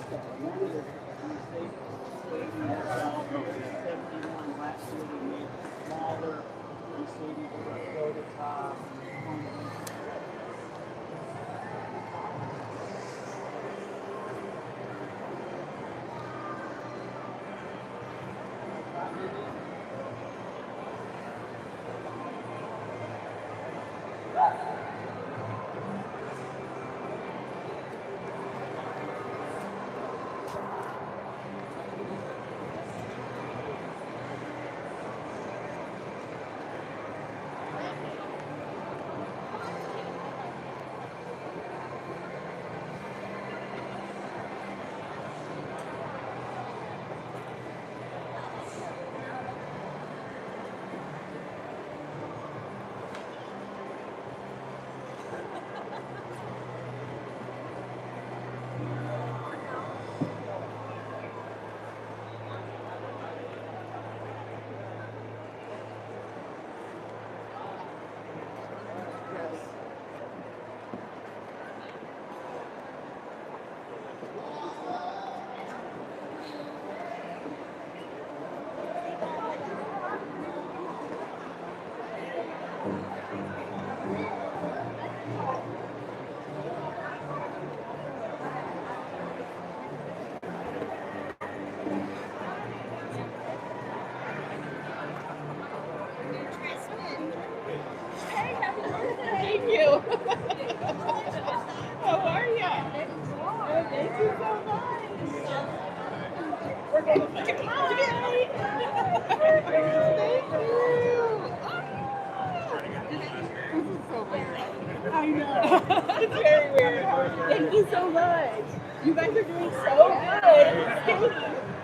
Thank you. How are you? Thank you so much. We're going to look at Thank you. This is so weird. I know. It's very weird. Thank you so much. You guys are doing so good.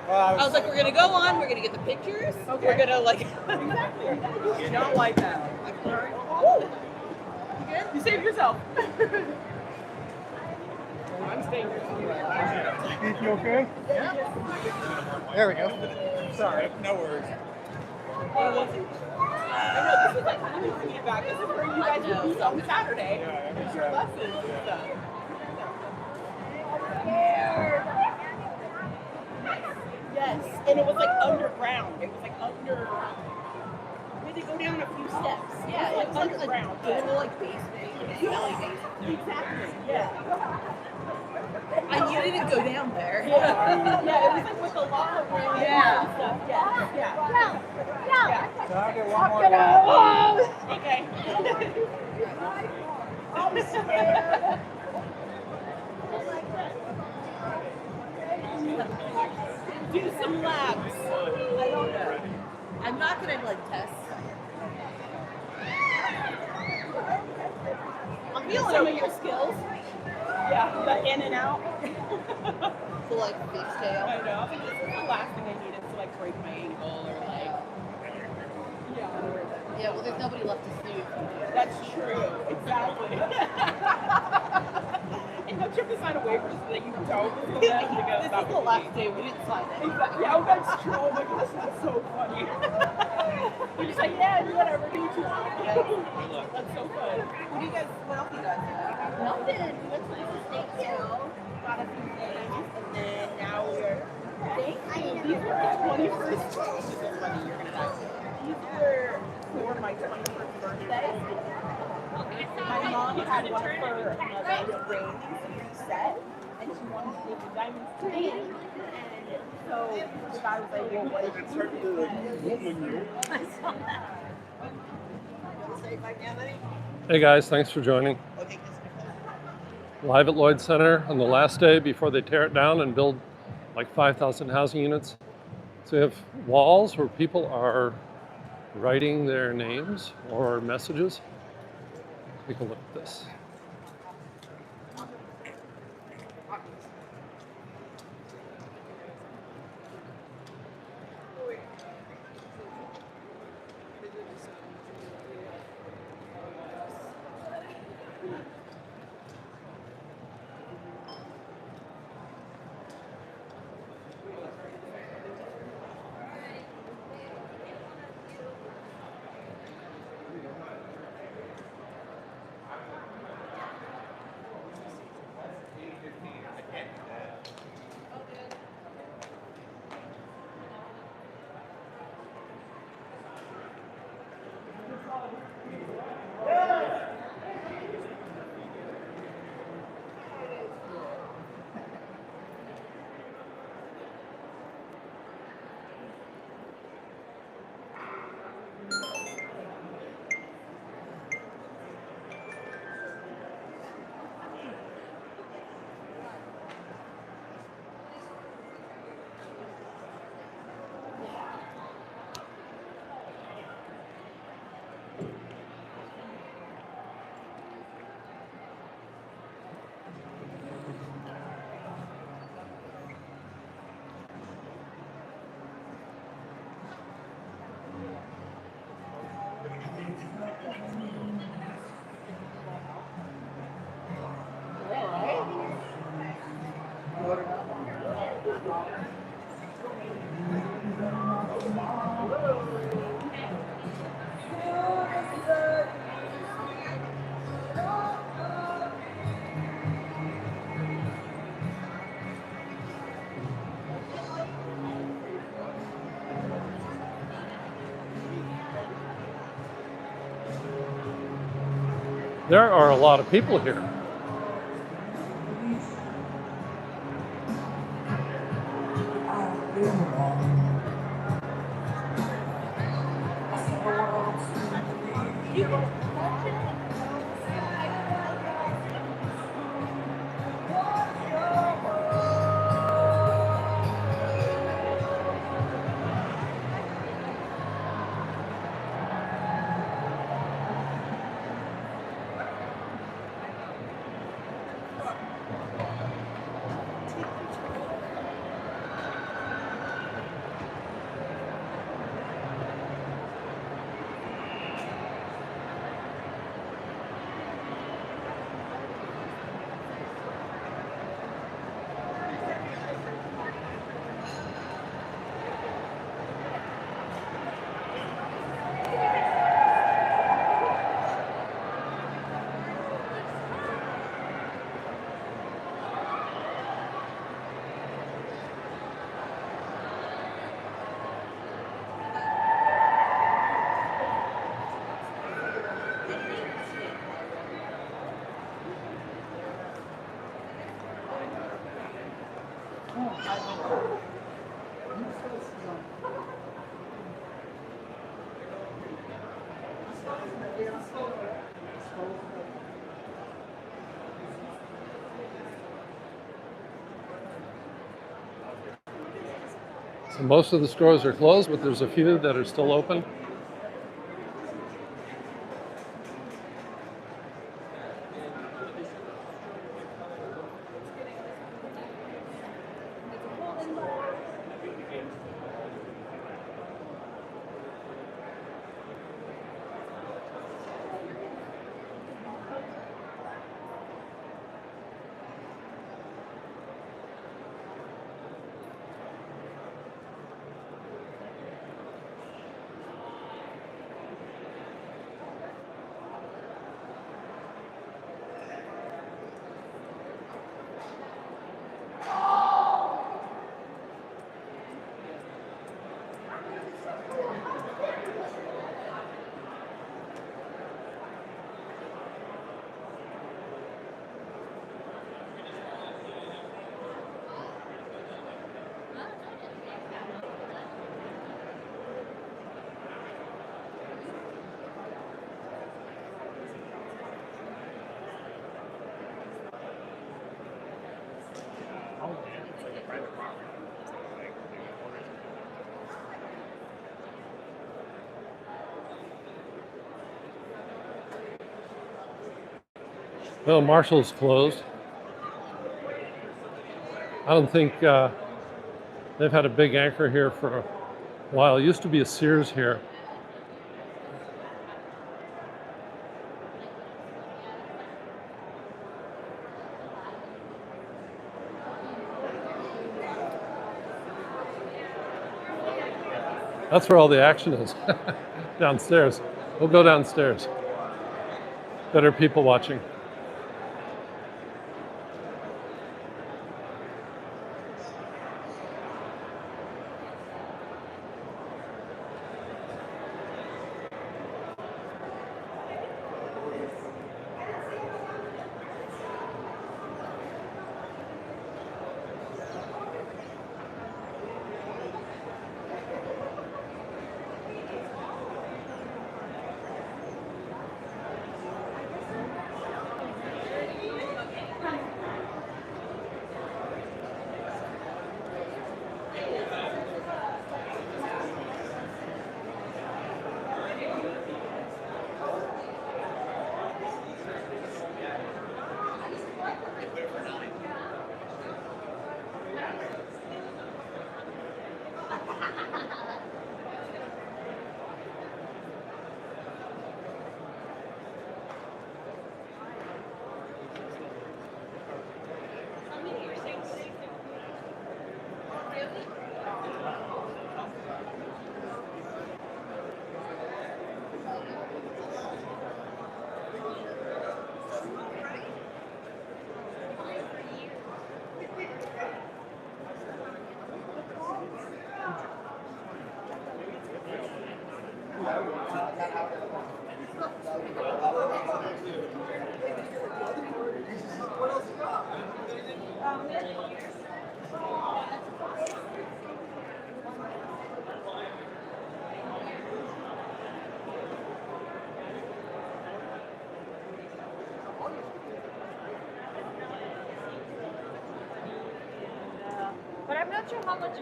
I was like, we're gonna go on. We're gonna get the pictures. Okay. We're gonna like. Exactly. Not like that. I'm sorry. Oh. You good? You saved yourself. I'm staying here. You okay? Yeah. There we go. Sorry. No worries. I know this is like really feedback. This is where you guys would be on Saturday. There's your lessons and stuff. Yes, and it was like underground. It was like under. We had to go down a few steps. Yeah, it was like underground. a little like basement, alley basement. Exactly. Yeah. And you didn't go down there. Yeah. Yeah, it was like with the locker room Yeah. and stuff. Yeah. Yeah. So I'll get one more one. Okay. I'm scared. Do some laps. I don't know. I'm not gonna like test. I'm feeling some of your skills. Yeah, the in and out. So like fish tail. I know. I think this is the last thing I needed to like break my ankle or like. Yeah. Yeah, well, there's nobody left to see. That's true. Exactly. And don't you have to sign a waiver so that you don't go This to is the last day we didn't sign it. Exactly. Yeah, that's true. Oh my gosh, that's so funny. You're just like, yeah, whatever, do what you want. Yeah. That's so fun. What else do you guys do? Nothing. We went to the steak sale, got a few things, and then now we're. Thank you. These were the 21st. This is funny. You're gonna die. These were for my 21st birthday. My mom had one of her rings reset, and she wanted to give the diamonds to me. And so the guy was like, well, what did you do? Hey guys, thanks for joining. Live at Lloyd Center on the last day before they tear it down and build like 5,000 housing units. So we have walls where people are writing their names or messages. Take a look at this. There are a lot of people here. So most of the stores are closed, but there's a few that are still open. Well, Marshall's closed. I don't think they've had a big anchor here for a while. It used to be a Sears here. That's where all the action is, downstairs. We'll go downstairs. Better people watching. But I'm not sure how much.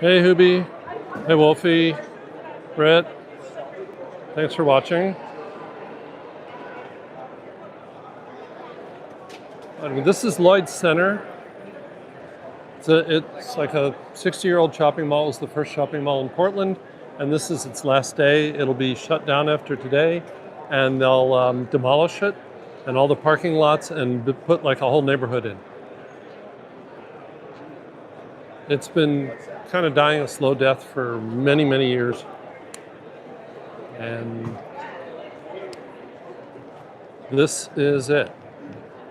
Hey Hubie, hey Wolfie, Britt, thanks for watching. This is Lloyd Center. It's like a 60-year-old shopping mall. It was the first shopping mall in Portland, and this is its last day. It'll be shut down after today, and they'll demolish it and all the parking lots and put like a whole neighborhood in. It's been kind of dying a slow death for many, many years. And this is it.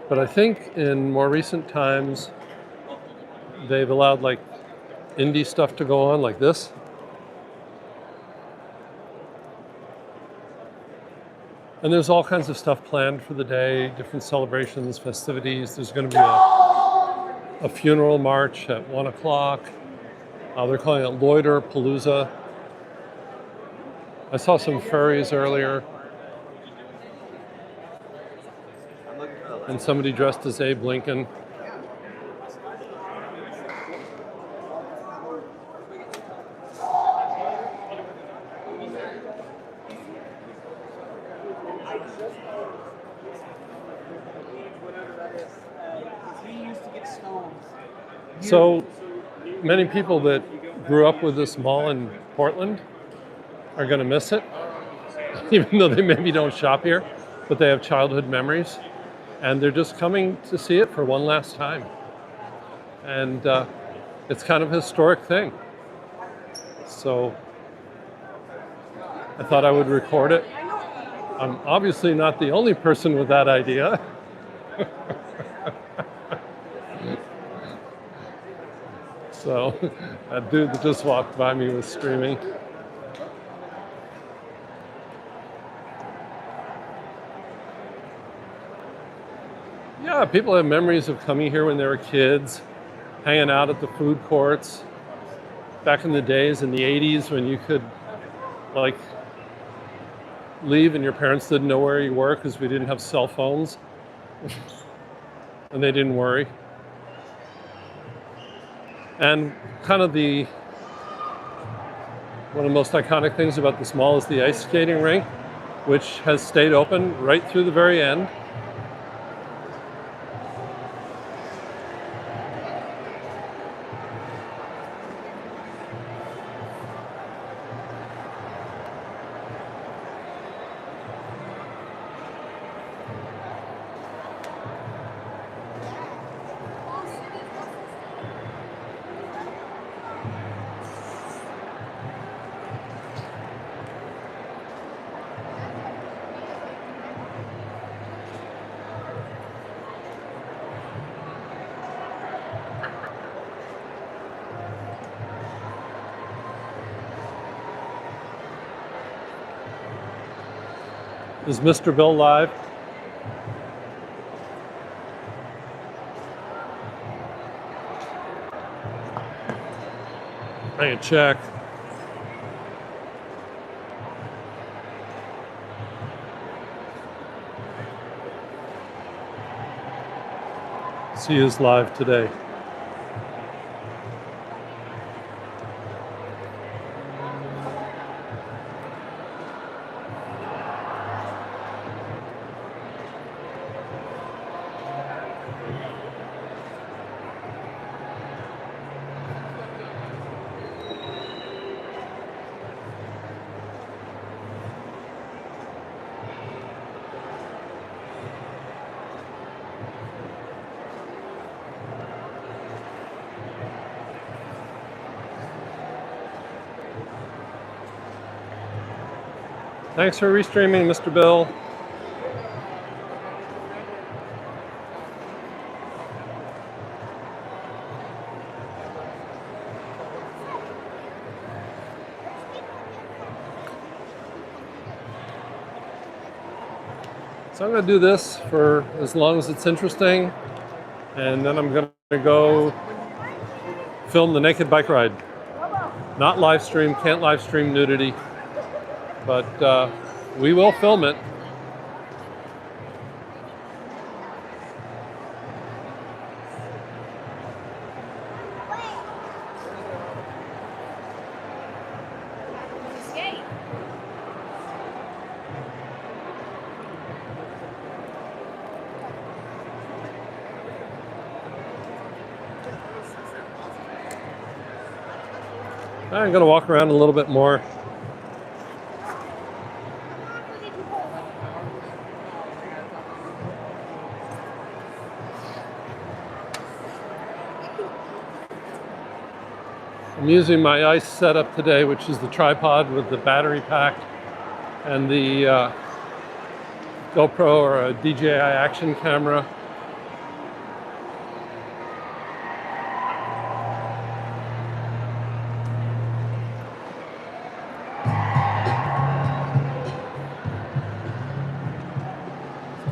But I think in more recent times, they've allowed like indie stuff to go on like this. And there's all kinds of stuff planned for the day, different celebrations, festivities. There's going to be a funeral march at 1 o'clock. They're calling it Lloyd Palooza. I saw some furries earlier. And somebody dressed as Abe Lincoln. So many people that grew up with this mall in Portland are going to miss it, even though they maybe don't shop here, but they have childhood memories, and they're just coming to see it for one last time. And it's kind of a historic thing. So I thought I would record it. I'm obviously not the only person with that idea. So that dude that just walked by me was screaming. Yeah, people have memories of coming here when they were kids, hanging out at the food courts. Back in the days in the 80s when you could like leave and your parents didn't know where you were because we didn't have cell phones and they didn't worry. And kind of one of the most iconic things about this mall is the ice skating rink, which has stayed open right through the very end. Is Mr. Bill live? I can check. He is live today. Thanks for restreaming, Mr. Bill. So I'm going to do this for as long as it's interesting, and then I'm going to go film the naked bike ride. Not live stream, can't live stream nudity, but we will film it. I'm going to walk around a little bit more. I'm using my ice setup today, which is the tripod with the battery pack and the GoPro or a DJI action camera.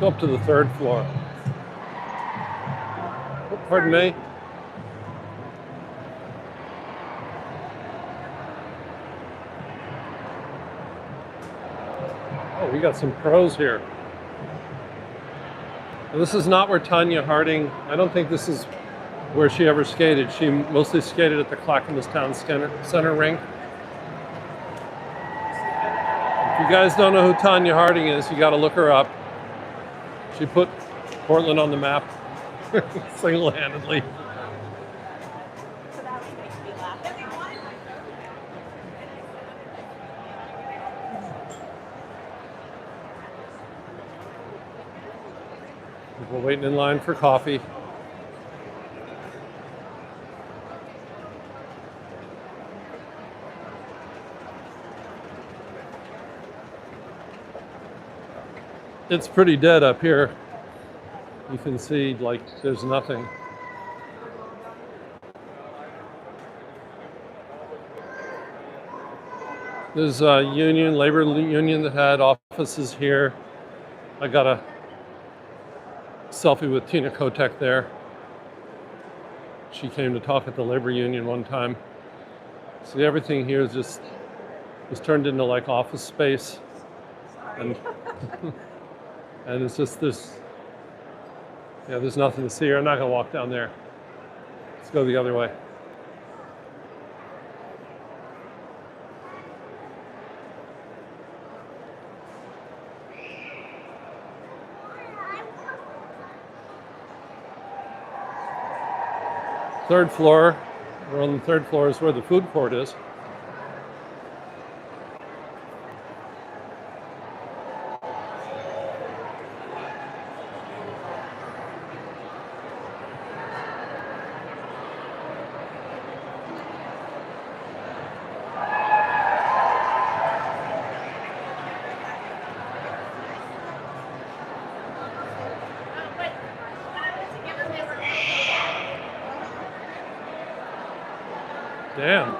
Let's go up to the 3rd floor. Oh, pardon me. Oh, we got some pros here. Now, this is not where Tanya Harding, I don't think this is where she ever skated. She mostly skated at the Clackamas Town Center rink. If you guys don't know who Tanya Harding is, you got to look her up. She put Portland on the map single-handedly. People waiting in line for coffee. It's pretty dead up here. You can see like there's nothing. There's a union, labor union that had offices here. I got a selfie with Tina Kotex there. She came to talk at the labor union one time. See, everything here is just was turned into like office space, and and it's just there's nothing to see here. I'm not gonna walk down there. Let's go the other way. Third floor. We're on the 3rd floor is where the food court is. Damn.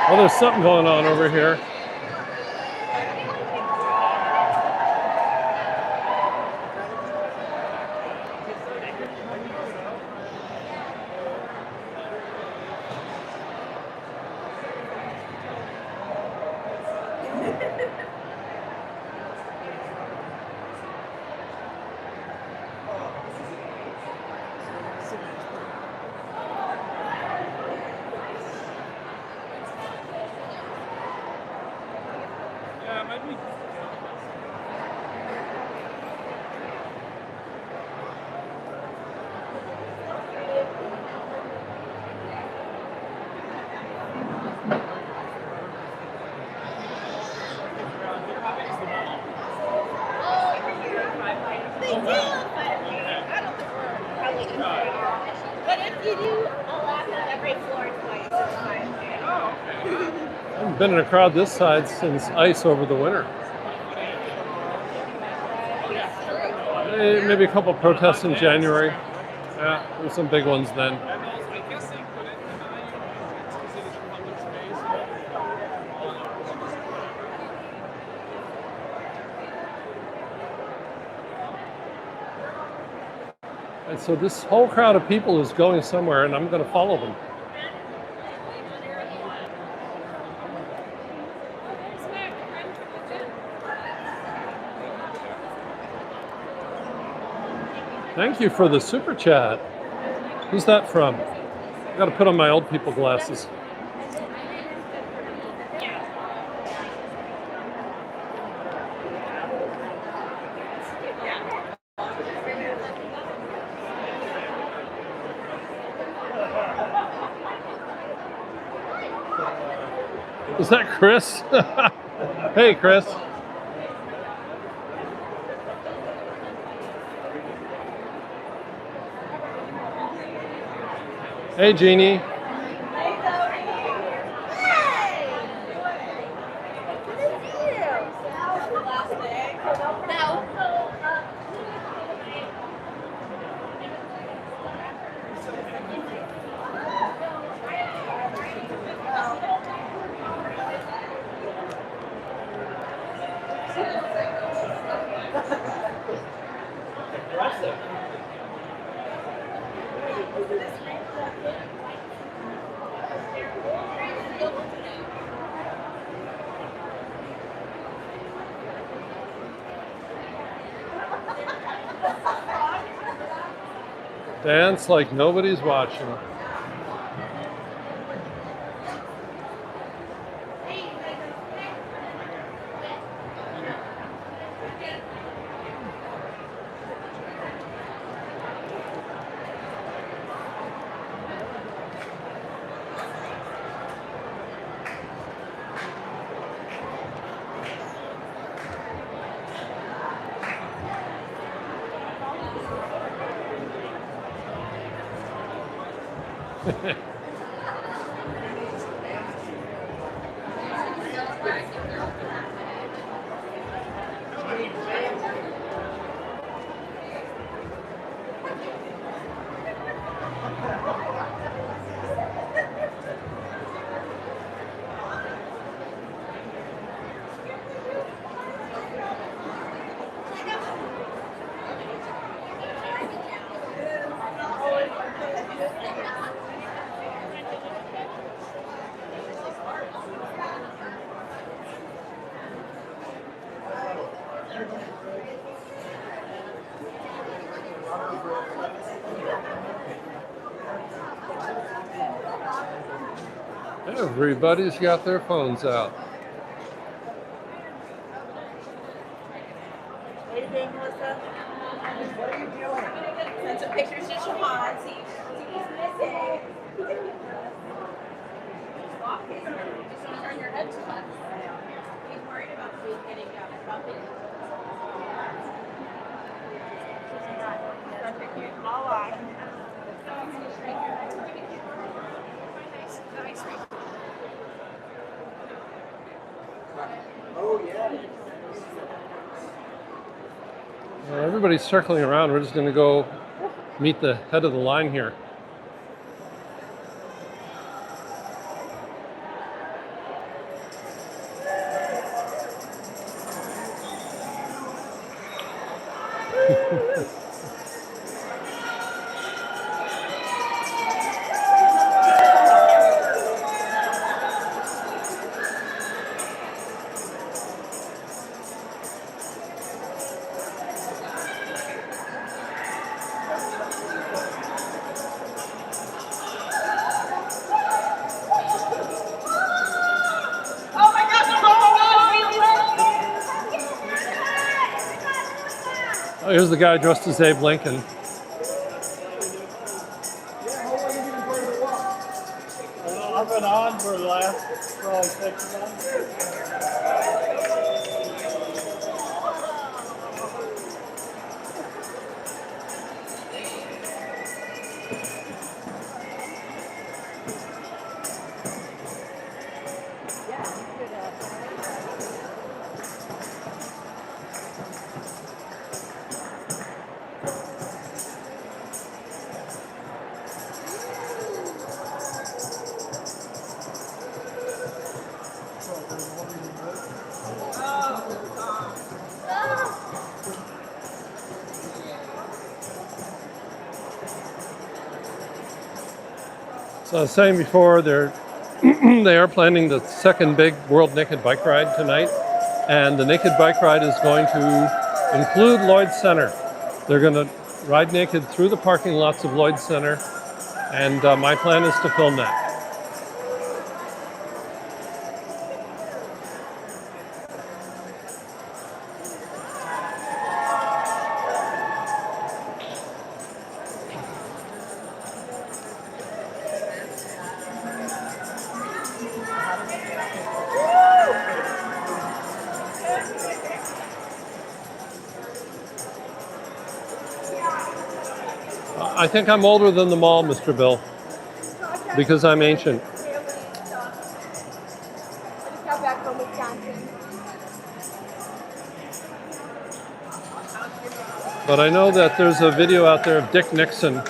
Well, there's something going on over here. But if you do a lap of every floor twice, it's fine. I haven't been in a crowd this size since ice over the winter. Maybe a couple of protests in January. Yeah, there's some big ones then. And so this whole crowd of people is going somewhere, and I'm going to follow them. Thank you for the super chat. Who's that from? I got to put on my old people glasses. Is that Chris? Hey, Chris. Hey, Jeannie. Dance like nobody's watching. Everybody's got their phones out. What are you doing, Melissa? What are you doing? Send some pictures to Shahan. See who's missing. He's walking. Just don't turn your head to us. He's worried about food getting down his bucket. All right. Oh, yeah. Well, everybody's circling around. We're just going to go meet the head of the line here. Oh, here's the guy dressed as Abe Lincoln. I've been on for the last probably 6 months. So I was saying before, they are planning the second big World Naked Bike Ride tonight, and the Naked Bike Ride is going to include Lloyd Center. They're going to ride naked through the parking lots of Lloyd Center, and my plan is to film that. I think I'm older than the mall, Mr. Bill, because I'm ancient. I just got back from Wisconsin. But I know that there's a video out there of Dick Nixon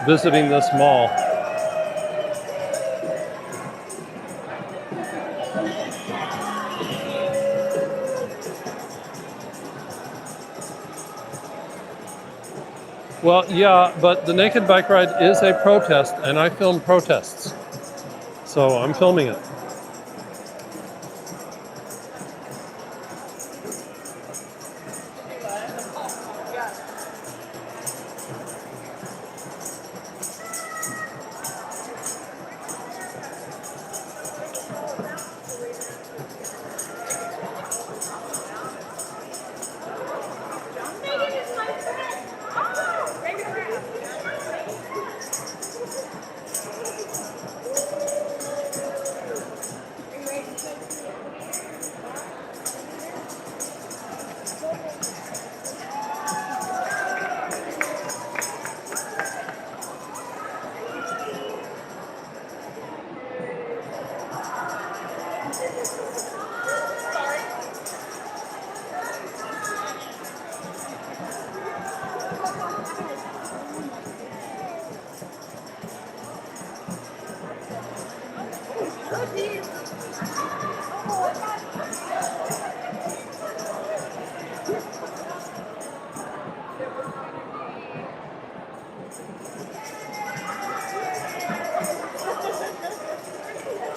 visiting this mall. Well, yeah, but the Naked Bike Ride is a protest, and I film protests. So I'm filming it.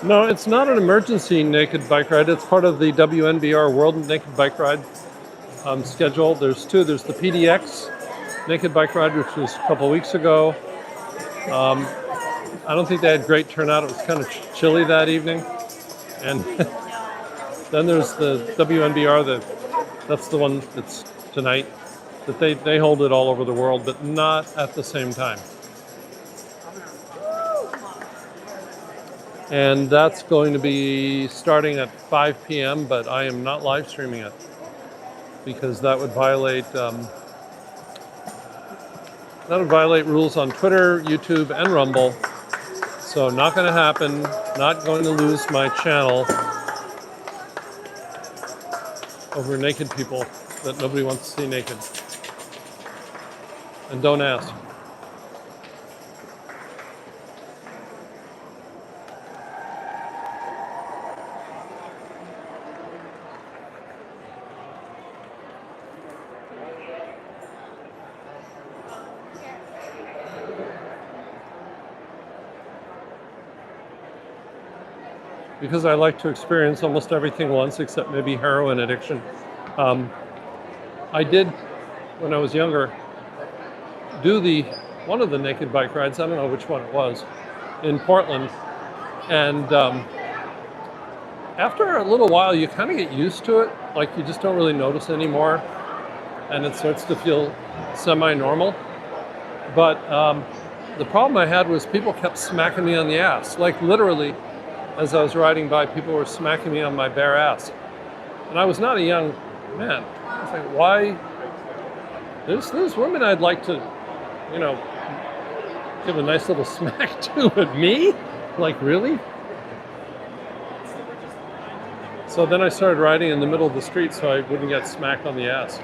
No, it's not an emergency naked bike ride. It's part of the WNBR World Naked Bike Ride schedule. There's two. There's the PDX Naked Bike Ride, which was a couple weeks ago. I don't think they had great turnout. It was kind of chilly that evening. And then there's the WNBR, that's the one that's tonight. That they hold it all over the world, but not at the same time. And that's going to be starting at 5 p.m., but I am not live streaming it because that would violate rules on Twitter, YouTube, and Rumble. So not going to happen. Not going to lose my channel over naked people that nobody wants to see naked. And don't ask. Because I like to experience almost everything once, except maybe heroin addiction. I did, when I was younger, do one of the naked bike rides, I don't know which one it was, in Portland. And after a little while, you kind of get used to it. Like you just don't really notice anymore. And it starts to feel semi-normal. But the problem I had was people kept smacking me on the ass, like literally. As I was riding by, people were smacking me on my bare ass. And I was not a young man. I was like, why? There's women I'd like to, give a nice little smack to, but me? Like, really? So then I started riding in the middle of the street so I wouldn't get smacked on the ass.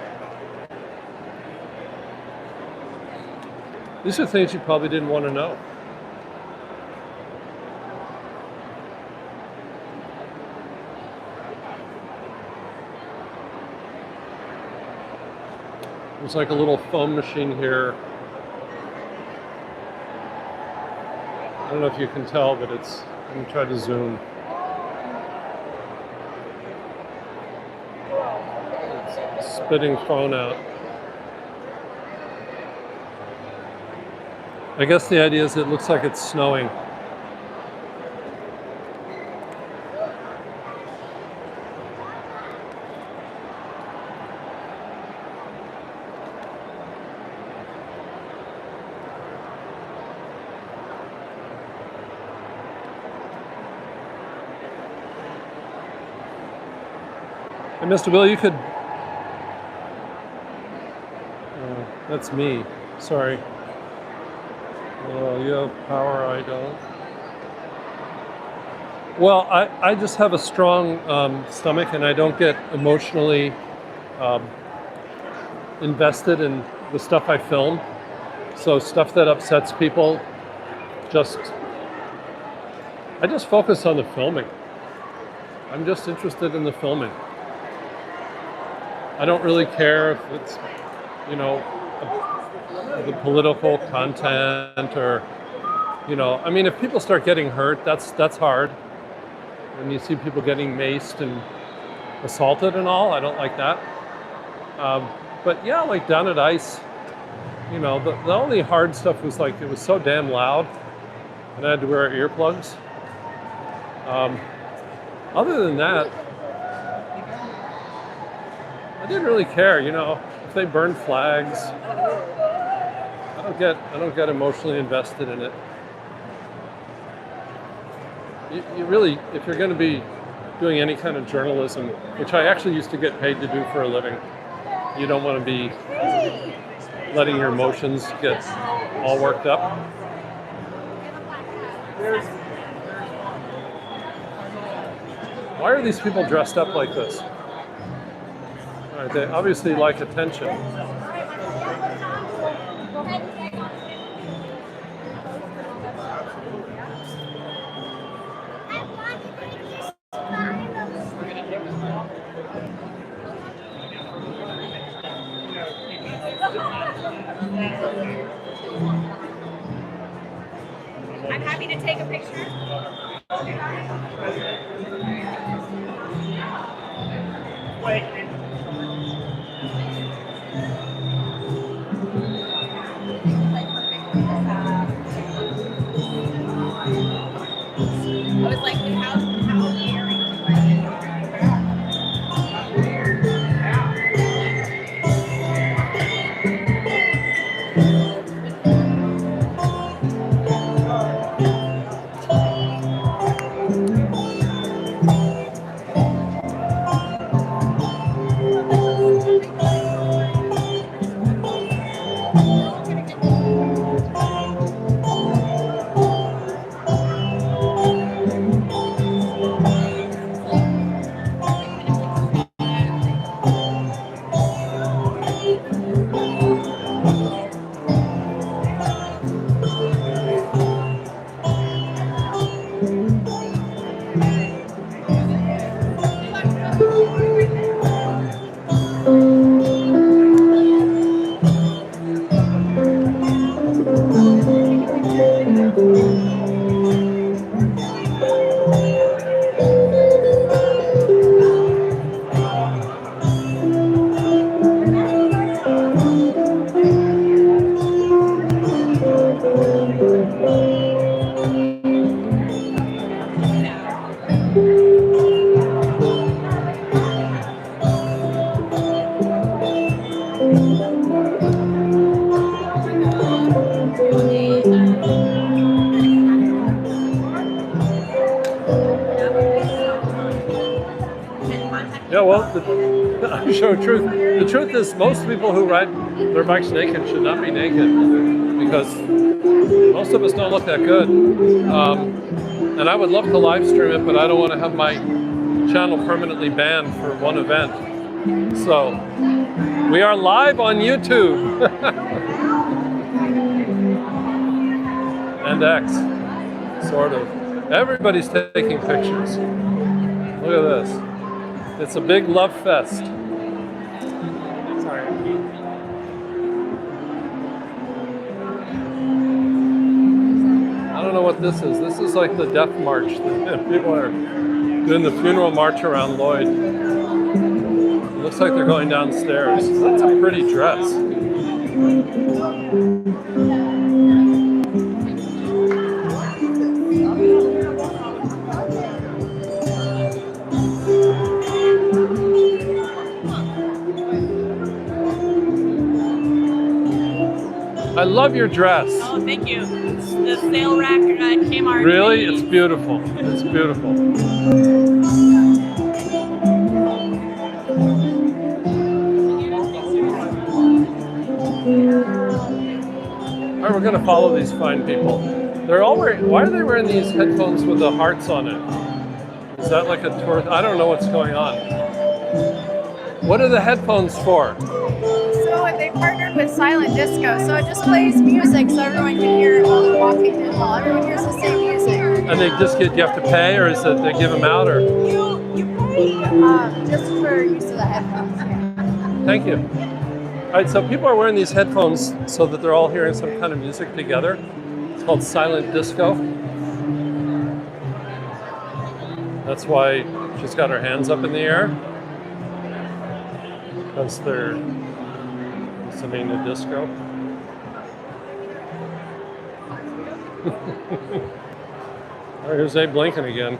These are things you probably didn't want to know. There's like a little foam machine here. I don't know if you can tell, but it's, let me try to zoom. It's spitting phone out. I guess the idea is it looks like it's snowing. Hey, Mr. Bill, you could... that's me. Sorry. You have power, I don't. Well, I just have a strong stomach, and I don't get emotionally invested in the stuff I film. So stuff that upsets people, I just focus on the filming. I'm just interested in the filming. I don't really care if it's, you know, the political content or, you know, I mean, if people start getting hurt, that's hard. When you see people getting maced and assaulted and all, I don't like that. But yeah, like down at ICE, you know, the only hard stuff was like, it was so damn loud and I had to wear earplugs. Other than that, I didn't really care, you know, if they burned flags. I don't get emotionally invested in it. You really, if you're going to be doing any kind of journalism, which I actually used to get paid to do for a living, you don't want to be letting your emotions get all worked up. Why are these people dressed up like this? All right, they obviously like attention. I'm happy to take a picture. Wait. I was like, how daring Yeah, well, I'm showing truth. The truth is, most people who ride their bikes naked should not be naked because most of us don't look that good. And I would love to live stream it, but I don't want to have my channel permanently banned for one event. So we are live on YouTube and X, sort of. Everybody's taking pictures. Look at this. It's a big love fest. Sorry. I don't know what what this is. This is like the death march. People are doing the funeral march around Lloyd. It looks like they're going downstairs. That's a pretty dress. I love your dress. Oh, thank you. It's the sale rack at Kmart. Really? It's beautiful. It's beautiful. All right, we're going to follow these fine people. They're all wearing, why are they wearing these headphones with the hearts on it? Is that like a tour? I don't know what's going on. What are the headphones for? So they partnered with Silent Disco, so it just plays music so everyone can hear it while they're walking through the mall. Everyone hears the same music. And they just get, you have to pay, or is it they give them out, or? You pay just for use of the headphones. Yeah. Thank you. All right, so people are wearing these headphones so that they're all hearing some kind of music together. It's called Silent Disco. That's why she's got her hands up in the air. Because they're listening to disco. Oh, here's Abe Lincoln again.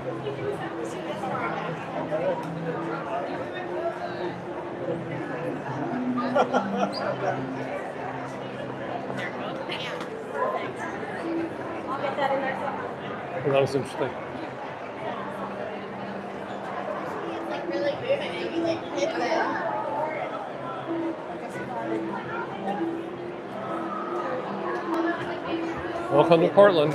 Well, that was interesting. Really moving, you like hit them. Welcome to Portland.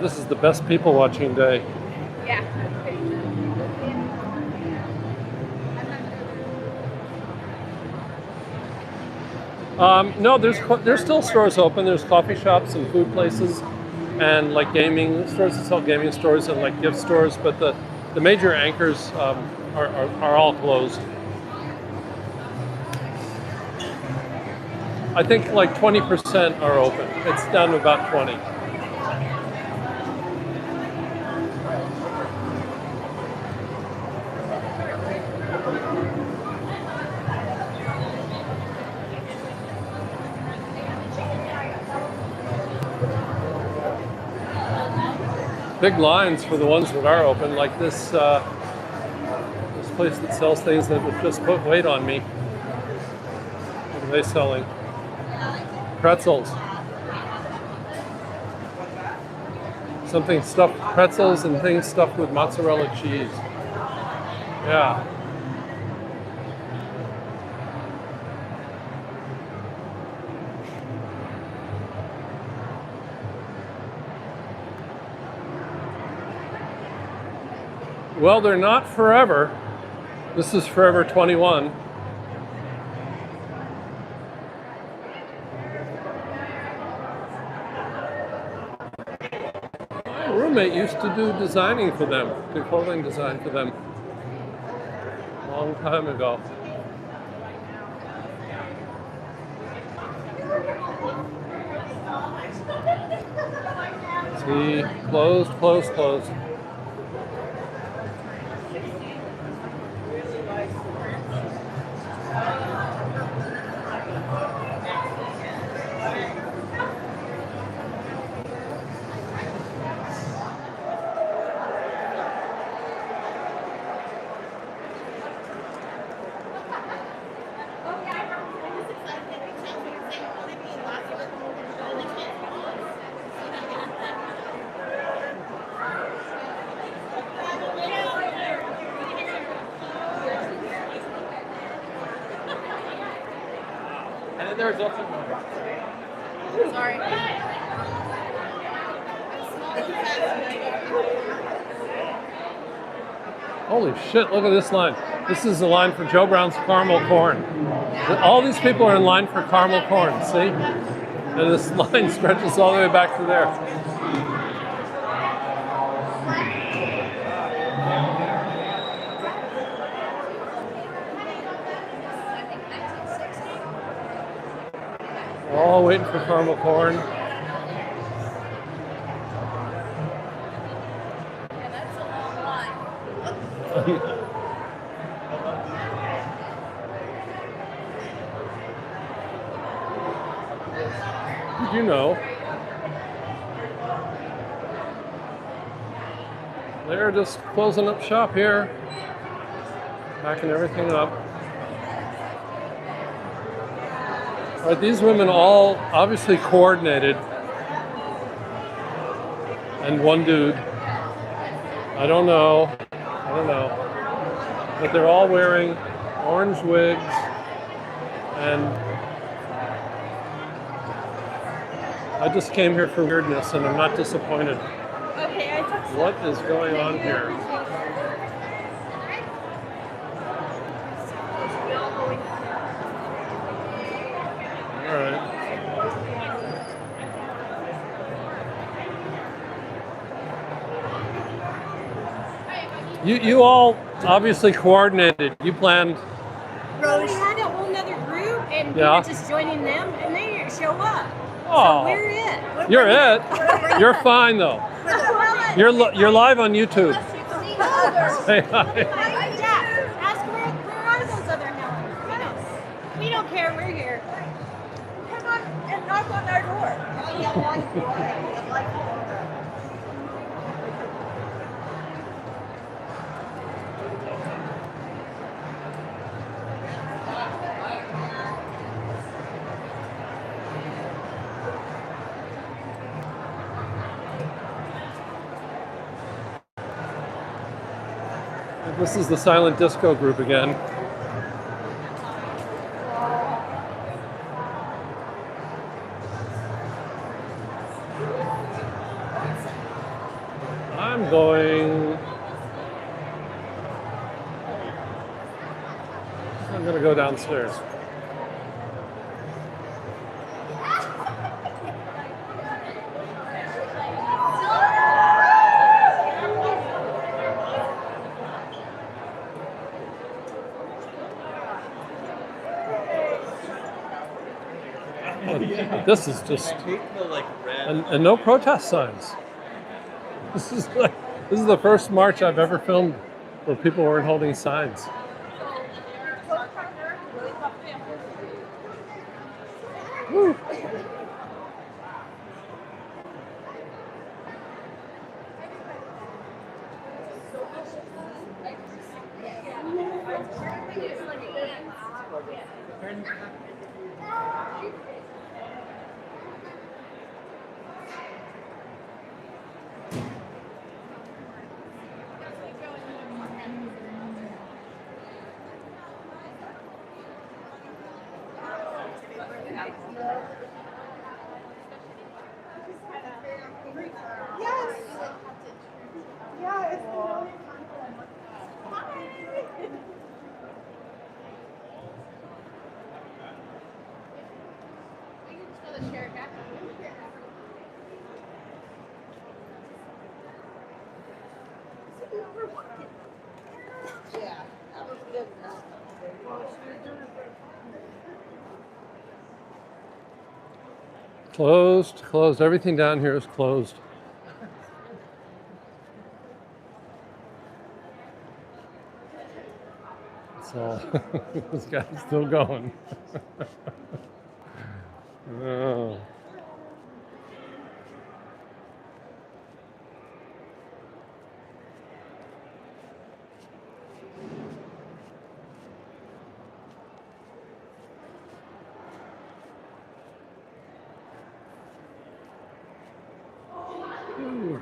This is the best people watching day. Yeah. No, there's still stores open. There's coffee shops and food places, and like gaming stores that sell gaming stores and like gift stores. But the major anchors are all closed. I think like 20% are open. It's down to about 20. Big lines for the ones that are open, like this this place that sells things that would just put weight on me. What are they selling? Pretzels. Something stuffed, pretzels and things stuffed with mozzarella cheese. Yeah. Well, they're not forever. This is Forever 21. My roommate used to do designing for them, do clothing design for them, a long time ago. See, closed, closed, closed. there's also Sorry. Holy shit, look at this line. This is the line for Joe Brown's caramel corn. All these people are in line for caramel corn, see? And this line stretches all the way back to there. All waiting for caramel corn. Yeah, that's a long line. Did you know? They're just closing up shop here, packing everything up. All right, these women all obviously coordinated, and one dude. I don't know, but they're all wearing orange wigs and I just came here for weirdness, and I'm not disappointed. Okay, I took What is going on here? All right. You all obviously coordinated. You planned. Well, we had a whole nother group, and we Yeah. were just joining them, and they didn't show up. Oh, So we're it. you're it. You're fine though. You're live on YouTube. Say hi. Jack, ask where are those other helpers? We don't care. We're here. Come on and knock on our door. This is the silent disco group again. I'm gonna go downstairs. This is just and no protest signs. This is the first march I've ever filmed where people weren't holding signs. Woo. Closed. Everything down here is closed. So this guy's still going. Oh. Ooh.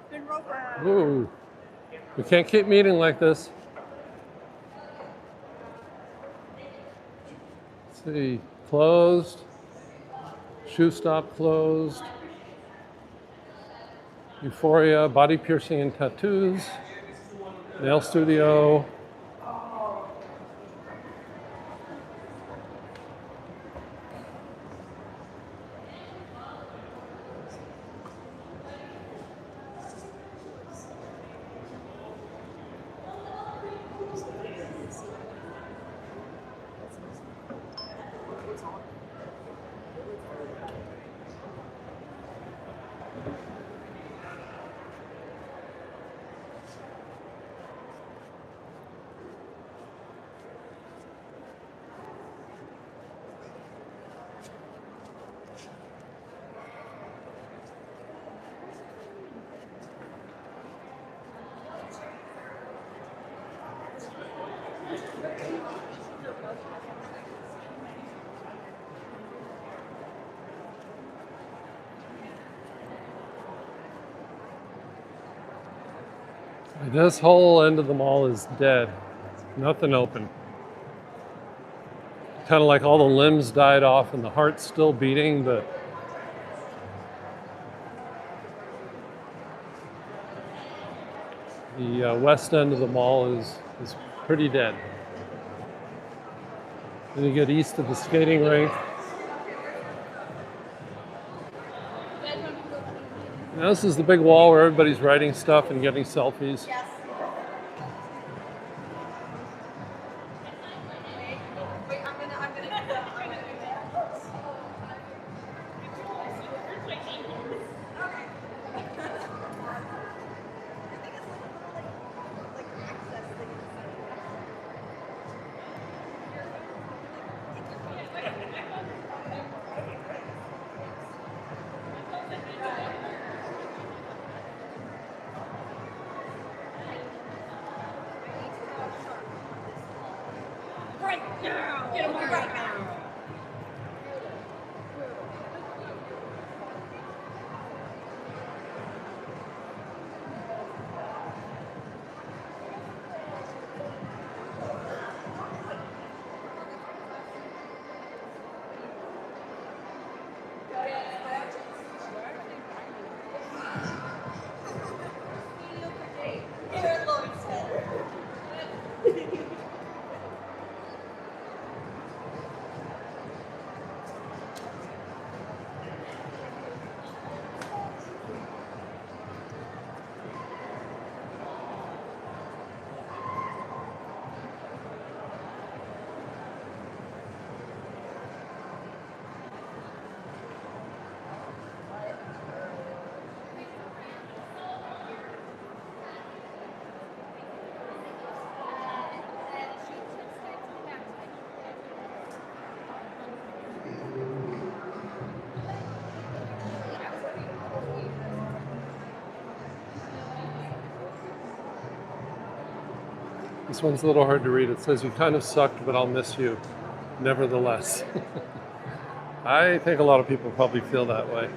Good roper. Ooh, we can't keep meeting like this. Let's see, closed. Shoe stop closed. Euphoria, body piercing and tattoos. Nail studio. This whole end of the mall is dead. Nothing open. Kind of like all the limbs died off and the heart's still beating, but the west end of the mall is pretty dead. Then you get east of the skating rink. Now this is the big wall where everybody's writing stuff and getting selfies. Yes. Wait, I'm gonna do that. Right now! Get him right now! Here, Lloyd said. This one's a little hard to read. It says, "You kind of sucked, but I'll miss you, nevertheless." I think a lot of people probably feel that way.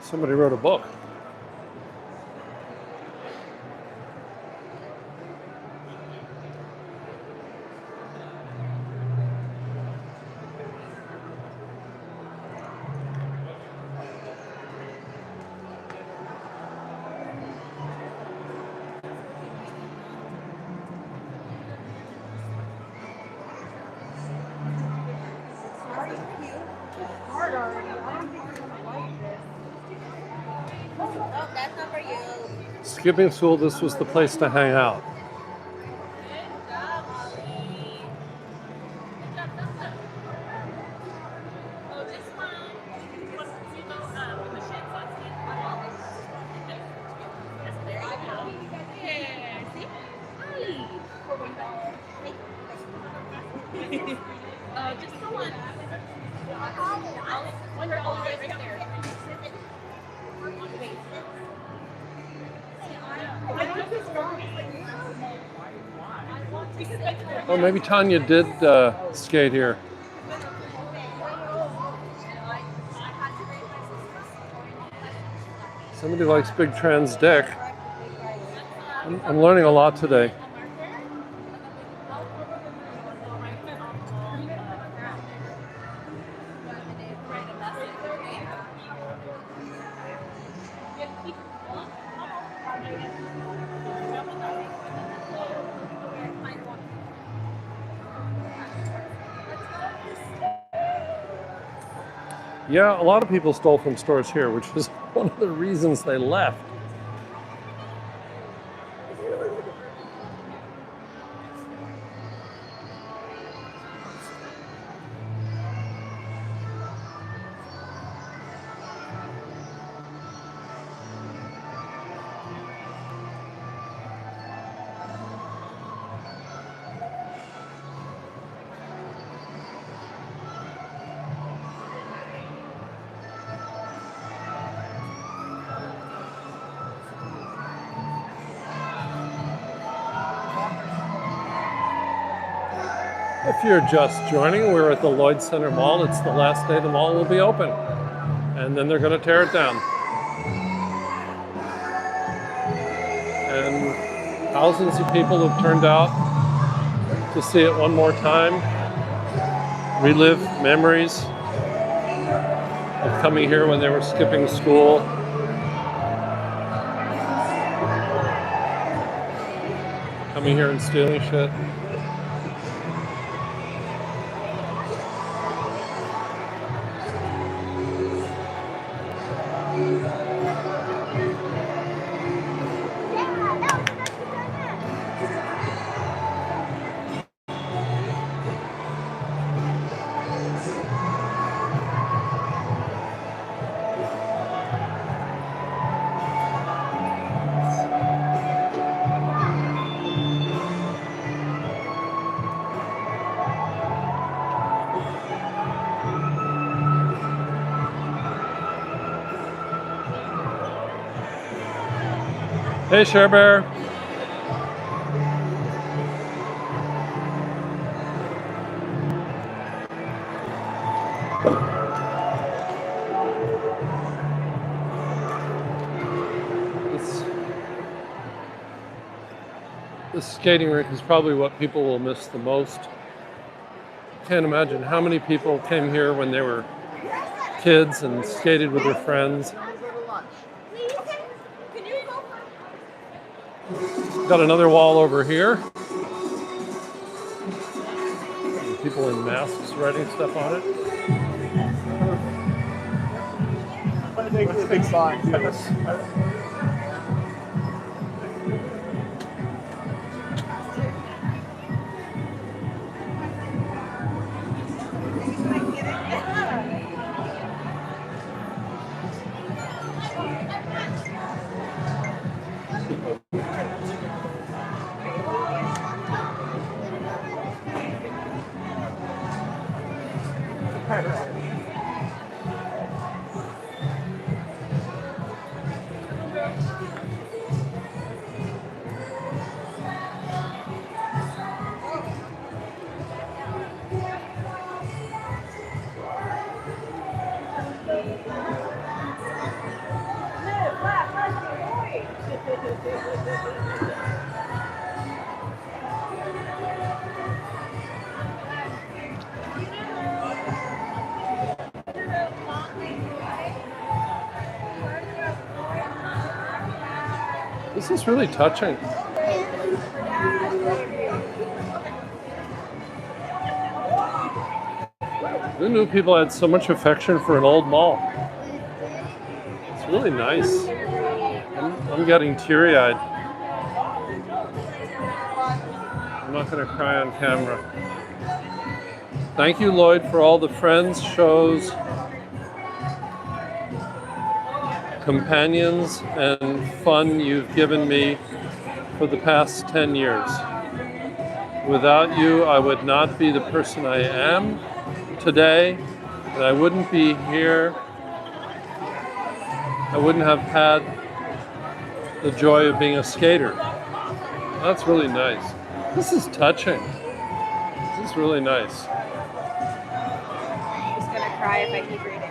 Somebody wrote a book. bored already. I don't think we're gonna like this. Oh, that's not for you. Skipping school, this was the place to hang out. Good job, Ollie. Good job, Dustin. Oh, this one. You know, when the shit sucks in my mouth. Yes, there you go. Yeah, see? Ollie. Just the one. Ollie, one right there. Wait. Oh, maybe Tanya did skate here. Somebody likes Big Trans Dick. I'm learning a lot today. Yeah, a lot of people stole from stores here, which is one of the reasons they left. If you're just joining, we're at the Lloyd Center Mall. It's the last day the mall will be open. And then they're going to tear it down. And thousands of people have turned out to see it one more time, relive memories of coming here when they were skipping school. Coming here and stealing shit. Hey, Share Bear. This skating rink is probably what people will miss the most. Can't imagine how many people came here when they were kids and skated with their friends. Got another wall over here. People in masks writing stuff on it. That's a big sign. This is really touching. Who knew people had so much affection for an old mall? It's really nice. I'm getting teary-eyed. I'm not going to cry on camera. Thank you, Lloyd, for all the friends, shows, companions, and fun you've given me for the past 10 years. Without you, I would not be the person I am today, and I wouldn't be here. I wouldn't have had the joy of being a skater. That's really nice. This is touching. This is really nice. I'm just gonna cry if I keep reading.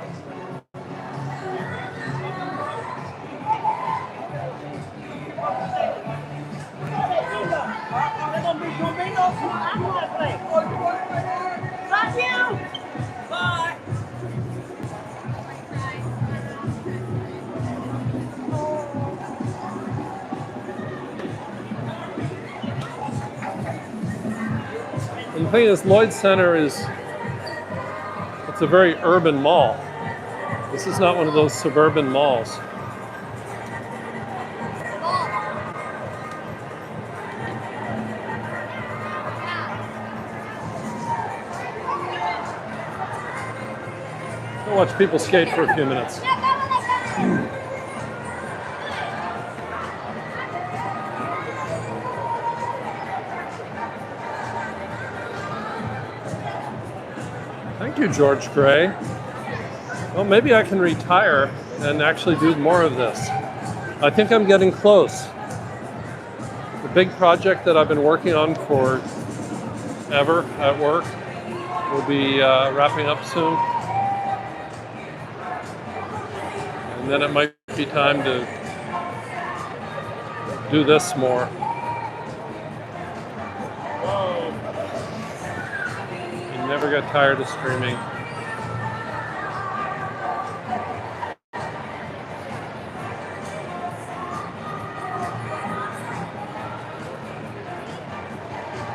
Love you. Bye. And the thing is, Lloyd Center it's a very urban mall. This is not one of those suburban malls. I'll watch people skate for a few minutes. Thank you, George Gray. Well, maybe I can retire and actually do more of this. I think I'm getting close. The big project that I've been working on for ever at work will be wrapping up soon. And then it might be time to do this more. You never get tired of streaming.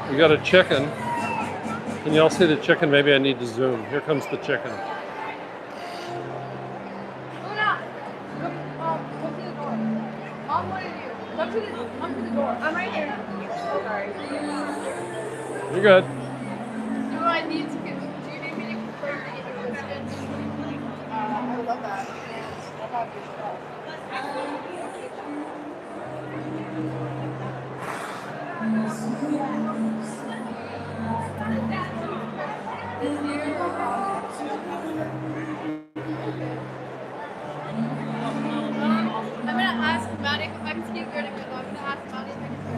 We got a chicken. Can you all see the chicken? Maybe I need to zoom. Here comes the chicken. Come to the door. I'm right here. Sorry. You're good. Do I need to get? Do you need me to confirm to get your biscuits? I love that. I'll have your stuff. I'm gonna ask Maddie if I can skate good. I'm gonna ask Maddie if I can skate.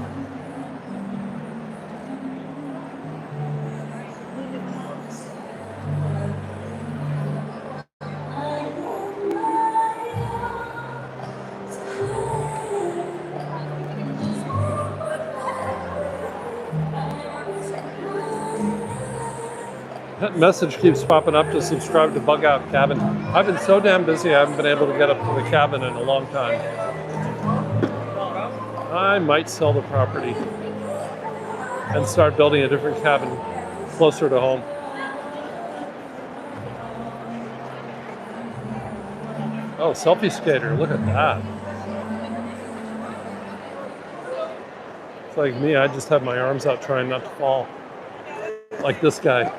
That message keeps popping up to subscribe to Bug Out Cabin. I've been so damn busy, I haven't been able to get up to the cabin in a long time. I might sell the property and start building a different cabin closer to home. Oh, selfie skater, look at that. It's like me, I just have my arms out trying not to fall. Like this guy.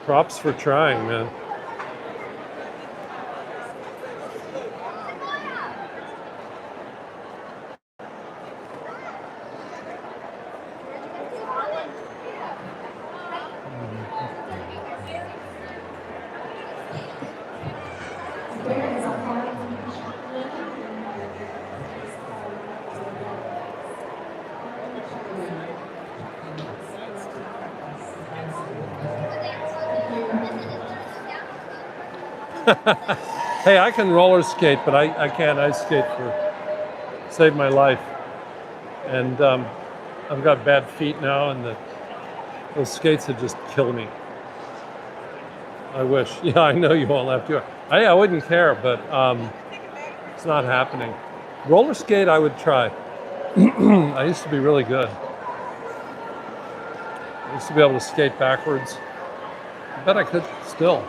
Props for trying, man. Hey, I can roller skate, but I can't ice skate save my life. And I've got bad feet now, and those skates would just kill me. I wish. Yeah, I know you won't have to. I wouldn't care, but it's not happening. Roller skate, I would try. I used to be really good. I used to be able to skate backwards. I bet I could still.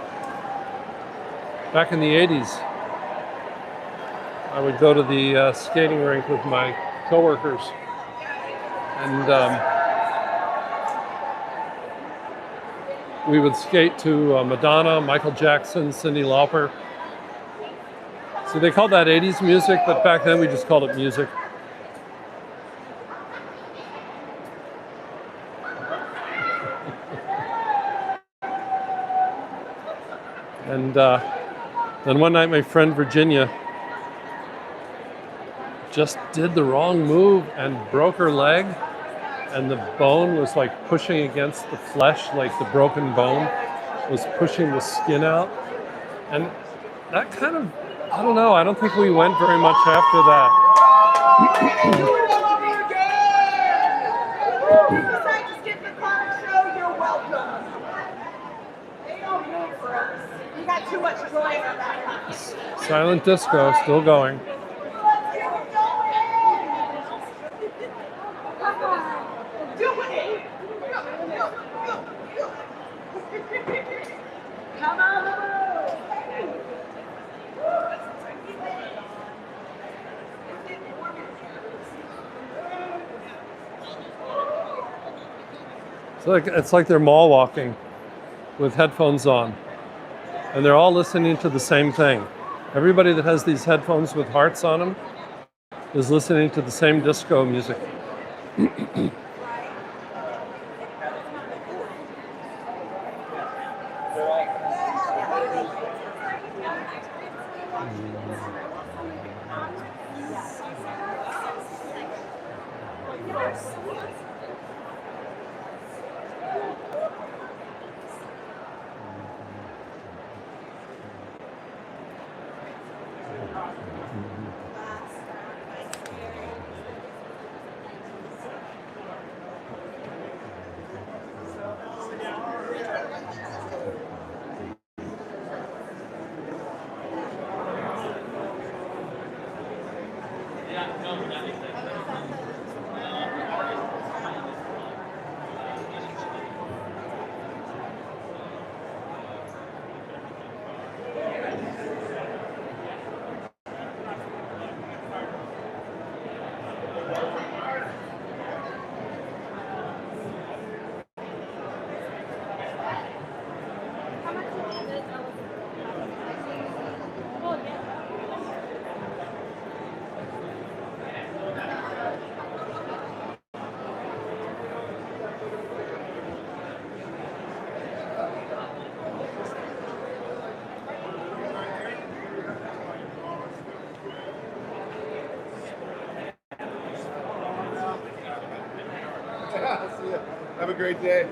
Back in the 80s, I would go to the skating rink with my coworkers, and we would skate to Madonna, Michael Jackson, Cyndi Lauper. So they called that 80s music, but back then we just called it music. And then one night my friend Virginia just did the wrong move and broke her leg, and the bone was like pushing against the flesh, like the broken bone was pushing the skin out. And that kind of, I don't know, I don't think we went very much after that. Besides get the car show, you're welcome. They don't move for us. We got too much joy in that. Silent disco still going. Come on. It's like they're mall walking with headphones on, and they're all listening to the same thing. Everybody that has these headphones with hearts on them is listening to the same disco music. Have a great day.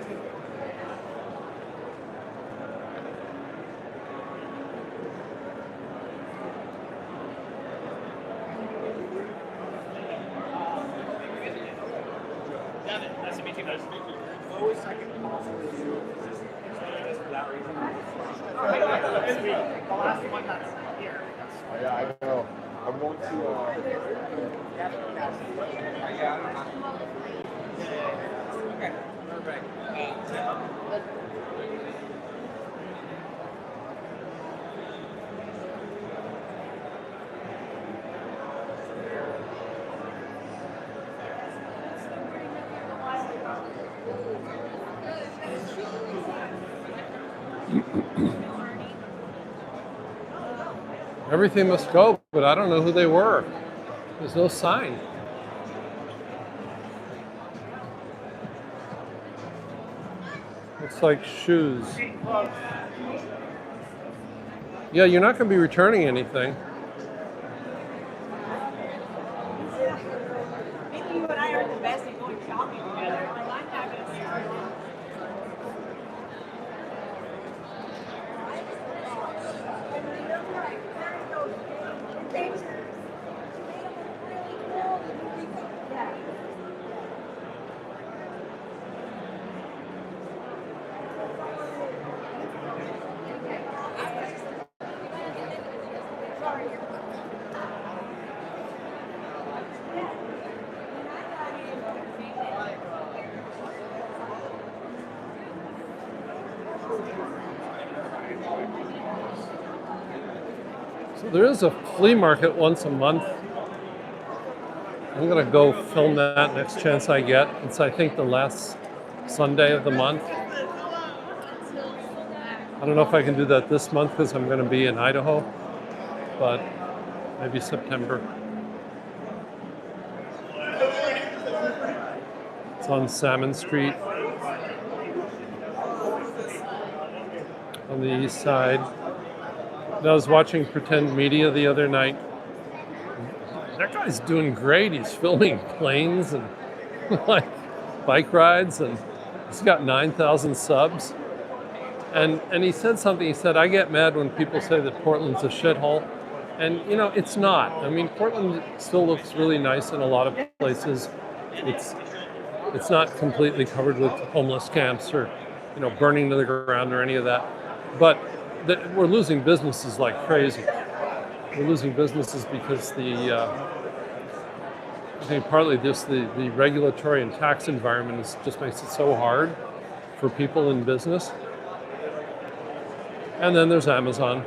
Nice to meet you guys. Always second. For that reason. The last one that's here. Yeah, I know. I'm going to. Okay, perfect. Everything must go, but I don't know who they were. There's no sign. Looks like shoes. Yeah, you're not going to be returning anything. Maybe you and I are the best at going shopping together. Like, I'm not going to start. So there is a flea market once a month. I'm gonna go film that next chance I get. It's I think the last Sunday of the month. I don't know if I can do that this month because I'm gonna be in Idaho, but maybe September. It's on Salmon Street on the east side. And I was watching Pretend Media the other night. That guy's doing great. He's filming planes and like bike rides, and he's got 9,000 subs. And he said something. He said, "I get mad when people say that Portland's a shithole," and you know it's not. I mean, Portland still looks really nice in a lot of places. It's not completely covered with homeless camps or burning to the ground or any of that, but we're losing businesses like crazy. We're losing businesses because I think partly just the regulatory and tax environment just makes it so hard for people in business. And then there's Amazon.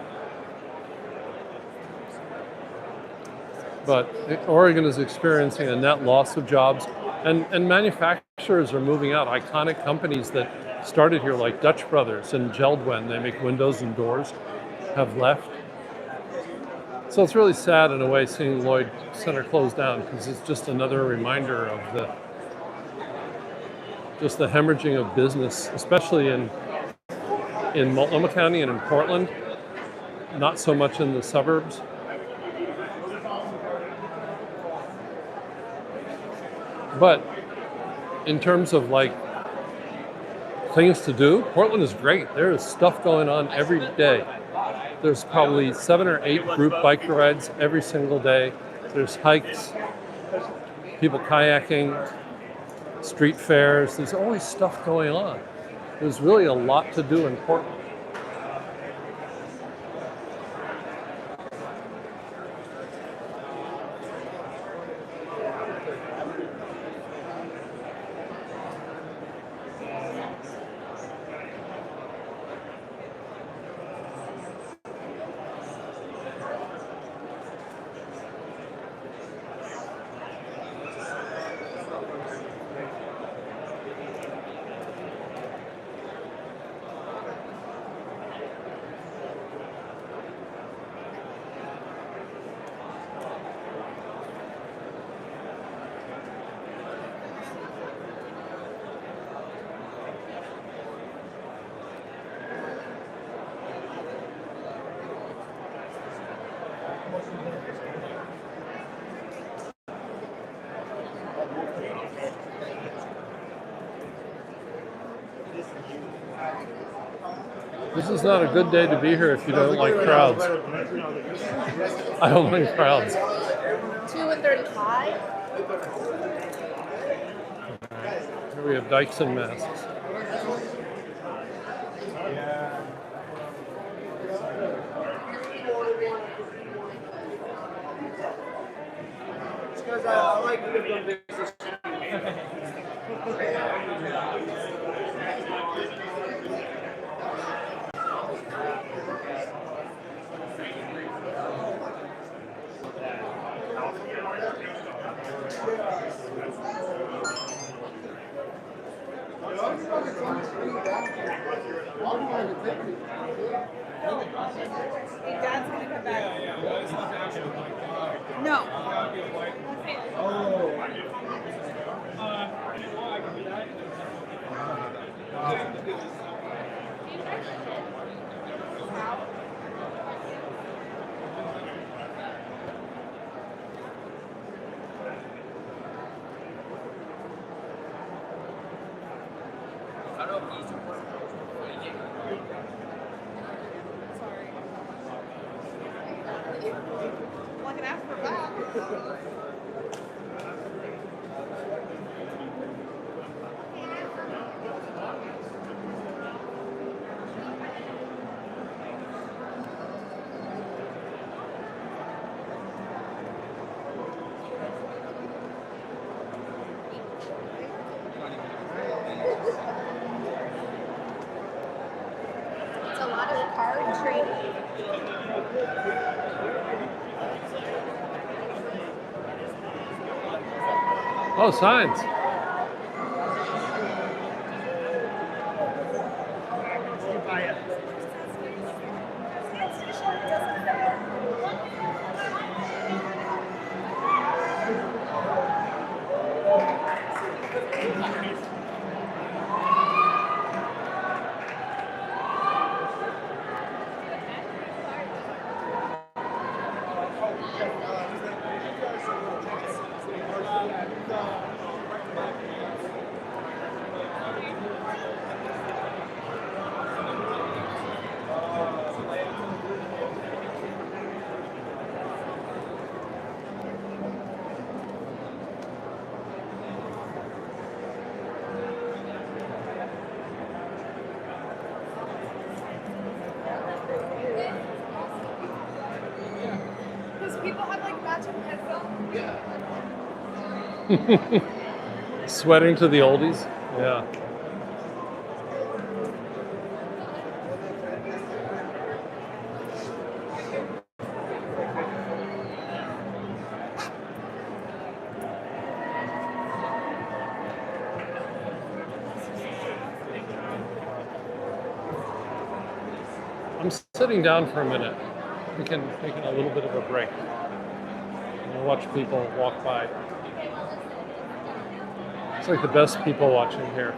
But Oregon is experiencing a net loss of jobs, and manufacturers are moving out. Iconic companies that started here, like Dutch Brothers and Geldwen, they make windows and doors, have left. So it's really sad in a way seeing Lloyd Center close down, because it's just another reminder of the hemorrhaging of business, especially in Multnomah County and in Portland, not so much in the suburbs. But in terms of like things to do, Portland is great. There is stuff going on every day. There's probably 7 or 8 group bike rides every single day. There's hikes, people kayaking, street fairs. There's always stuff going on. There's really a lot to do in Portland. This is not a good day to be here if you don't like crowds. I don't like crowds. 2:35. Here we have dikes and masks. Because I like to do business. Dad's gonna come back. No. Well, I can ask for that. It's a lot of card trading. Oh, signs. Because people have like matching headphones. Sweating to the oldies. Yeah. I'm sitting down for a minute. We can take a little bit of a break. And watch people walk by. It's like the best people watching here.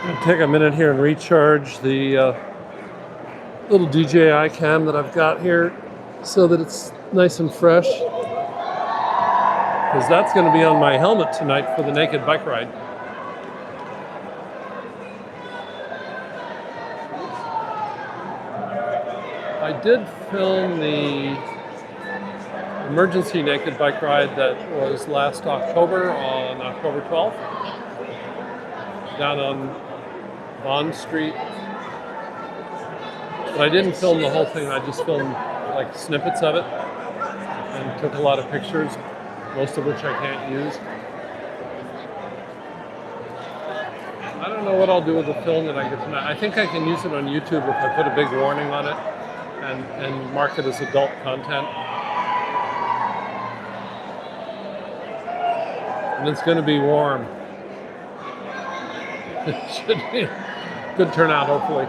I'll take a minute here and recharge the little DJI cam that I've got here so that it's nice and fresh. Because that's going to be on my helmet tonight for the naked bike ride. I did film the emergency naked bike ride that was last October on October 12th down on Bond Street. But I didn't film the whole thing, I just filmed like snippets of it and took a lot of pictures, most of which I can't use. I don't know what I'll do with the film that I get tonight. I think I can use it on YouTube if I put a big warning on it and mark it as adult content. And it's going to be warm. It should be a good turnout, hopefully.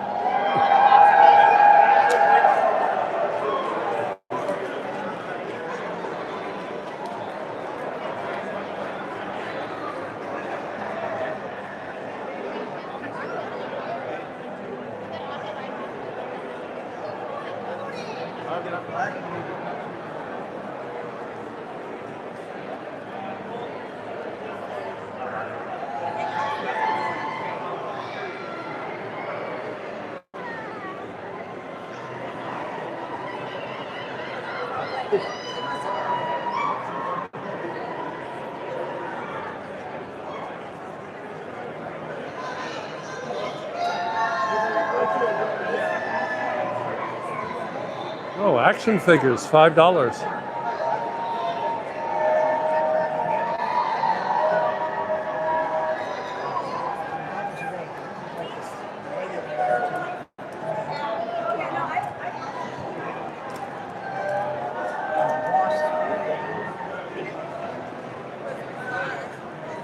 Oh, action figures, $5.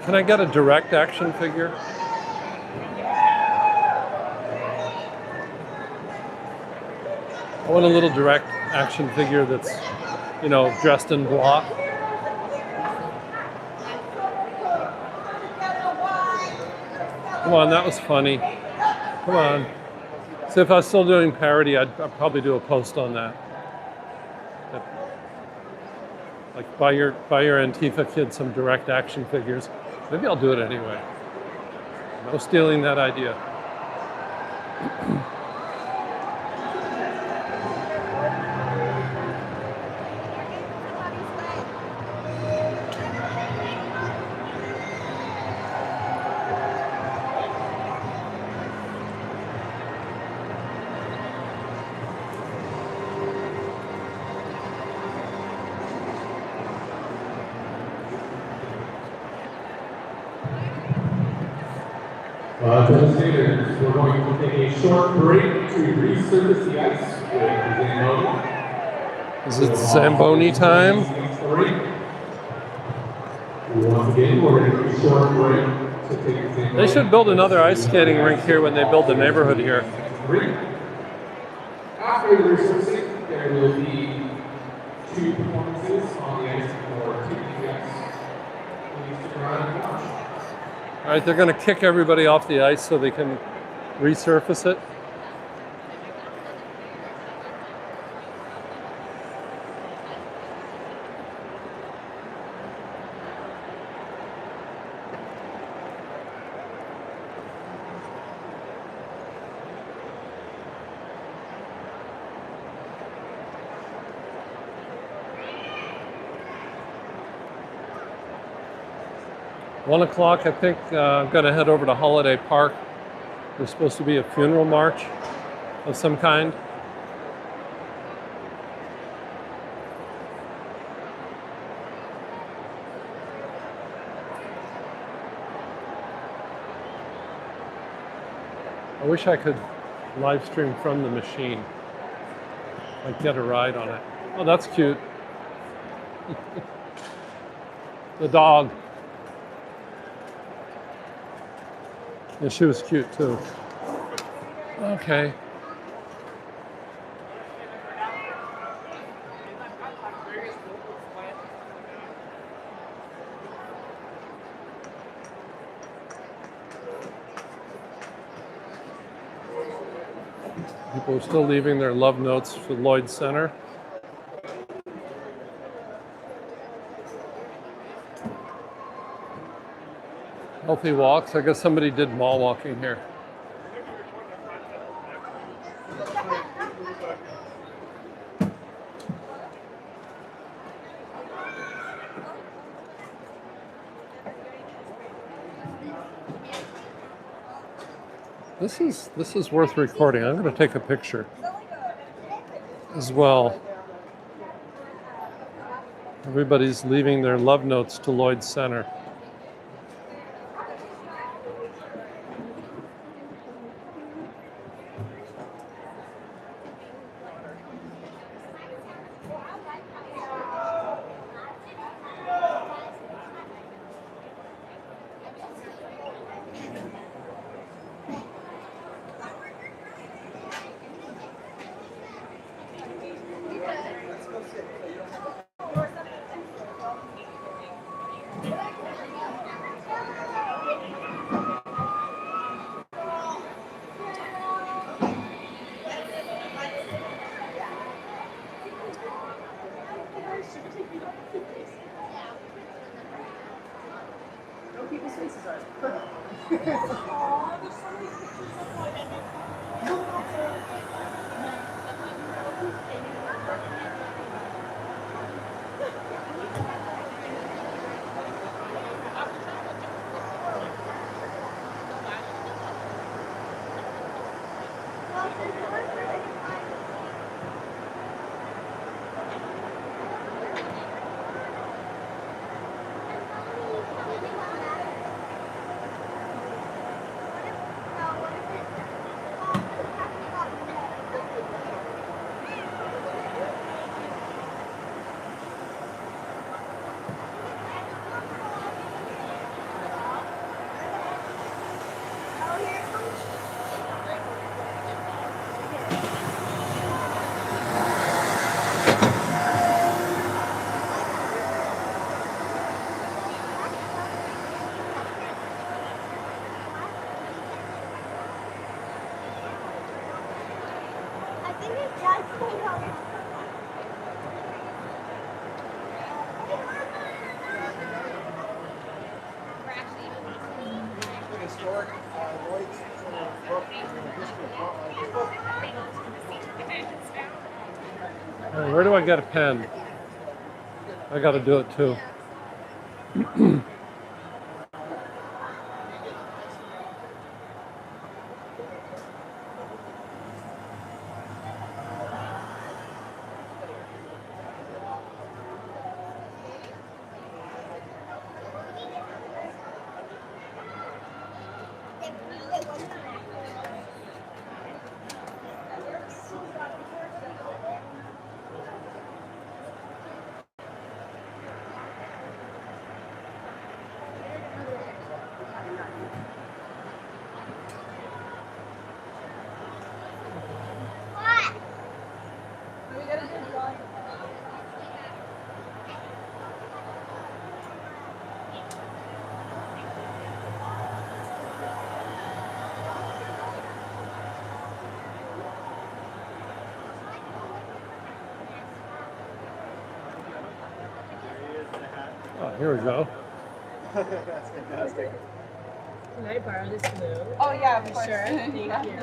Can I get a direct action figure? I want a little direct action figure that's, you know, dressed in block. Come on, that was funny. Come on. So if I was still doing parody, I'd probably do a post on that. Like buy your Antifa kids some direct action figures. Maybe I'll do it anyway. No stealing that idea. Demonstrators, we're going to take a short break to resurface the ice with Zamboni. Is it Zamboni time? Once again, we're going to take a short break to take Zamboni. They should build another ice skating rink here when they build the neighborhood here. After the resurfacing, there will be 2 performances on the ice for 2 PX. Please stick around and watch. All right, they're going to kick everybody off the ice so they can resurface it. One o'clock, I think I'm going to head over to Holiday Park. There's supposed to be a funeral march of some kind. I wish I could live stream from the machine. Like get a ride on it. Oh, that's cute. The dog. Yeah, she was cute too. Okay. People are still leaving their love notes for Lloyd Center. Healthy walks. I guess somebody did mall walking here. This is worth recording. I'm going to take a picture as well. Everybody's leaving their love notes to Lloyd Center. Historic Lloyd's sort of book, history book. Hey, where do I get a pen? I got to do it too. Oh, here we go. That's fantastic. Can I borrow this glue? Oh yeah, of course. Sure. Thank you.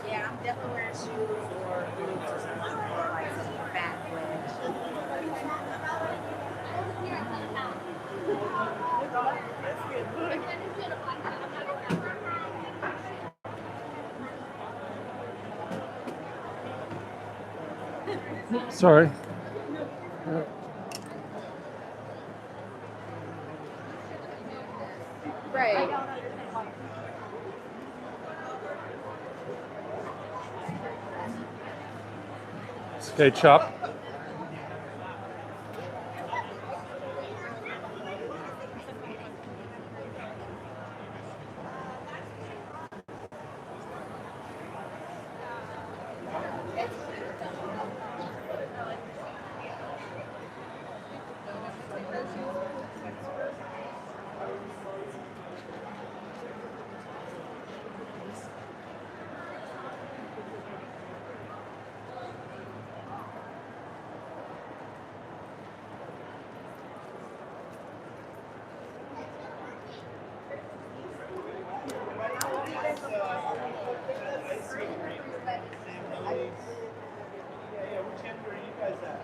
Yeah, I'm definitely wearing shoes or boots or something like some fat wedge. Sorry. Right. Skate shop. Which end are you guys at?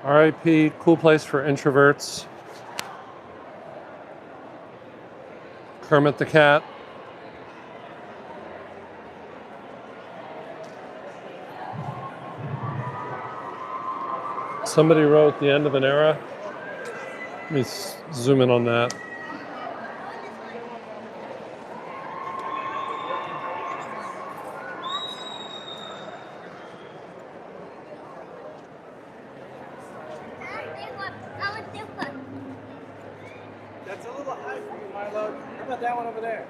RIP, cool place for introverts. Kermit the Cat. Somebody wrote the end of an era. Let me zoom in on that. That's a little high for you, Milo. How about that one over there?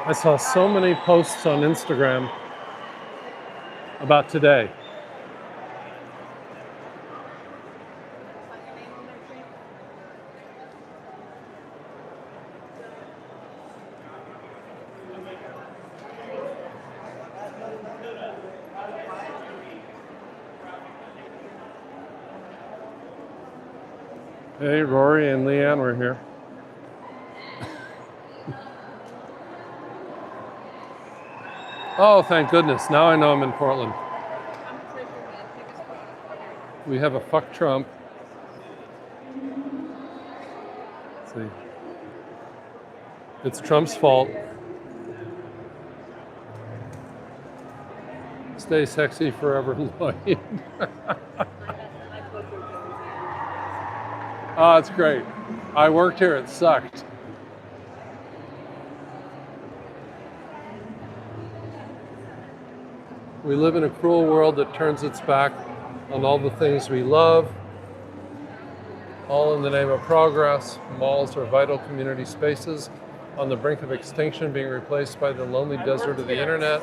I saw so many posts on Instagram about today. Hey, Rory and Leanne were here. Oh, thank goodness. Now I know I'm in Portland. We have a fuck Trump. Let's see. It's Trump's fault. Stay sexy forever, Lloyd. Oh, it's great. I worked here, it sucked. We live in a cruel world that turns its back on all the things we love, all in the name of progress. Malls are vital community spaces on the brink of extinction, being replaced by the lonely desert of the internet.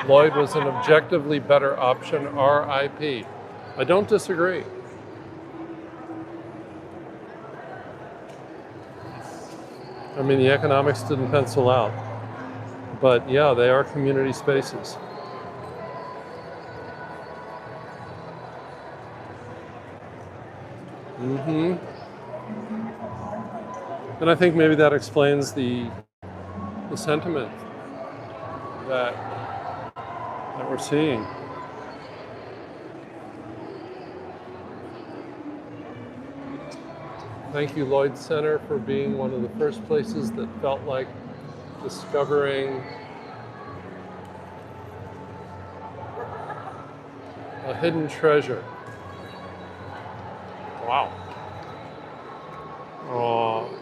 Lloyd was an objectively better option, RIP. I don't disagree. I mean, the economics didn't pencil out. But yeah, they are community spaces. Mm-hmm. And I think maybe that explains the sentiment that we're seeing. Thank you, Lloyd Center, for being one of the first places that felt like discovering a hidden treasure. Wow. Oh.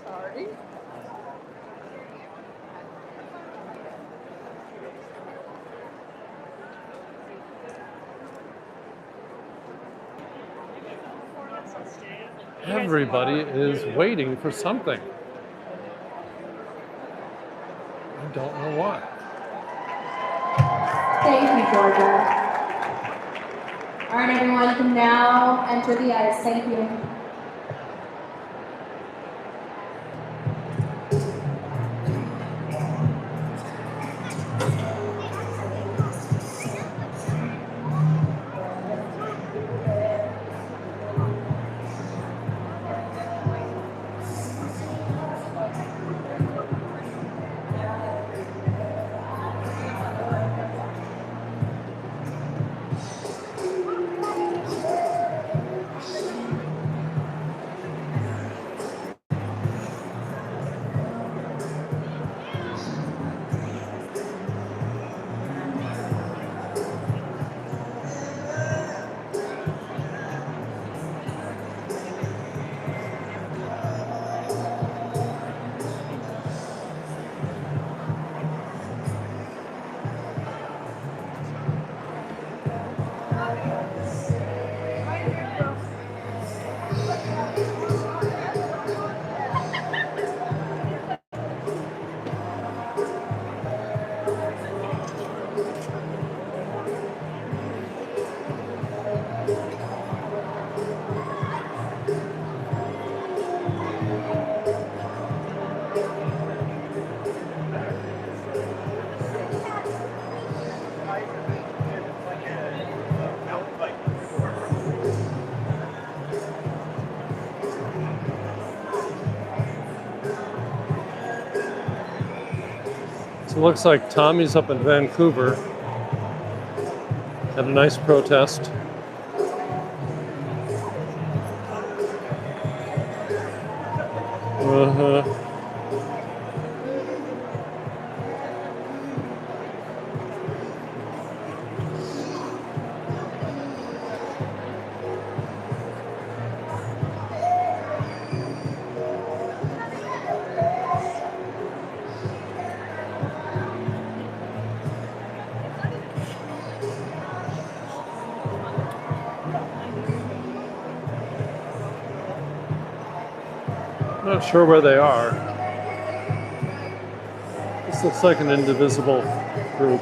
Sorry. Everybody is waiting for something. I don't know what. Thank you, Georgia. All right, everyone, you can now enter the ice. Thank you. So it looks like Tommy's up in Vancouver at a nice protest. Uh-huh. Not sure where they are. This looks like an indivisible group.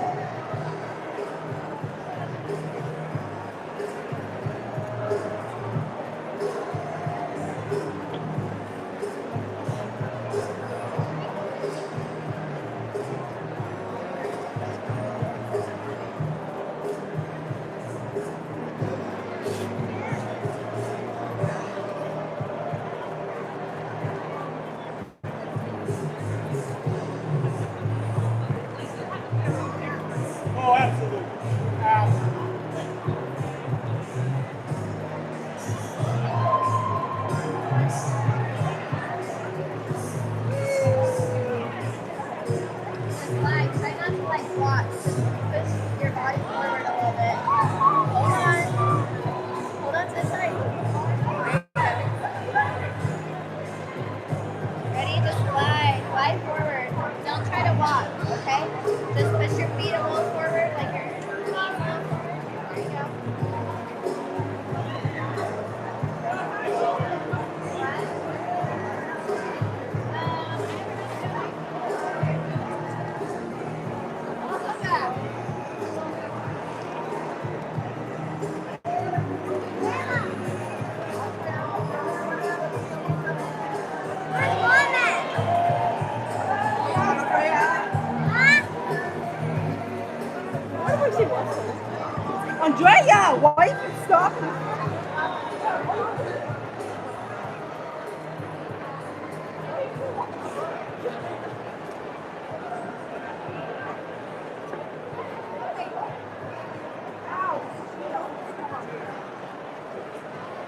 wife and stuff.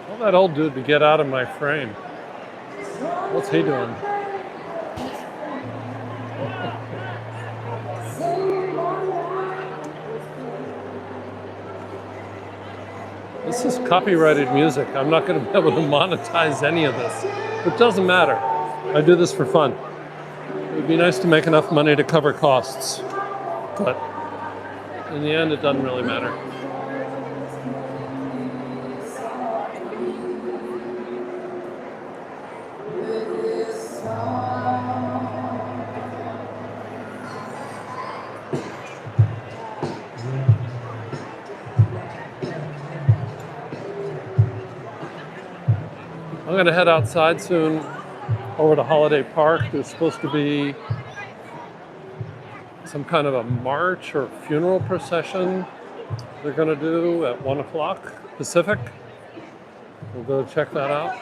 Tell that old dude to get out of my frame. What's he doing? This is copyrighted music. I'm not going to be able to monetize any of this. It doesn't matter. I do this for fun. It would be nice to make enough money to cover costs. But in the end, it doesn't really matter. I'm going to head outside soon over to Holiday Park. There's supposed to be some kind of a march or funeral procession they're going to do at 1 o'clock Pacific. We'll go check that out.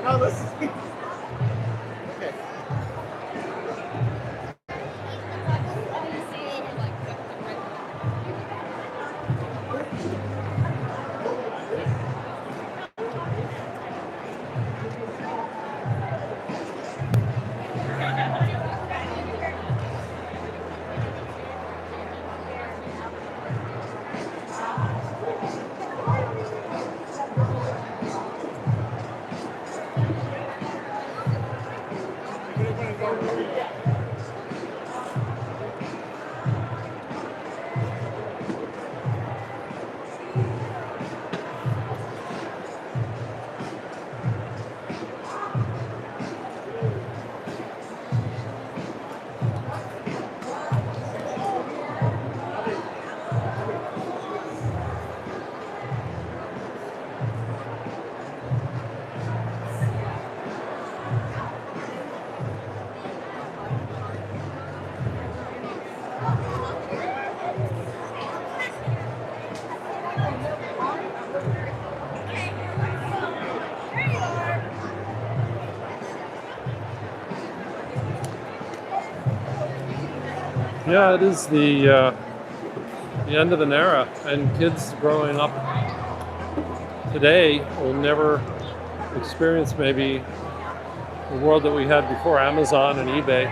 No, this is. Okay. Yeah, it is the end of an era, and kids growing up today will never experience maybe the world that we had before Amazon and eBay.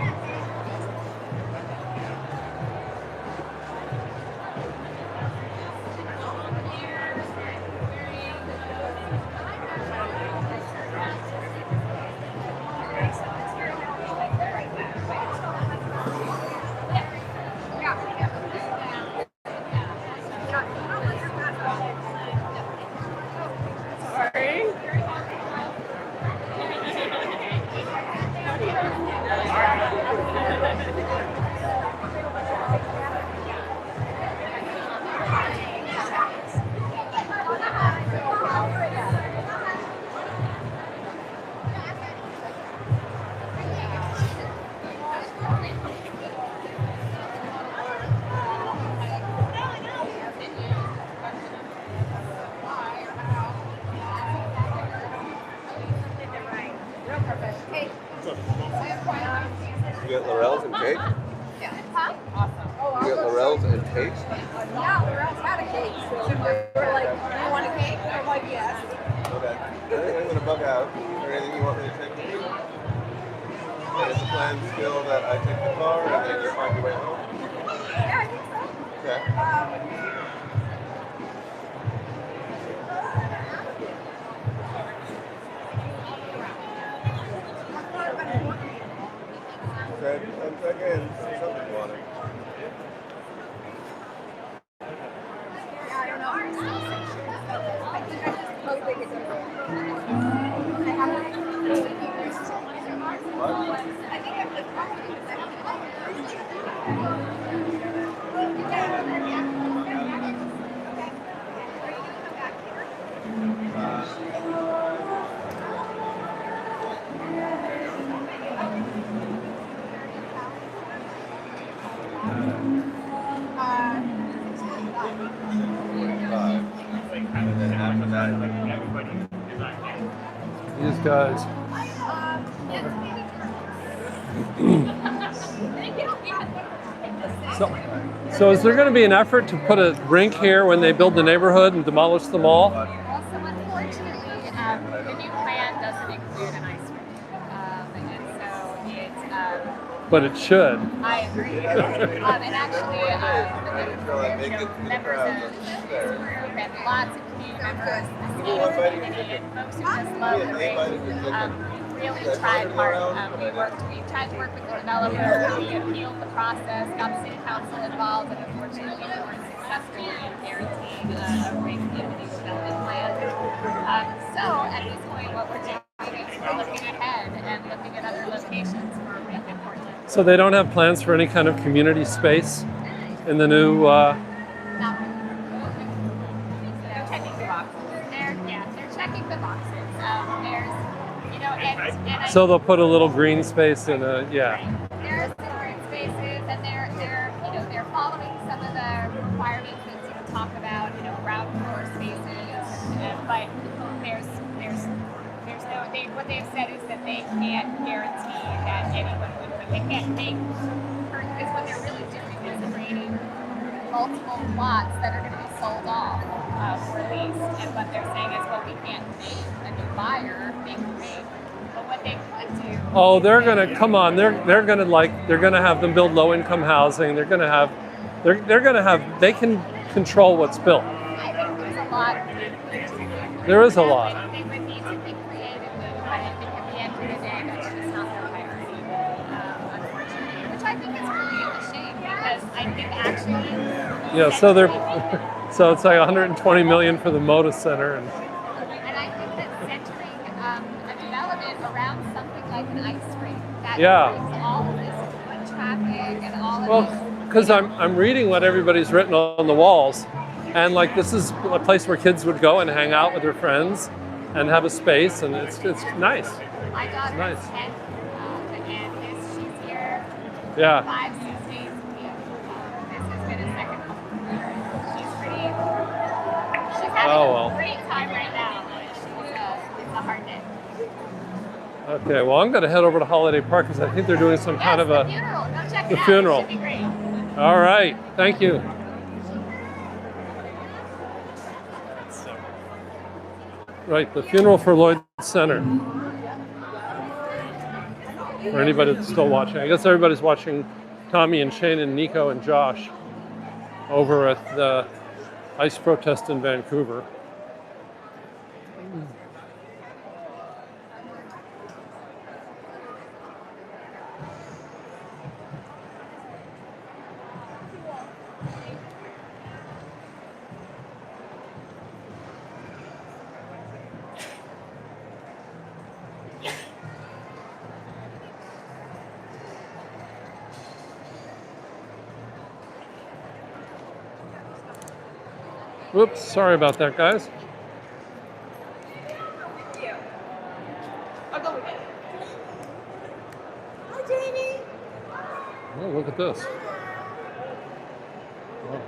You get Laurel's and cake? Huh? You get Laurel's and cake? Yeah, we're out of cake. So we're like, do you want a cake? I'm like, yes. Okay. I think I'm going to bug out. Is there anything you want me to take with you? And is the plan still that I take the car and then you find your way home? Yeah, I think so. Okay. these guys? So is there going to be an effort to put a rink here when they build the neighborhood and demolish the mall? Well, so unfortunately, the new plan doesn't include an ice rink. And so it's... But it should. I agree. And actually, members of this group and lots of community members, the skating community, and folks who just love the rink, really tried hard. We tried to work with the developer. We appealed the process, got the city council involved, and unfortunately we weren't successful in guaranteeing a rink community development plan. So at this point, what we're doing is we're looking ahead and looking at other locations for a rink in Portland. So they don't have plans for any kind of community space in the new... Not really. They're checking the boxes. They're checking the boxes. So they'll put a little green space in a, There are some green spaces, and they're following some of the requirements that talk about, ground floor spaces. But there's no. What they've said is that they can't guarantee that anyone would. They can't make. Because what they're really doing is creating multiple lots that are going to be sold off for lease. And what they're saying is, well, we can't make a new buyer make a rate. But what they could do. Oh, they're gonna come on. They're gonna have them build low-income housing. They're gonna have. They can control what's built. I think there's a lot. There is a lot. They would need to think creatively, but I think at the end of the day, that's just not their priority, unfortunately. Which I think is really a shame because I think actually. Yeah. So it's like 120 million for the Moda Center and. And I think that centering a development around something like an ice rink that brings all of this foot traffic and all of this. Because I'm reading what everybody's written on the walls, and like this is a place where kids would go and hang out with their friends, and have a space, and it's nice. My daughter's nice. 10, and she's here 5-6 days a week. This has been a second home for her. She's having a great time right now. It's a hard day. Okay, well, I'm going to head over to Holiday Park because I think they're doing some kind of a funeral. Go check the it out. funeral. It should be great. All right, thank you. Right, the funeral for Lloyd Center. For anybody that's still watching, I guess everybody's watching Tommy and Shane and Nico and Josh over at the ice protest in Vancouver. Whoops, sorry about that, guys. I'll go with it. Hi, Jamie. Oh, look at this. Oh.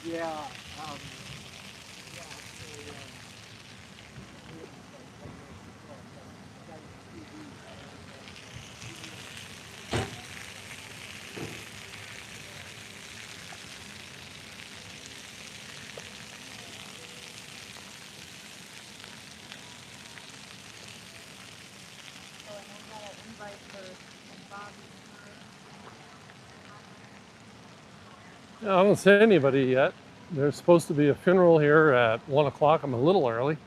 Yeah. Yeah, I don't see anybody yet. There's supposed to be a funeral here at 1 o'clock. I'm a little early.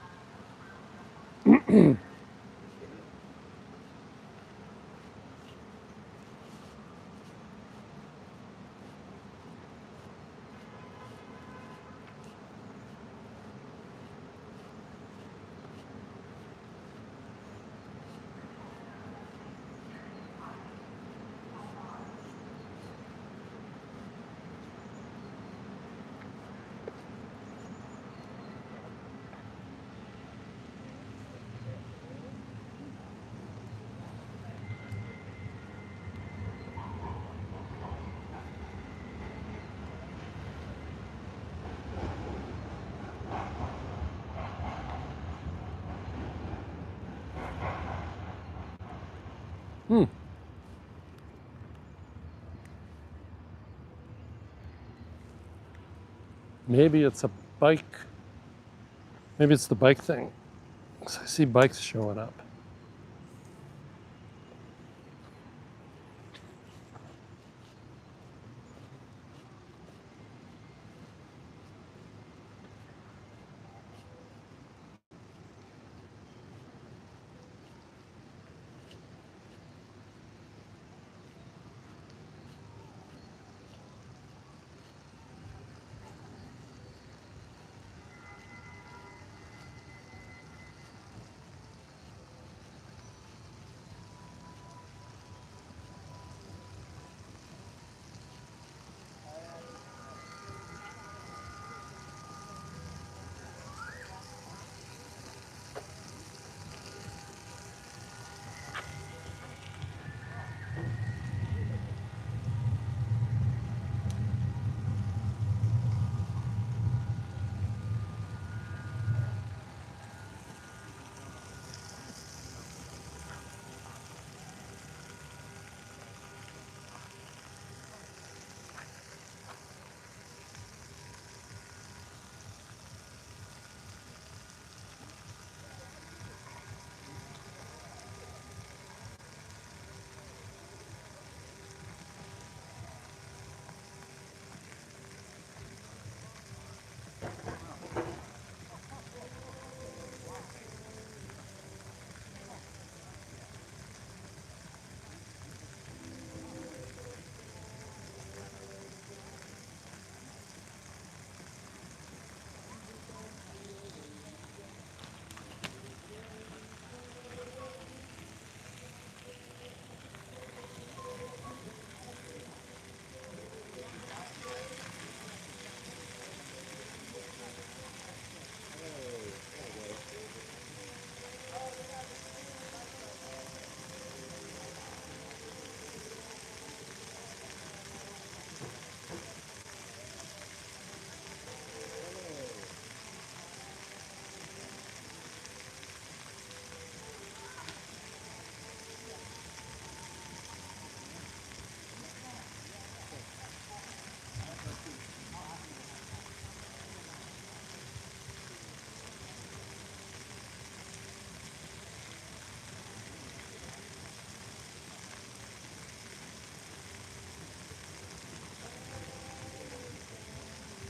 Hmm. Maybe it's a bike. Maybe it's the bike thing. 'Cause I see bikes showing up.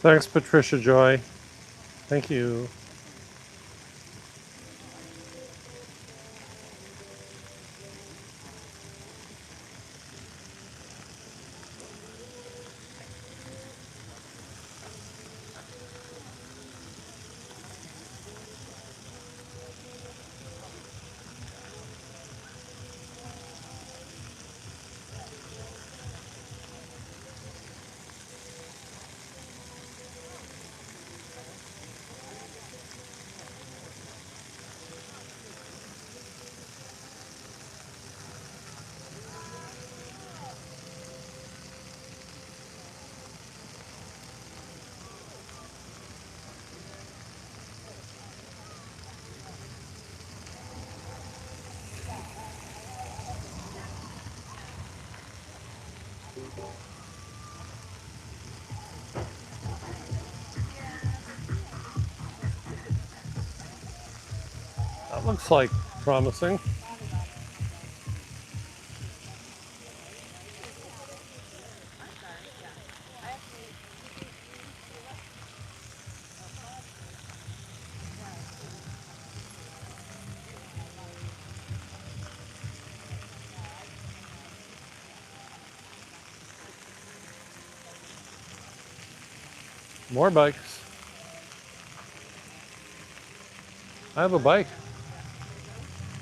Thanks, Patricia Joy. Thank you. Looks like promising. More bikes. I have a bike,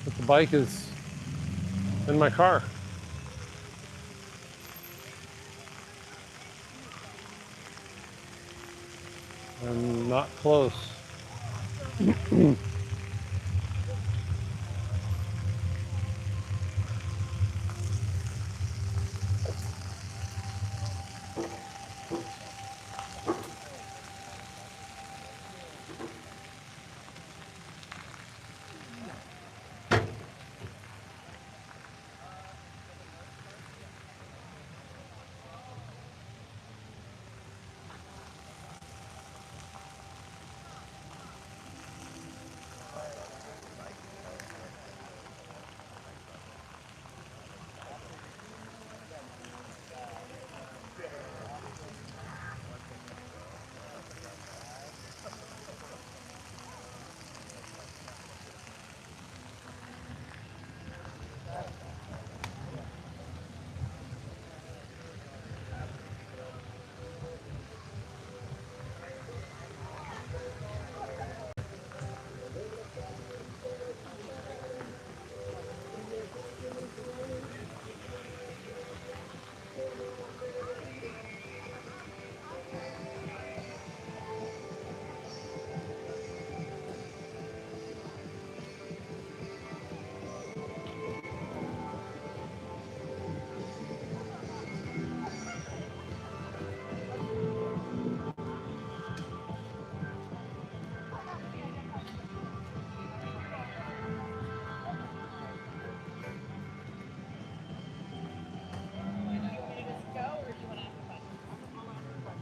but the bike is in my car. I'm not close.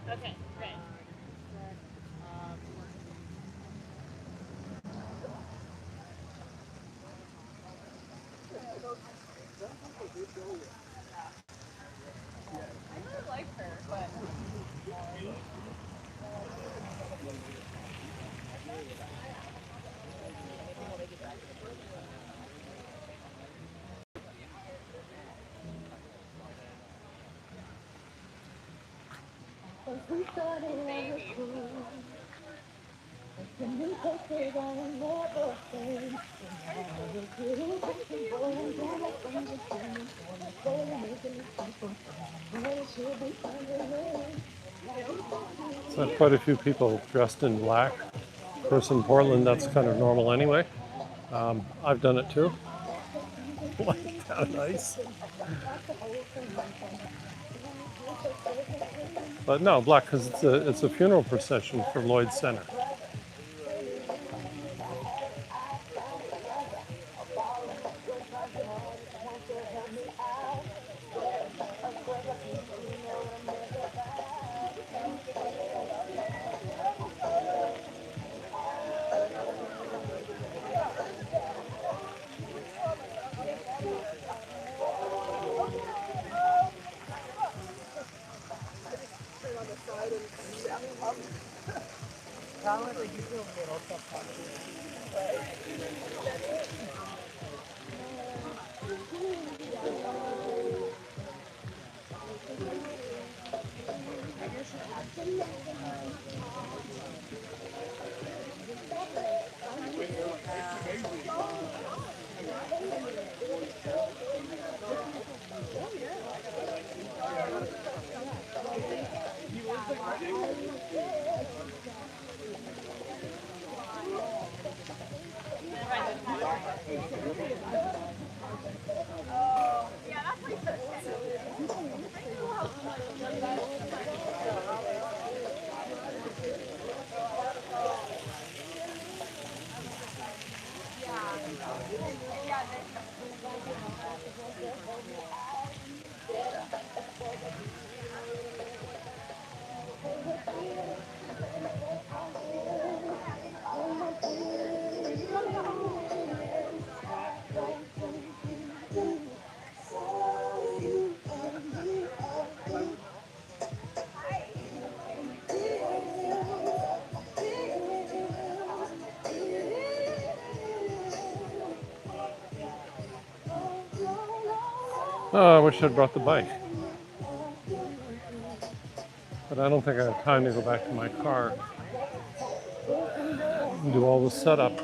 Okay, great. I really like her, but So quite a few people dressed in black. Of course, in Portland, that's kind of normal anyway. I've done it too. Like that nice. But no, black because it's a funeral procession for Lloyd Center. Oh, I wish I'd brought the bike. But I don't think I have time to go back to my car and do all the setup.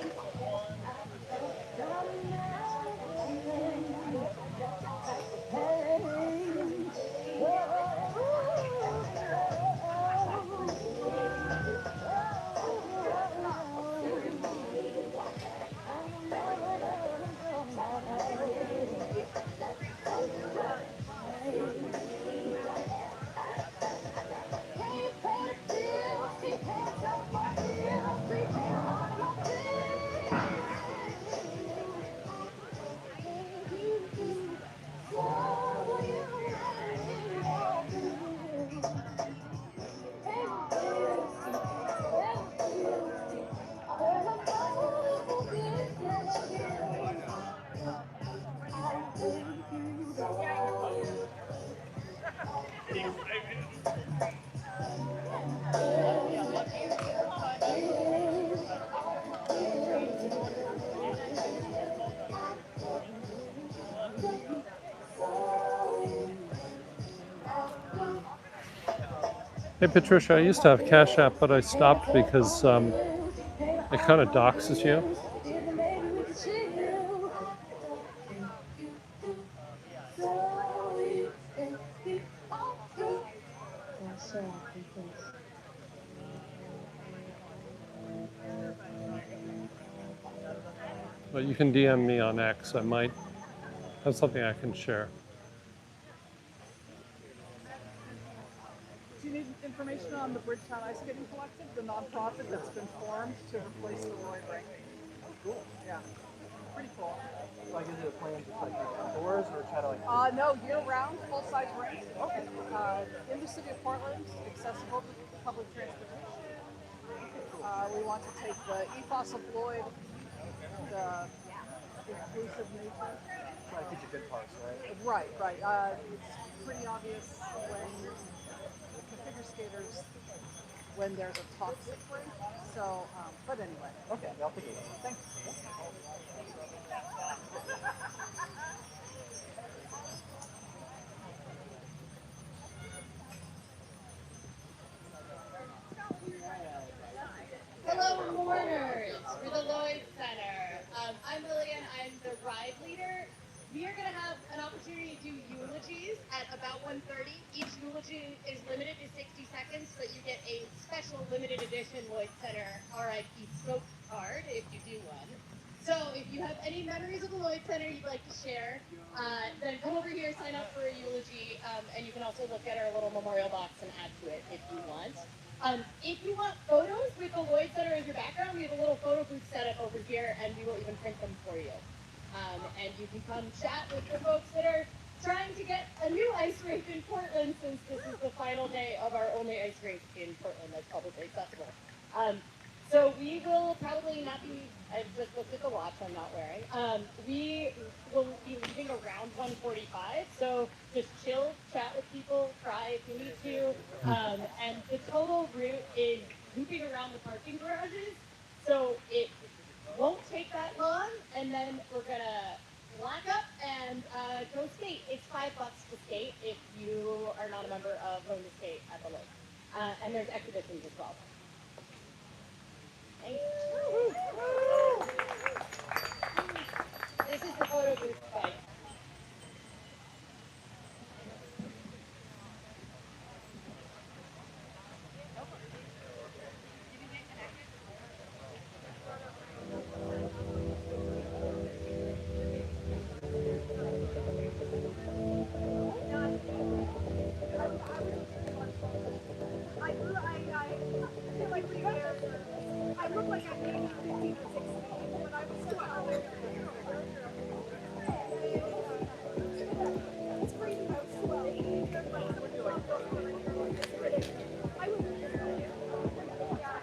Hey Patricia, I used to have Cash App, but I stopped because it kind of doxes you. But you can DM me on X. I might have something I can share. Do you need information on the Bridgetown Ice Skating Collective, the nonprofit that's been formed to replace the Lloyd ranking? Oh, cool. Yeah. Pretty cool. Like, is it a plan to like outdoors or try to like? No, year-round, full-size rink. Okay. In the city of Portland, accessible to public transportation. We want to take the ethos of Lloyd, the inclusive nature. Try to teach you good parts, right? Right. It's pretty obvious when the figure skaters, when there's a toxic rink. So, but anyway. Okay, I'll take it. Thanks. Hello, mourners for the Lloyd Center. I'm Lillian. I'm the ride leader. We are going to have an opportunity to do eulogies at about 1:30. Each eulogy is limited to 60 seconds, so you get a special limited edition Lloyd Center RIP scope card if you do one. So if you have any memories of the Lloyd Center you'd like to share, then come over here, sign up for a eulogy, and you can also look at our little memorial box and add to it if you want. If you want photos with the Lloyd Center as your background, we have a little photo booth set up over here, and we will even print them for you. And you can come chat with the folks that are trying to get a new ice rink in Portland, since this is the final day of our only ice rink in Portland that's publicly accessible. So we will probably not be, I just looked at the watch I'm not wearing. We will be leaving around 1:45, so just chill, chat with people, cry if you need to. And the total route is looping around the parking garages, so it won't take that long, and then we're gonna lock up and go skate. It's $5 to skate if you are not a member of Home to Skate at the lake. And there's exhibitions as well. Thanks. This is the photo booth site.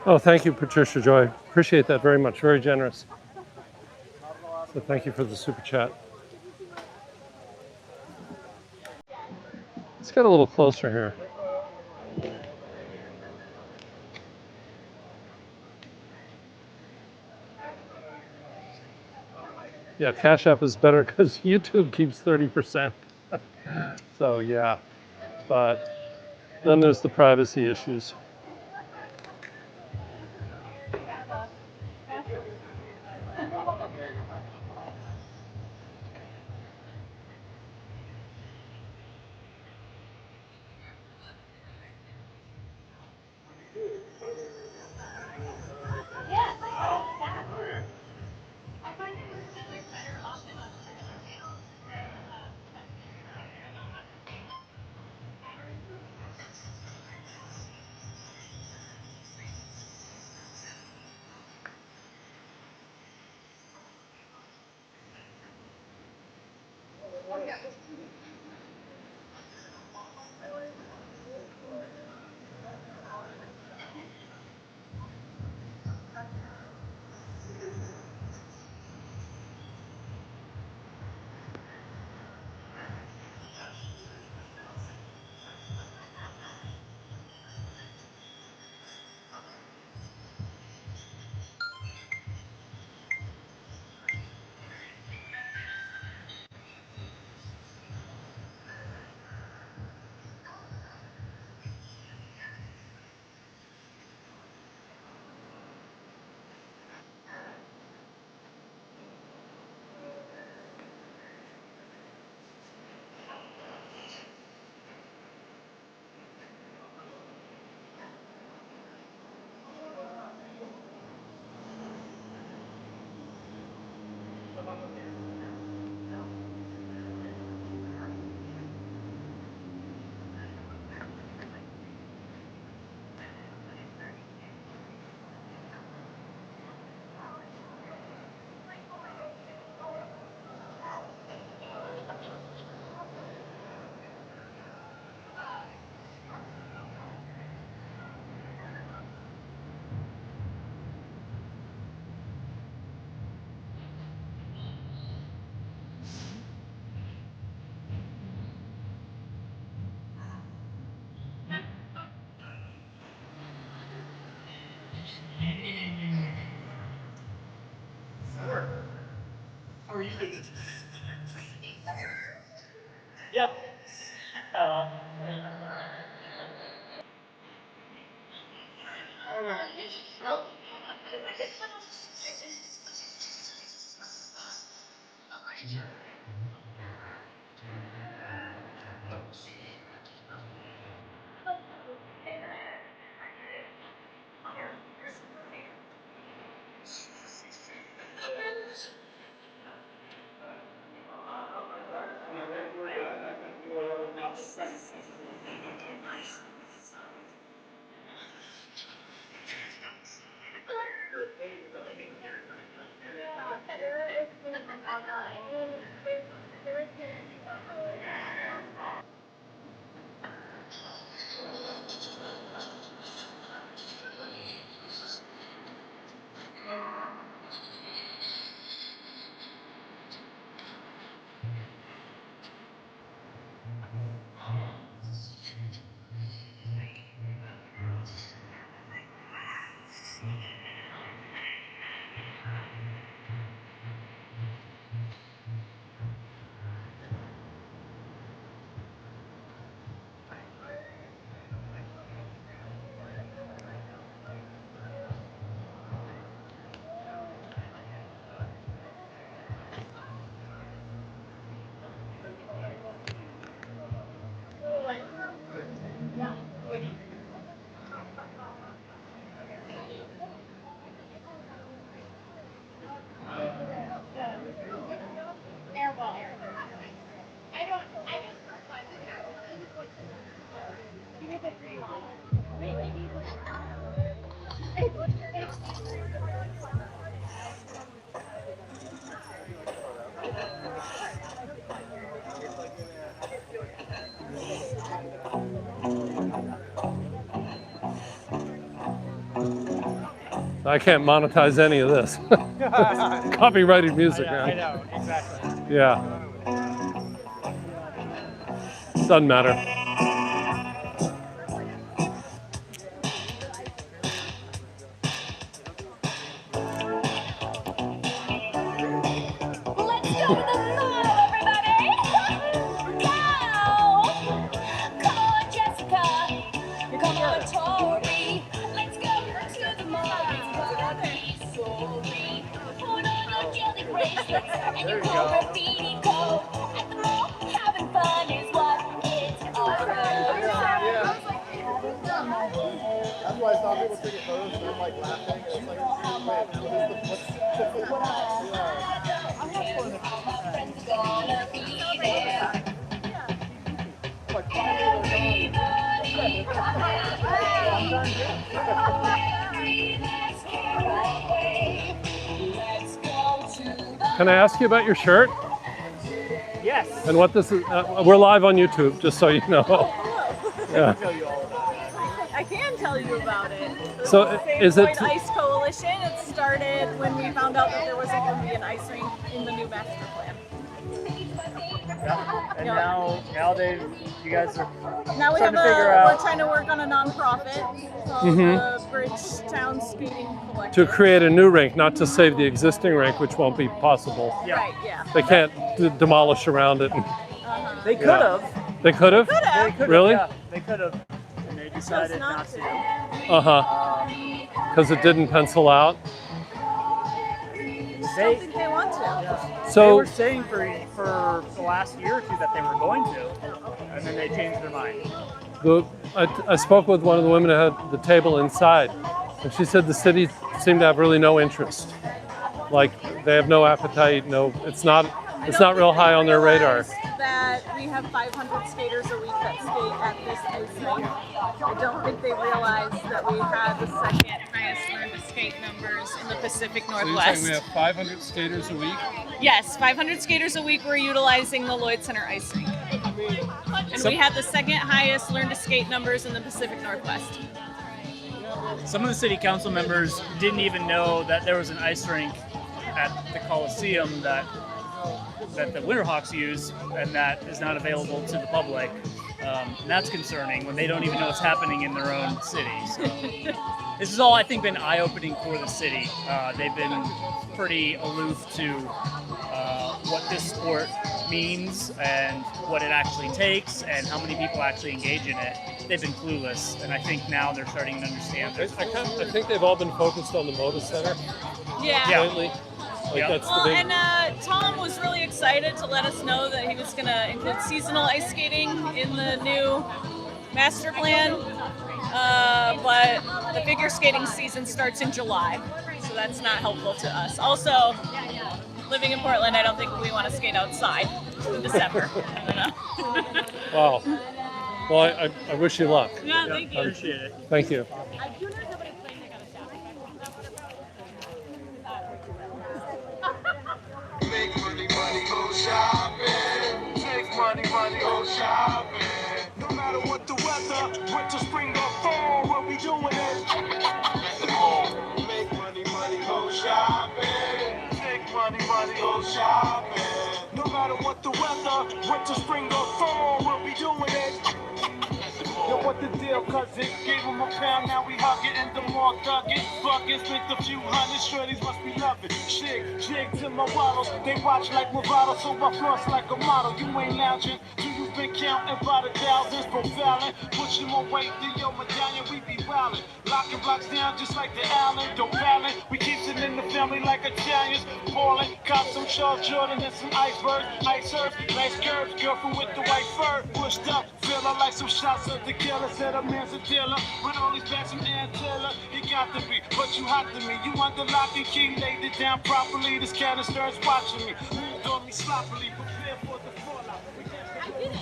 Oh, thank you, Patricia Joy. Appreciate that very much. Very generous. So thank you for the super chat. Let's get a little closer here. Yeah, Cash App is better because YouTube keeps 30%. So yeah, but then there's the privacy issues. How are you doing? Yep. I can't monetize any of this. Copyrighted music, I man. know, exactly. Yeah. Doesn't matter. Let's go to the mall, everybody! Yeah! And you go graffiti code at the mall. Having fun is what it's all about. That's why some people taking photos and I'm like laughing. And it's like, wait, Can I ask you about your shirt? Yes. And what this is? We're live on YouTube, just so you know. Yeah. I can tell you about it. So is it? Lloyd Ice Coalition. It started when we found out that there wasn't going to be an ice rink in the new master plan. Yeah. And now you guys are Now trying to figure out. we're trying to work on a nonprofit called the Bridgetown Skating Collective. To create a new rink, not to save the existing rink, which won't be possible. Yeah. Right, yeah. They can't demolish around it. They could have. They could have? They could have. Really? Yeah, they could have. And they decided not to. Uh-huh. Because it didn't pencil out. I don't think they want to. So they were saying for the last year or two that they were going to, and then they changed their mind. I spoke with one of the women who had the table inside, and she said the city seemed to have really no interest. Like they have no appetite. No, it's not real high on their radar. That we have 500 skaters a week that skate at this ice rink. I don't think they realize that we have the second highest learn to skate numbers in the Pacific Northwest. So you're saying we have 500 skaters a week? Yes, 500 skaters a week. We're utilizing the Lloyd Center ice rink. And we have the second highest learn to skate numbers in the Pacific Northwest. Some of the city council members didn't even know that there was an ice rink at the Coliseum that the Winterhawks use, and that is not available to the public. And that's concerning when they don't even know what's happening in their own city. So this has all, I think, been eye-opening for the city. They've been pretty aloof to what this sport means and what it actually takes and how many people actually engage in it. They've been clueless, and I think now they're starting to understand. I think they've all been focused on the Moda Center. Yeah. Lately. Like that's Well, the big... and Tom was really excited to let us know that he was going to include seasonal ice skating in the new master plan, but the figure skating season starts in July, so that's not helpful to us. Also, living in Portland, I don't think we want to skate outside in December. I don't know. Wow. Well, I wish you luck. Yeah, thank you. I appreciate it. Thank you. Make money, money, go shopping. Take money, money, go shopping. No matter what the weather, winter, spring, or fall, we'll be doing it. Make money, money, go shopping. Take money, money, go shopping. No matter what the weather, winter, spring, or fall, we'll be doing it. Yo, what the deal, cousin? Gave him a pound, now we hugging and the more thugging. Fucking spent a few hundred, shorties must be loving. Jig to my wallows, they watch like Movado, so I floss like a model. You ain't lounging, you've been counting by the thousands, profiling. Pushing more weight than your medallion, we be wildin'. Locking blocks down just like the Allen, don't ballin'. We keep it in the family like Italians. Ballin', cop some Charles Jordan and some icebergs. Ice surf, nice curves, girlfriend with the white fur. Pushed up, feelin' like some shots of tequila. Said a man's a dealer, when all these bags from Antilla. You got to be, but you hot to me. You under lock and key, laid it down properly. This canister's watching me. Moved on me sloppily, prepare for the fallout. I did it.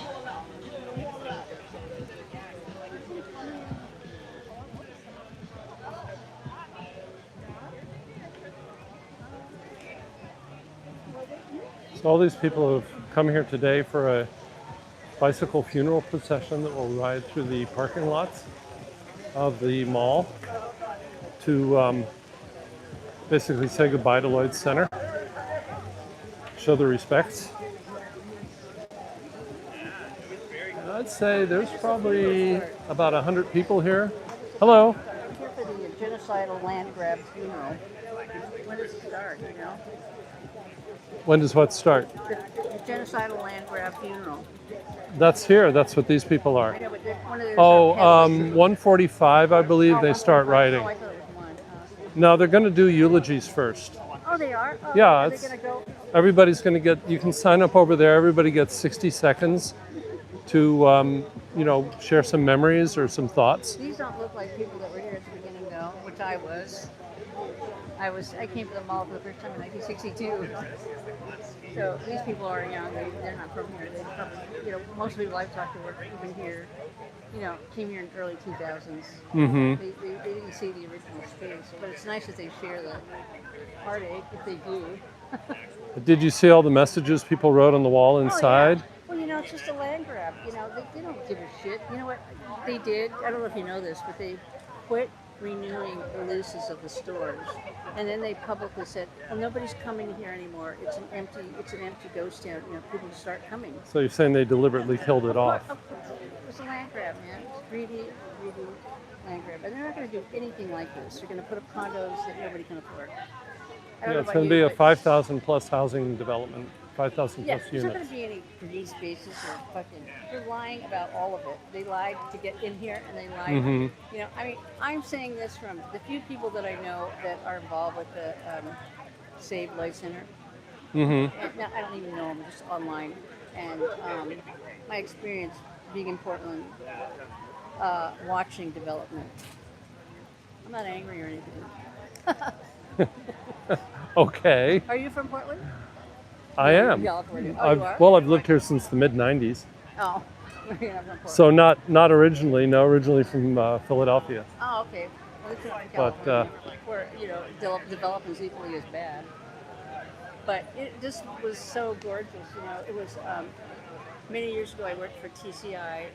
So all these people have come here today for a bicycle funeral procession that will ride through the parking lots of the mall to basically say goodbye to Lloyd Center, show their respects. I'd say there's probably about 100 people here. Hello. I'm here for the genocidal land grab funeral. When does it start, you know? When does what start? The genocidal land grab funeral. That's here. That's what these people are. I know, but one of those 1:45, I believe they start riding. Oh, I thought it was one. No, they're going to do eulogies first. Oh, Oh, they are? Oh, Yeah, are they it's, going to go? everybody's going to get, you can sign up over there. Everybody gets 60 seconds to, you know, share some memories or some thoughts. These don't look like people that were here at the beginning, though, which I was. I came to the mall for the first time in 1962. So these people are young. They're not from here. They probably, you know, most of the people I've talked to were even here, you know, came here in the early 2000s. Mm-hmm. They didn't see the original space, but it's nice that they share the heartache if they do. Did you see all the messages people wrote on the wall inside? Oh, yeah. Well, you know, it's just a land grab. You know, they don't give a shit. You know what they did? I don't know if you know this, but they quit renewing the leases of the stores, and then they publicly said, "Well, nobody's coming here anymore. It's an empty ghost town. You know, people start coming." So you're saying they deliberately killed it off? It was a land grab, man. It's greedy land grab, and they're not going to do anything like this. They're going to put up condos that nobody can afford. Yeah, it's going to be a 5,000 plus housing development, 5,000 yeah, plus there's not units. going to be any green spaces or fucking. They're lying about all of it. They lied to get in here, and they lied. Mhm. You know, I mean, I'm saying this from the few people that I know that are involved with the Save Lloyd Center. Mm-hmm. And now, I don't even know them, just online. And my experience being in Portland, watching development. I'm not angry or anything. Okay. Are you from Portland? I am. California. Oh, you are? Well, I've lived here since the mid '90s. Oh, you're not from Portland. So not originally, no, originally from Philadelphia. Oh, okay. Well, it's from But, California, where, you know, development's equally as bad. But this was so gorgeous, you know. It was, many years ago I worked for TCI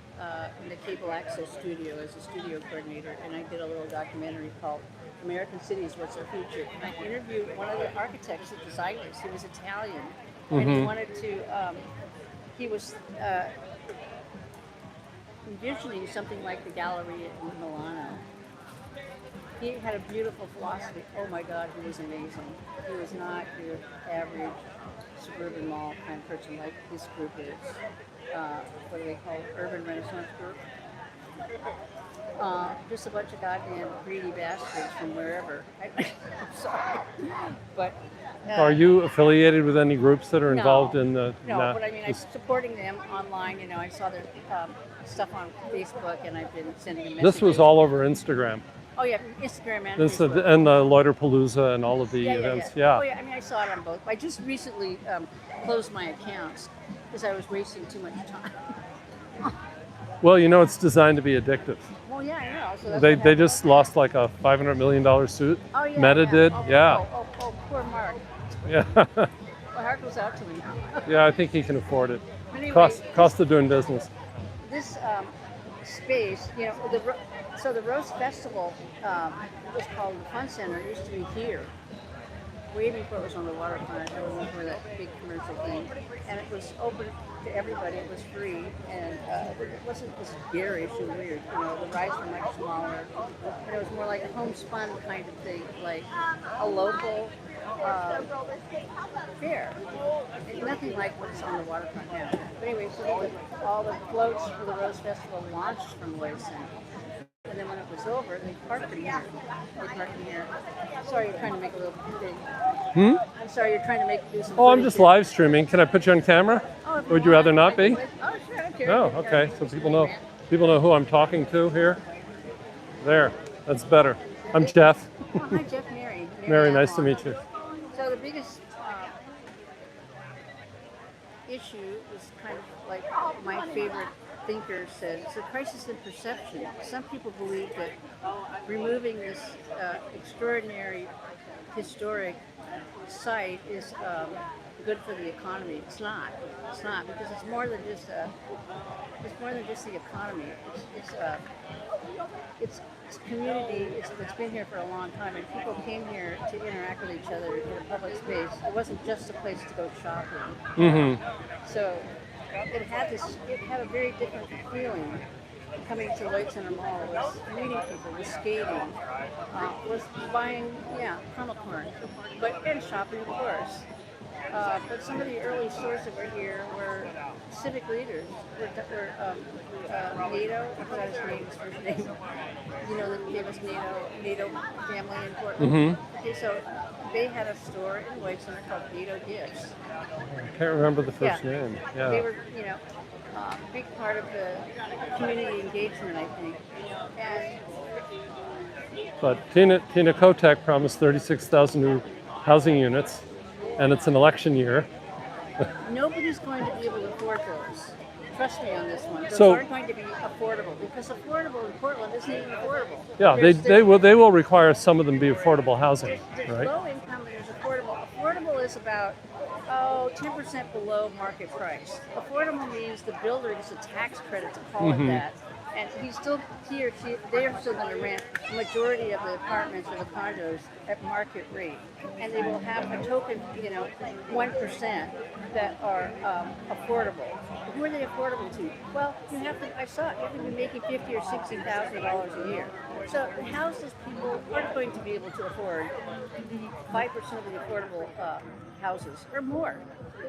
in the Cable Access Studio as a studio coordinator, and I did a little documentary called American Cities, What's Our Future? And I interviewed one of the architects that designed this. He was Italian, and he wanted to, he was envisioning something like the Galleria in Milano. He had a beautiful philosophy. Oh my God, he was amazing. He was not your average suburban mall kind of person like this group is. What do they call it? Urban Renaissance Group? Just a bunch of goddamn greedy bastards from wherever. I'm sorry. But Are you affiliated with any groups that are involved in the? No, but I mean, I'm supporting them online. You know, I saw their stuff on Facebook, and I've been sending them messages. This was all over Instagram. Oh yeah, Instagram and This Facebook. and the Lloyderpalooza and all of the events. Yeah. Oh yeah, I mean, I saw it on both. I just recently closed my accounts because I was wasting too much time. Well, you know, it's designed to be addictive. Well, yeah, I know. So that's They just lost like a $500 million suit. Oh, yeah, Meta yeah. did. Oh, Yeah. Oh, poor Mark. Yeah. My heart goes out to him. Yeah, I think he can afford it. Anyway, Cost of doing business. This space, you know, the Rose Festival was called the Fun Center. It used to be here, way before it was on the waterfront. It was before that big commercial thing, and it was open to everybody. It was free, and it wasn't as garish and weird. You know, the rides were much smaller, and it was more like a homespun kind of thing, like a local fair. Nothing like what's on the waterfront now. But anyway, so all the floats for the Rose Festival launched from Lloyd Center. And then when it was over, they parked them here. Sorry, you're trying to make a little thing. I'm sorry, you're trying to do some. Oh, I'm just live streaming. Can I put you on camera? Oh, or would you rather not be? Oh, sure, I don't care. Oh, okay. So people know who I'm talking to here. There, that's better. I'm Jeff. Oh, hi, Jeff. Mary. Mary, nice to meet you. So the biggest issue is kind of like my favorite thinker said, it's a crisis in perception. Some people believe that removing this extraordinary historic site is good for the economy. It's not. It's not, because it's more than just the economy. It's community. It's been here for a long time, and people came here to interact with each other in a public space. It wasn't just a place to go shopping. Mm-hmm. So it had a very different feeling. Coming to Lloyd Center Mall was meeting people, was skating, was buying, crumble corn, and shopping, of course. But some of the early stores that were here were civic leaders. NATO, I forgot his name, his first name. You know, that gave us NATO family in Portland. Okay, so they had a store in Lloyd Center called NATO Gifts. I can't remember the first name. Yeah. They were, a big part of the community engagement, I think. And But Tina Kotex promised 36,000 new housing units, and it's an election year. nobody's going to be able to afford those. Trust me on this one. Those So- aren't going to be affordable because affordable in Portland isn't even affordable. Yeah, they will require some of them be affordable housing, There's right? low income and there's affordable. Affordable is about 10% below market price. Affordable means the builder gets a tax credit to call it that. And he or she, they're still going to rent the majority of the apartments or the condos at market rate. And they will have a token, 1% that are affordable. Who are they affordable to? Well, you have to be making $50,000 or $60,000 a year. So the houses people aren't going to be able to afford 5% of the affordable houses or more.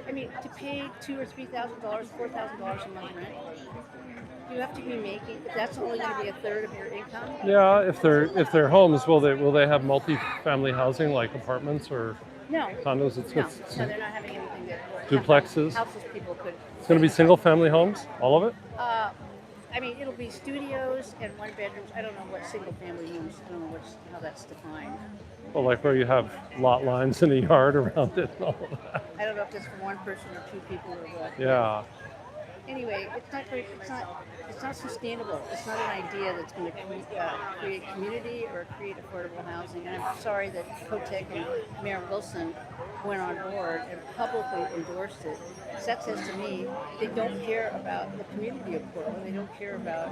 I mean, to pay $2,000 or $3,000, $4,000 a month rent, you have to be making. If that's only going to be a third of your income. Yeah, if they're homes, will they have multi-family housing like apartments or No. condos? No, they're not having anything that duplexes. Houses people could. It's going to be single-family homes, all of it. I mean, it'll be studios and one bedrooms. I don't know what single-family homes. I don't know how that's defined. Well, like where you have lot lines in a yard around it and all of that. I don't know if that's for one person or two people or what. Yeah. Anyway, it's not sustainable. It's not an idea that's going to create community or create affordable housing. And I'm sorry that Kotex and Mayor Wilson went on board and publicly endorsed it. So that says to me they don't care about the community of Portland. They don't care about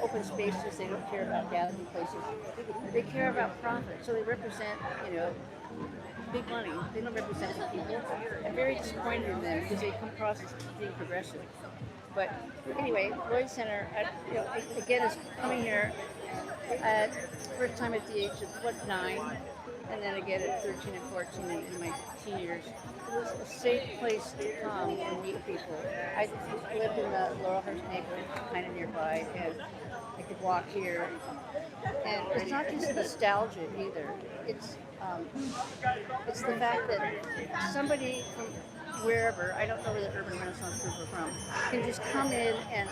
open spaces. They don't care about gathering places. They care about profit. So they represent, big money. They don't represent the people. I'm very disappointed in them because they come across as being progressive. But anyway, Lloyd Center, again, is coming here at first time at the age of 9, and then again at 13 and 14 in my teen years. It was a safe place to come and meet people. I lived in the Laurelhurst neighborhood, kind of nearby, and I could walk here. And it's not just nostalgia either. It's the fact that somebody from wherever, I don't know where the Urban Renaissance group are from, can just come in and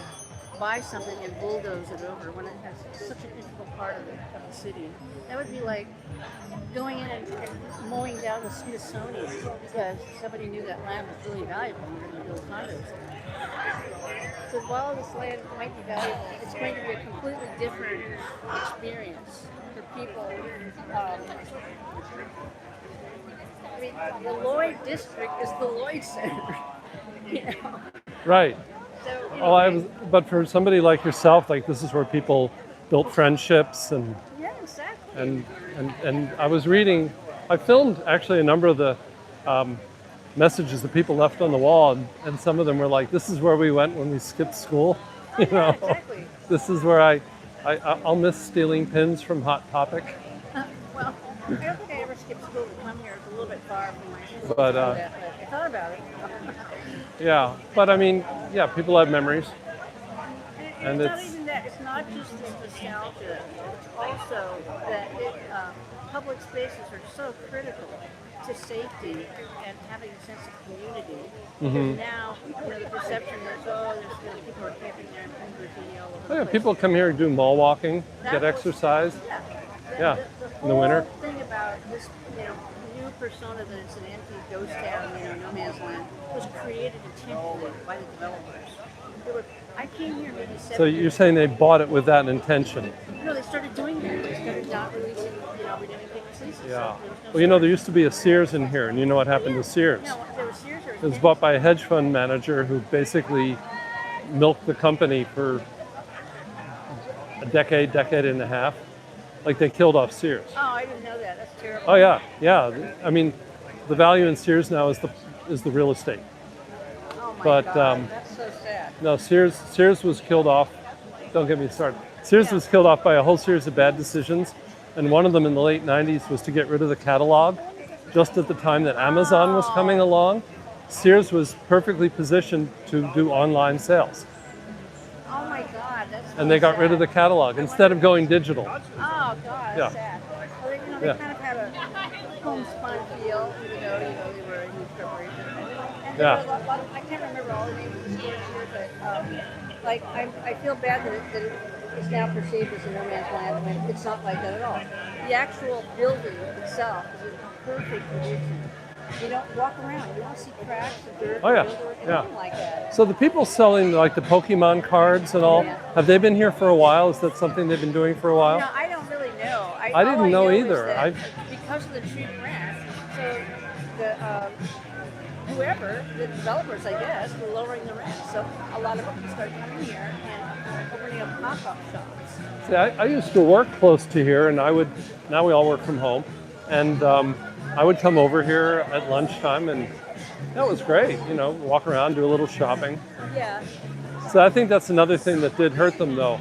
buy something and bulldoze it over when it has such an integral part of the city. That would be like going in and mowing down the Smithsonian because somebody knew that land was really valuable and we're going to build condos. So while this land might be valuable, it's going to be a completely different experience for people. The Lloyd district is the Lloyd Center. Right. So Well, but for somebody like yourself, like this is where people built friendships and yeah, exactly. and I was reading. I filmed actually a number of the messages that people left on the wall, and some of them were like, "This is where we went when we skipped school." Exactly. This is where I'll miss stealing pins from Hot Topic. Well, I don't think I ever skipped school to come here. It's a little bit far from my school. But, I thought about it. Yeah, but I mean, yeah, people have memories. And it's not even that. It's not just this nostalgia. It's also that public spaces are so critical to safety and having a sense of community. Mm-hmm. Now, the perception is, there's people are camping there and playing graffiti all over Oh, the yeah, place. people come here and do mall walking, That get was- exercise. Yeah. In the winter. whole thing about this, new persona that it's an empty ghost town, no man's land, was created intentionally by the developers. I came here maybe 7 So years you're saying they bought it with that intention? No, they started doing that. They started not releasing, renewing people's leases. Yeah. So there was no Well, there used to be a Sears in here, and you know what happened to Sears? No, there was Sears or It was bought by a hedge fund manager who basically milked the company for a decade and a half. Like they killed off Sears. Oh, I didn't know that. That's terrible. Oh yeah. I mean, the value in Sears now is the real estate. Oh my But God, that's so sad. no, Sears was killed off. Don't get me started. Sears was killed off by a whole series of bad decisions, and one of them in the late '90s was to get rid of the catalog. just at the time that Amazon was coming along. Sears was perfectly positioned to do online sales. Oh my God, that's And they got rid of the catalog instead of going digital. Oh God, that's Yeah. sad. Well, they Yeah. kind of had a homespun feel, even though they were a huge corporation. And there Yeah. were a lot of, I can't remember all the names of the stores here, but like I feel bad that it is now perceived as a no man's land when it's not like that at all. The actual building itself is in perfect condition. You don't walk around, you don't see cracks or dirt Oh or yeah, build or yeah. anything like that. So the people selling like the Pokemon cards and all, Yeah. have they been here for a while? Is that something they've been doing for a while? No, I don't really know. I all didn't know is either. that because of the cheap rent, so the whoever, the developers, I guess, were lowering the rent. So a lot of people start coming here and opening up pop-up shops. See, I used to work close to here, and now we all work from home, and I would come over here at lunchtime, and that was great. You know, walk around, do a little shopping. Yeah. So I think that's another thing that did hurt them, though,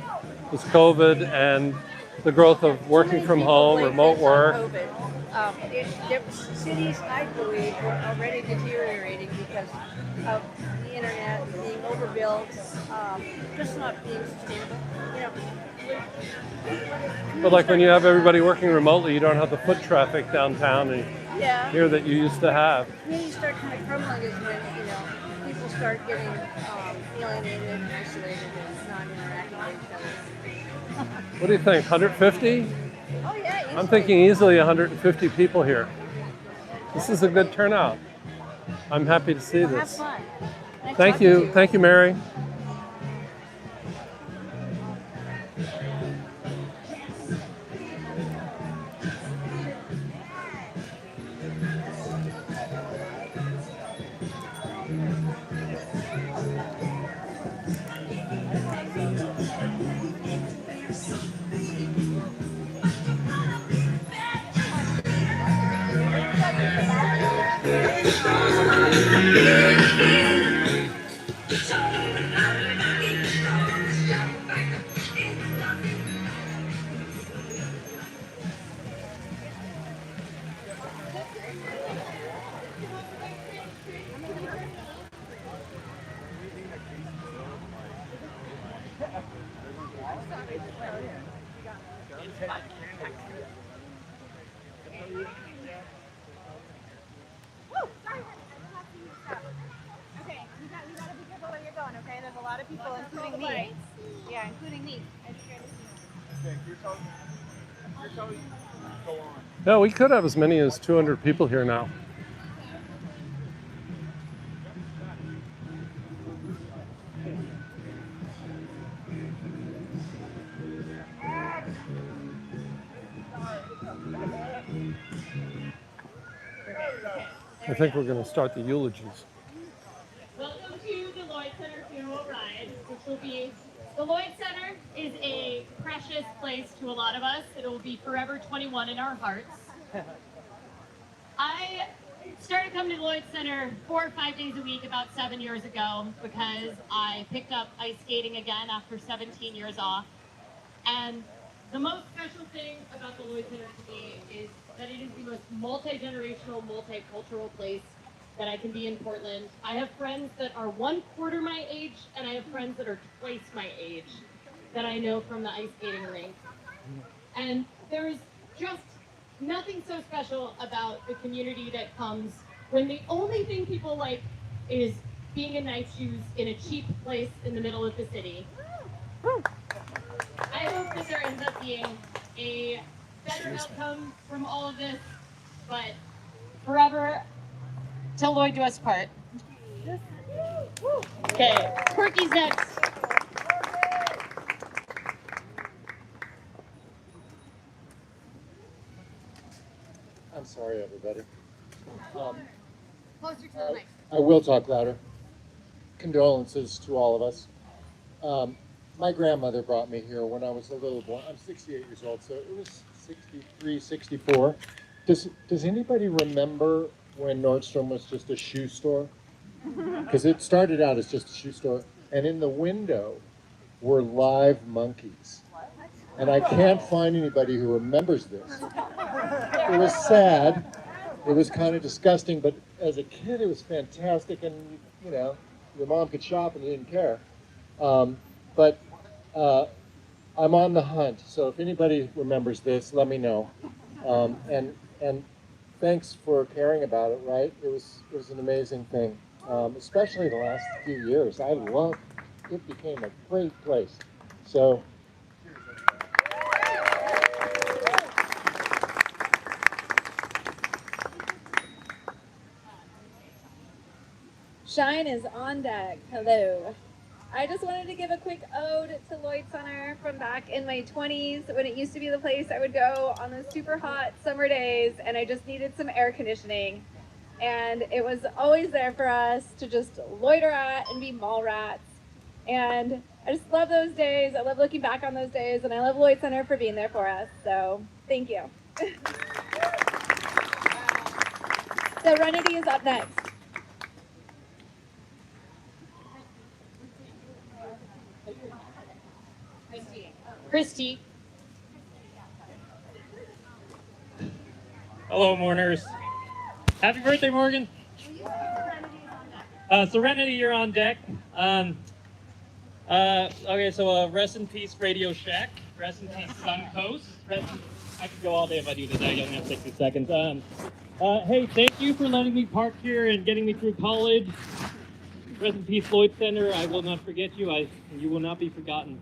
was COVID and the growth of working from home, remote work. Cities, I believe, were already deteriorating because of the internet being overbuilt, just not being sustainable. You know. But like when you have everybody working remotely, you don't have the foot traffic downtown and Yeah. here that you used to have. When you start kind of crumbling is when people start getting alienated and isolated and not interacting with each other. What do you think? 150? Oh yeah, easily. I'm thinking easily 150 people here. This is a good turnout. I'm happy to see Have this. fun. Nice Thank talking to you. Thank you, Mary. Okay, you gotta be careful where you're going, okay? There's a lot of people, including me. Yeah, including me. Yeah, we could have as many as 200 people here now. I think we're going to start the eulogies. Welcome to the Lloyd Center Funeral Ride, which will be, the Lloyd Center is a precious place to a lot of us. It will be forever 21 in our hearts. I started coming to the Lloyd Center 4 or 5 days a week about 7 years ago because I picked up ice skating again after 17 years off. And the most special thing about the Lloyd Center to me is that it is the most multi-generational, multicultural place that I can be in Portland. I have friends that are 1/4 my age, and I have friends that are twice my age that I know from the ice skating rink. And there's just nothing so special about the community that comes when the only thing people like is being in nice shoes in a cheap place in the middle of the city. I hope that there ends up being a better outcome from all of this, but forever till Lloyd do us part. Okay, Quirky's next. I'm sorry, everybody. Closer to the mic. I will talk louder. Condolences to all of us. My grandmother brought me here when I was a little boy. I'm 68 years old, so it was 63, 64. Does anybody remember when Nordstrom was just a shoe store? Because it started out as just a shoe store, and in the window were live monkeys. And I can't find anybody who remembers this. It was sad, It was kind of disgusting, but as a kid, it was fantastic, and you know, your mom could shop and you didn't care. But I'm on the hunt, so if anybody remembers this, let me know. And thanks for caring about it. Right? It was an amazing thing, especially the last few years. I love it. Became a great place. So. Shine is on deck. Hello. I just wanted to give a quick ode to Lloyd Center from back in my 20s when it used to be the place I would go on those super hot summer days and I just needed some air conditioning. And it was always there for us to just loiter at and be mall rats. And I just love those days. I love looking back on those days, and I love Lloyd Center for being there for us. So thank you. Serenity is up next. Christy. Hello, mourners. Happy birthday, Morgan. Serenity, you're on deck. Okay, so rest in peace, Radio Shack. Rest in peace, Suncoast. I could go all day if I do this. I only have 60 seconds. Hey, thank you for letting me park here and getting me through college. Rest in peace, Lloyd Center. I will not forget you. You will not be forgotten.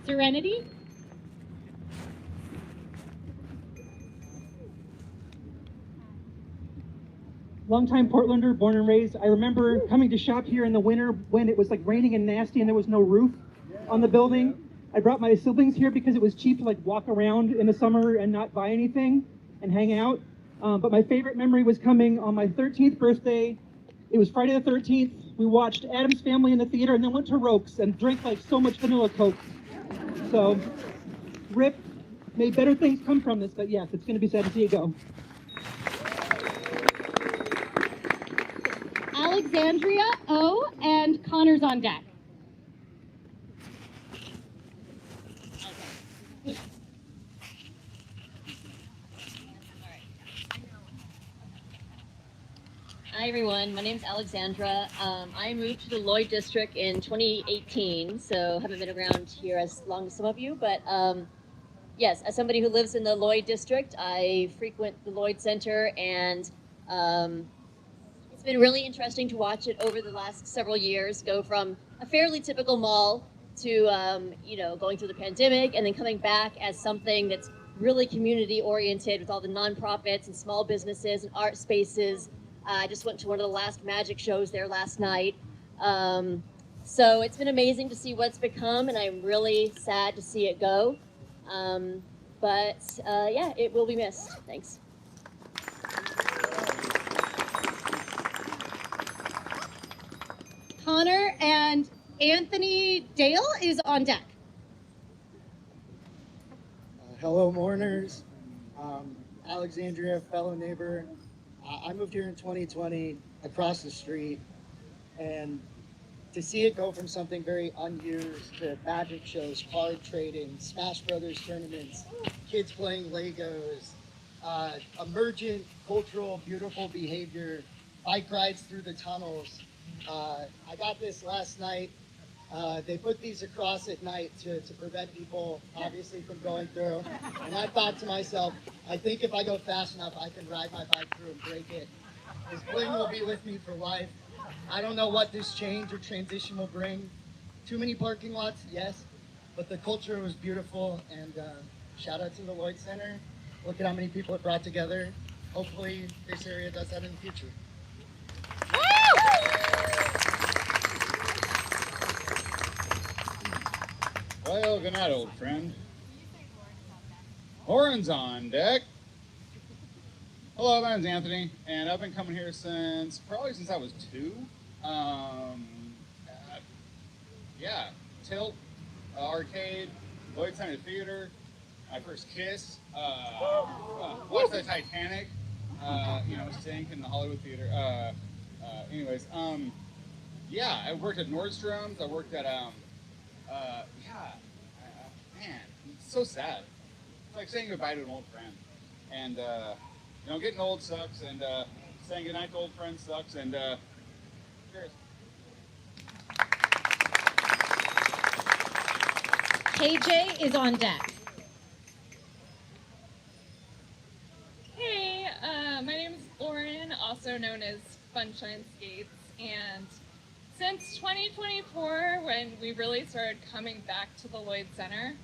Serenity? Longtime Portlander, born and raised. I remember coming to shop here in the winter when it was like raining and nasty and there was no roof on the building. I brought my siblings here because it was cheap to like walk around in the summer and not buy anything and hang out. But my favorite memory was coming on my 13th birthday. It was Friday the 13th. We watched Addams Family in the theater and then went to Roke's and drank like so much vanilla Coke. So, RIP, may better things come from this, but yes, it's going to be sad to see it go. Alexandria, O, and Connor's on deck. Hi everyone, my name is Alexandra. I moved to the Lloyd district in 2018, so haven't been around here as long as some of you, but yes, as somebody who lives in the Lloyd district, I frequent the Lloyd Center, and it's been really interesting to watch it over the last several years go from a fairly typical mall to going through the pandemic and then coming back as something that's really community oriented with all the nonprofits and small businesses and art spaces. I just went to one of the last magic shows there last night. So it's been amazing to see what's become, and I'm really sad to see it go. But yeah, it will be missed. Thanks. Connor and Anthony Dale is on deck. Hello, mourners. Alexandria, fellow neighbor. I moved here in 2020 across the street, and to see it go from something very unused to magic shows, card trading, Smash Brothers tournaments, kids playing Legos, emergent, cultural, beautiful behavior, bike rides through the tunnels. I got this last night. They put these across at night to prevent people, obviously, from going through. And I thought to myself, I think if I go fast enough, I can ride my bike through and break it. This bling will be with me for life. I don't know what this change or transition will bring. Too many parking lots, yes, but the culture was beautiful. And shout out to the Lloyd Center. Look at how many people it brought together. Hopefully this area does that in the future. Well, good night, old friend. Horns on deck. Hello, my name's Anthony, and I've been coming here probably since I was 2. Yeah, Tilt, Arcade, Lloyd Center Theater, my first kiss, watched the Titanic, sink in the Hollywood Theater. Yeah, I worked at Nordstrom's, I worked at, man, so so sad. It's like saying goodbye to an old friend. And, you know, getting old sucks, and saying goodnight to old friends sucks, and cheers. KJ is on deck. Hey, my name is Lauren, also known as Funshine Skates, and since 2024, when we really started coming back to the Lloyd Center,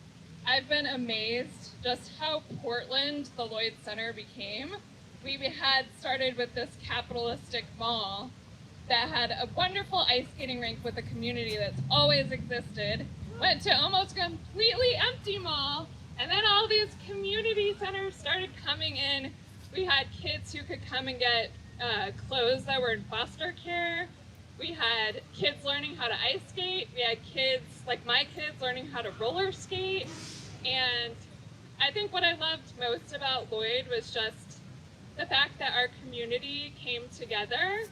I've been amazed just how Portland the Lloyd Center became. We had started with this capitalistic mall that had a wonderful ice skating rink with a community that's always existed, went to almost completely empty mall, and then all these community centers started coming in. We had kids who could come and get clothes that were in foster care. We had kids learning how to ice skate. We had kids, like my kids, learning how to roller skate. And I think what I loved most about Lloyd was just the fact that our community came together.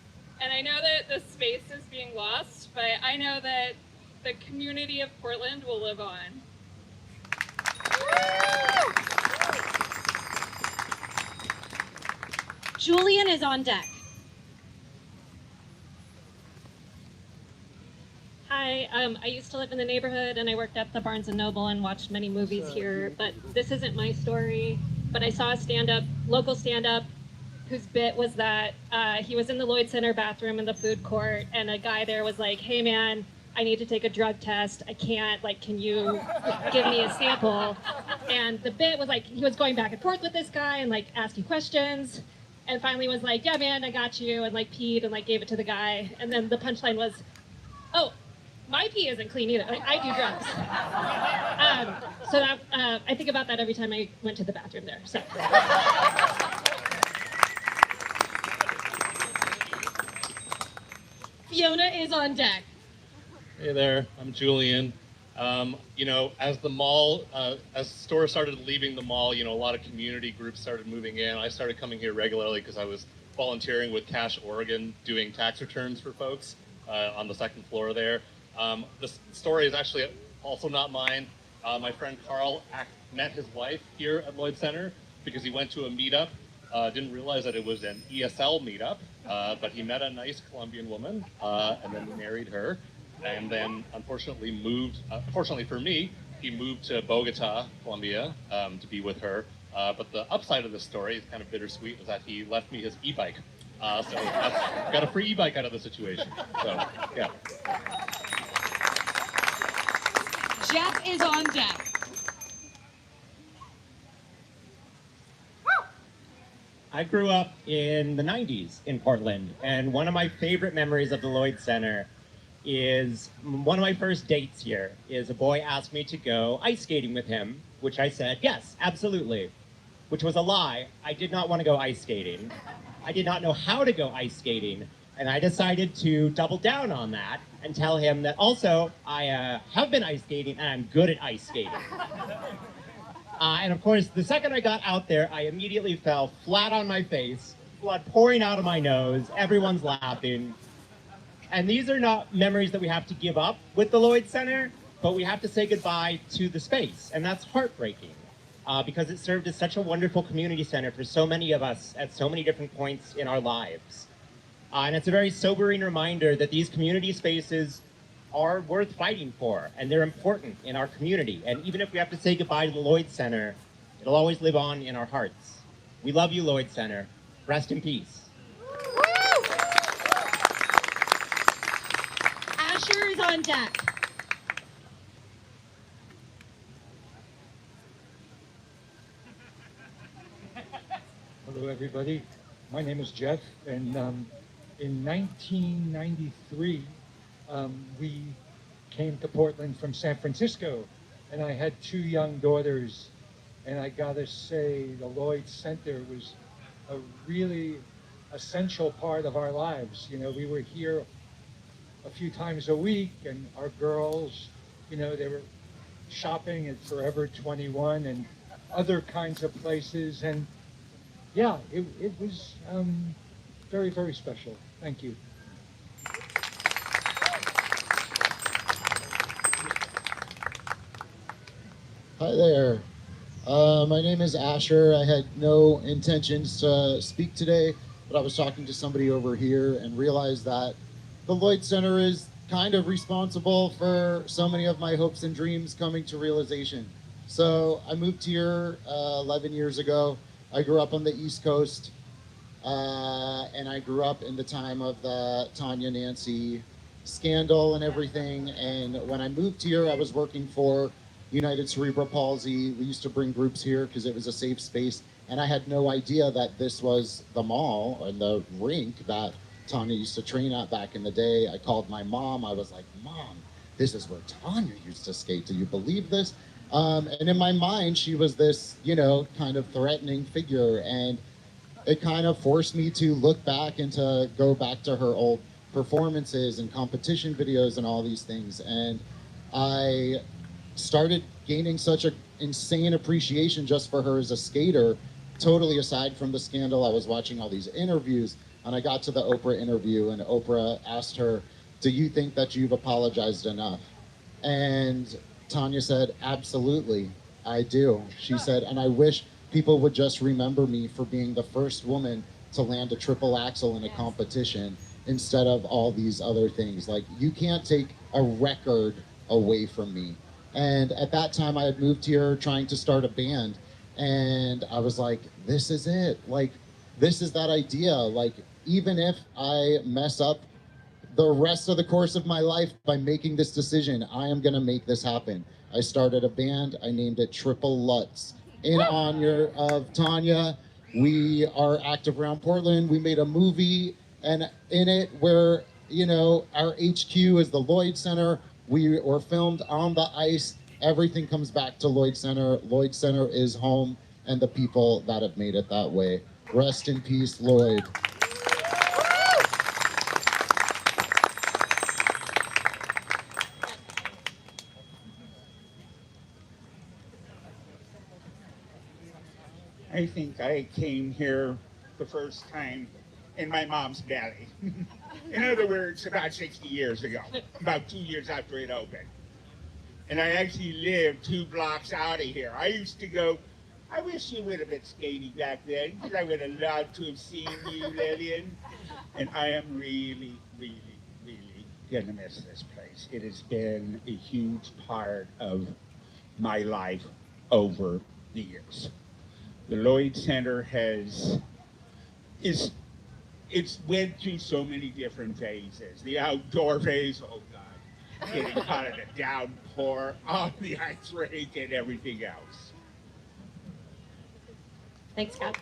And I know that the space is being lost, but I know that the community of Portland will live on. Julian is on deck. Hi, I used to live in the neighborhood and I worked at the Barnes & Noble and watched many movies here, but this isn't my story. But I saw a local stand-up, whose bit was that he was in the Lloyd Center bathroom in the food court and a guy there was like, hey man, I need to take a drug test. I can't, like, can you give me a sample? And the bit was like, he was going back and forth with this guy and like asking questions. And finally was like, yeah man, I got you, and like peed and like gave it to the guy. And then the punchline was, oh, my pee isn't clean either. Like, I do drugs. So that, I think about that every time I went to the bathroom there. So. Fiona is on deck. Hey there, I'm Julian. You know, as stores started leaving the mall, you know, a lot of community groups started moving in. I started coming here regularly because I was volunteering with Cash Oregon, doing tax returns for folks on the second floor there. This story is actually also not mine. My friend Carl met his wife here at Lloyd Center because he went to a meetup. Didn't realize that it was an ESL meetup, but he met a nice Colombian woman, and then he married her. And then, unfortunately, fortunately for me, he moved to Bogota, Colombia, to be with her. But the upside of this story is kind of bittersweet, is that he left me his e-bike. So got a free e-bike out of the situation. So, yeah. Jeff is on deck. I grew up in the 90s in Portland, and one of my favorite memories of the Lloyd Center is one of my first dates here is a boy asked me to go ice skating with him, which I said, yes, absolutely, which was a lie. I did not want to go ice skating. I did not know how to go ice skating, and I decided to double down on that and tell him that also I have been ice skating and I'm good at ice skating. And of course, the second I got out there, I immediately fell flat on my face, blood pouring out of my nose, everyone's laughing. And these are not memories that we have to give up with the Lloyd Center, but we have to say goodbye to the space, and that's heartbreaking because it served as such a wonderful community center for so many of us at so many different points in our lives. And it's a very sobering reminder that these community spaces are worth fighting for, and they're important in our community. And even if we have to say goodbye to the Lloyd Center, it'll always live on in our hearts. We love you, Lloyd Center. Rest in peace. Asher is on deck. Hello, everybody. My name is Jeff, and in 1993, we came to Portland from San Francisco, and I had 2 young daughters, and I gotta say the Lloyd Center was a really essential part of our lives. You know, we were here a few times a week, and our girls, you know, they were shopping at Forever 21 and other kinds of places, and yeah, it was very, very special. Thank you. Hi there. My name is Asher. I had no intentions to speak today, but I was talking to somebody over here and realized that the Lloyd Center is kind of responsible for so many of my hopes and dreams coming to realization. So I moved here 11 years ago. I grew up on the East Coast, and I grew up in the time of the Tanya Nancy scandal and everything. And when I moved here, I was working for United Cerebral Palsy. We used to bring groups here because it was a safe space. And I had no idea that this was the mall or the rink that Tanya used to train at back in the day. I called my mom. I was like, Mom, this is where Tanya used to skate. Do you believe this? And in my mind, she was this, kind of threatening figure. And it kind of forced me to look back and to go back to her old performances and competition videos and all these things. And I started gaining such an insane appreciation just for her as a skater, totally aside from the scandal. I was watching all these interviews, and I got to the Oprah interview, and Oprah asked her, "Do you think that you've apologized enough?" And Tanya said, "Absolutely, I do." She said, "And I wish people would just remember me for being the first woman to land a triple axel in a competition instead of all these other things. Like, you can't take a record away from me." And at that time, I had moved here trying to start a band, and I was like, this is it. Like, this is that idea. Like, even if I mess up the rest of the course of my life by making this decision, I am going to make this happen. I started a band. I named it Triple Lutz in honor of Tanya. We are active around Portland. We made a movie, and in it, where our HQ is the Lloyd Center. We were filmed on the ice. Everything comes back to Lloyd Center. Lloyd Center is home, and the people that have made it that way. Rest in peace, Lloyd. I think I came here the first time in my mom's belly. In other words, about 60 years ago, about 2 years after it opened. And I actually lived 2 blocks out of here. I used to go, I wish you would have been skating back then, because I would have loved to have seen you, Lillian. And I am really, really, really going to miss this place. It has been a huge part of my life over the years. The Lloyd Center it's went through so many different phases. The outdoor phase, oh God, getting caught in a downpour on the ice rink and everything else. Thanks, Scott.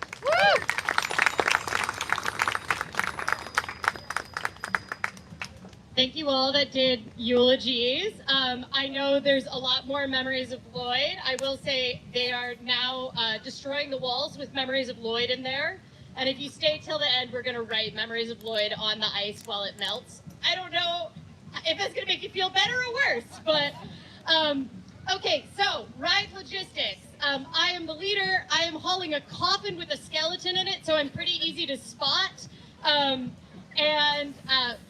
Thank you all that did eulogies. I know there's a lot more memories of Lloyd. I will say they are now destroying the walls with memories of Lloyd in there. And if you stay till the end, we're going to write memories of Lloyd on the ice while it melts. I don't know if that's going to make you feel better or worse, but okay, so ride logistics. I am the leader. I am hauling a coffin with a skeleton in it, so I'm pretty easy to spot. And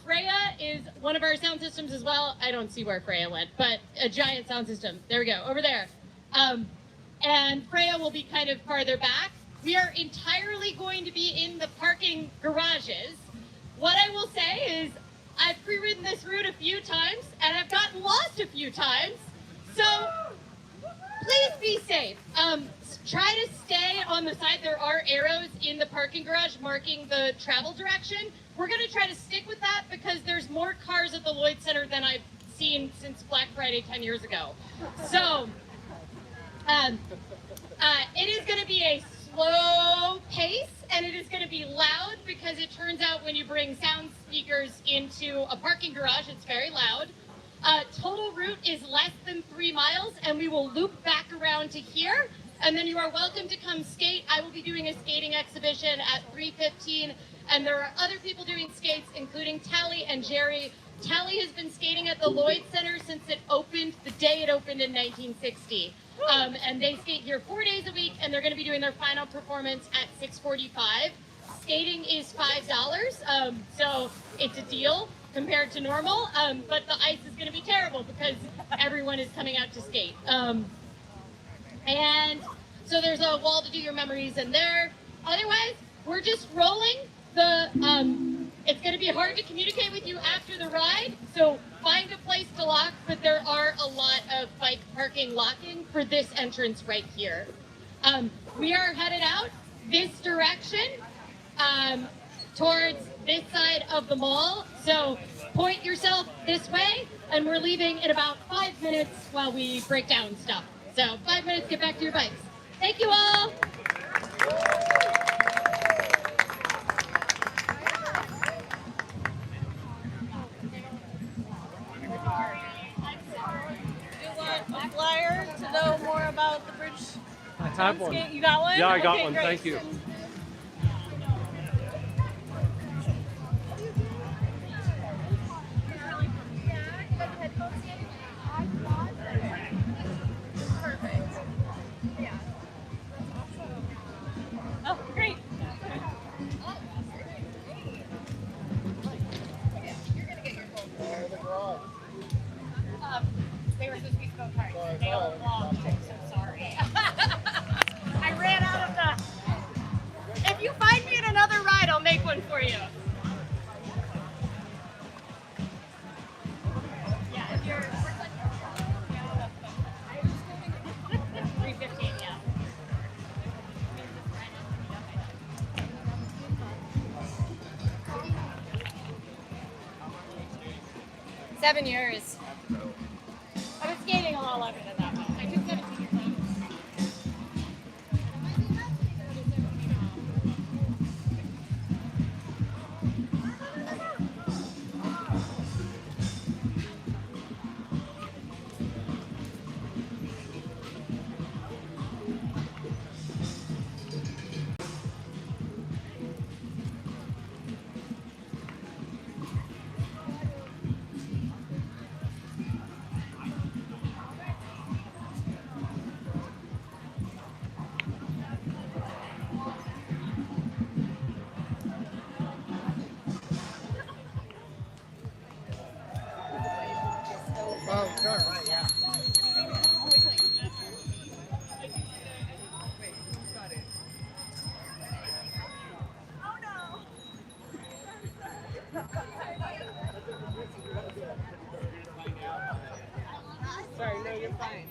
Freya is one of our sound systems as well. I don't see where Freya went, but a giant sound system. There we go, over there. And Freya will be kind of farther back. We are entirely going to be in the parking garages. What I will say is I've pre-ridden this route a few times, and I've gotten lost a few times. So please be safe. Try to stay on the side. There are arrows in the parking garage marking the travel direction. We're going to try to stick with that because there's more cars at the Lloyd Center than I've seen since Black Friday 10 years ago. So it is going to be a slow pace, and it is going to be loud because it turns out when you bring sound speakers into a parking garage, it's very loud. Total route is less than 3 miles, and we will loop back around to here, and then you are welcome to come skate. I will be doing a skating exhibition at 3:15, and there are other people doing skates, including Tally and Jerry. Tally has been skating at the Lloyd Center since it opened, the day it opened in 1960. And they skate here 4 days a week, and they're going to be doing their final performance at 6:45. Skating is $5, so it's a deal compared to normal, but the ice is going to be terrible because everyone is coming out to skate. And So there's a wall to do your memories in there. Otherwise, we're just rolling. It's going to be hard to communicate with you after the ride, so find a place to lock, but there are a lot of bike parking locking for this entrance right here. We are headed out this direction towards this side of the mall, so point yourself this way, and we're leaving in about 5 minutes while we break down stuff. So 5 minutes, get back to your bikes. Thank you all. A flyer to know more about the bridge. I have one. You got one? Yeah, I got Okay, one. great. Thank you. Perfect. Yeah. Oh, great. They were supposed to be spoke cards. They all belong. I'm so sorry. I ran out of the. If you find me in another ride, I'll make one for you. Yeah, if you're. 315, yeah. 7 years. I was skating a lot longer than that. I took 17 years off. Oh, sure, right, yeah. Sorry, no, you're fine.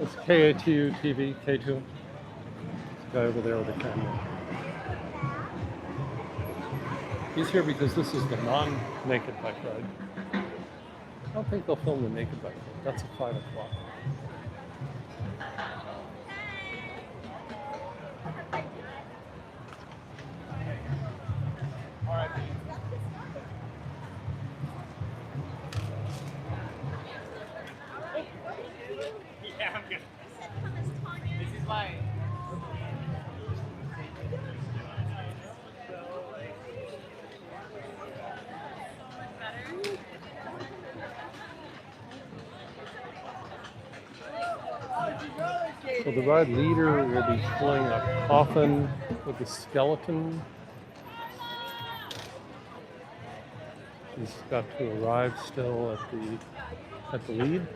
It's KATU TV, K2. Guy over there with the camera. He's here because this is the non-naked bike ride. I don't think they'll film the naked bike ride. That's at 5 o'clock. Yeah, I'm good. This is why. Oh, did you roller skate? So the ride leader will be pulling a coffin with a skeleton. He's got to arrive still at the lead.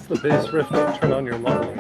The bass riff that turn on your muffler.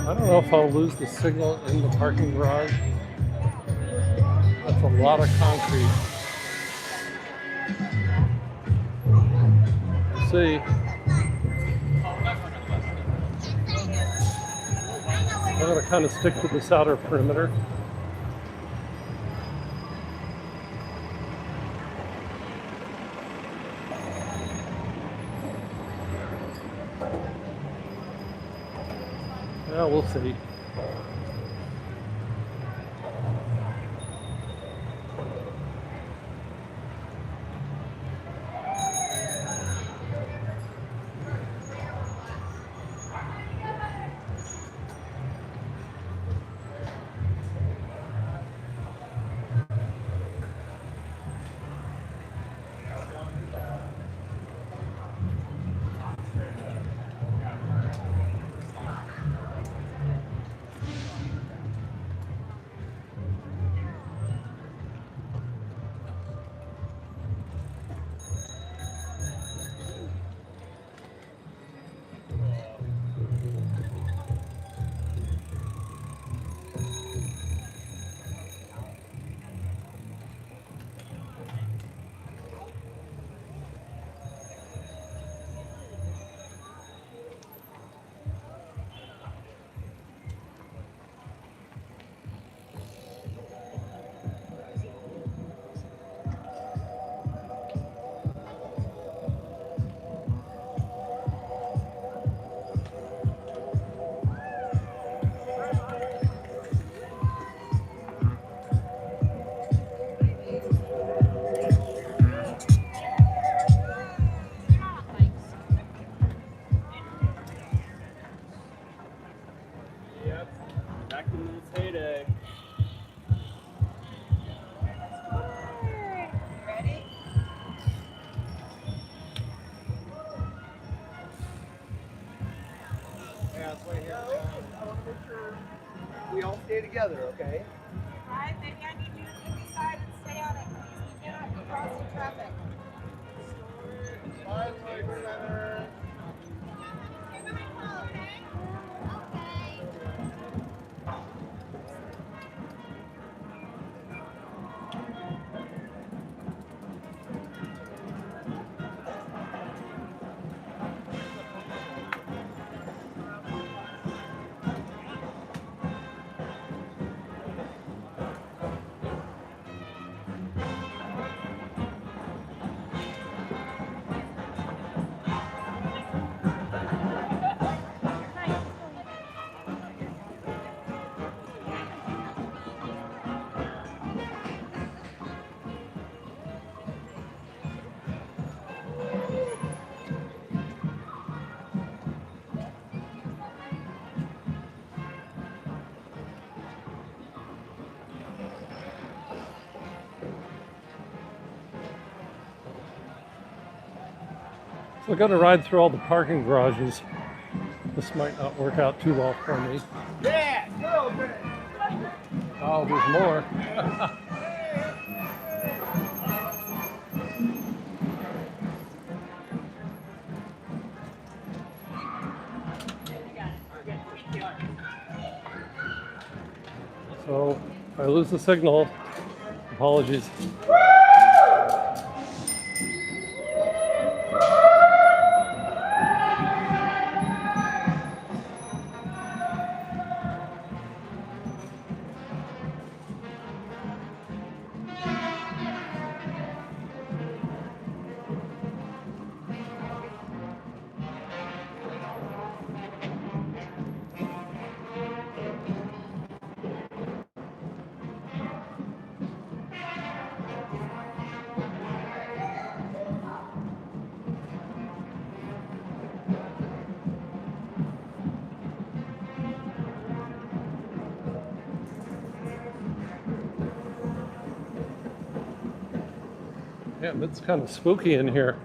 I don't know if I'll lose the signal in the parking garage. That's a lot of concrete. We'll see. I'm going to kind of stick to this outer perimeter. Yeah, we'll see. We all stay together, okay? Alright, maybe I need you to pick a side and stay on it, please. We cannot be crossing traffic. Bye, Lloyd Center. So I've got to ride through all the parking garages. This might not work out too well for me. Yeah, go, man. Oh, there's more. So if I lose the signal, apologies. Yeah, it's kind of spooky in here.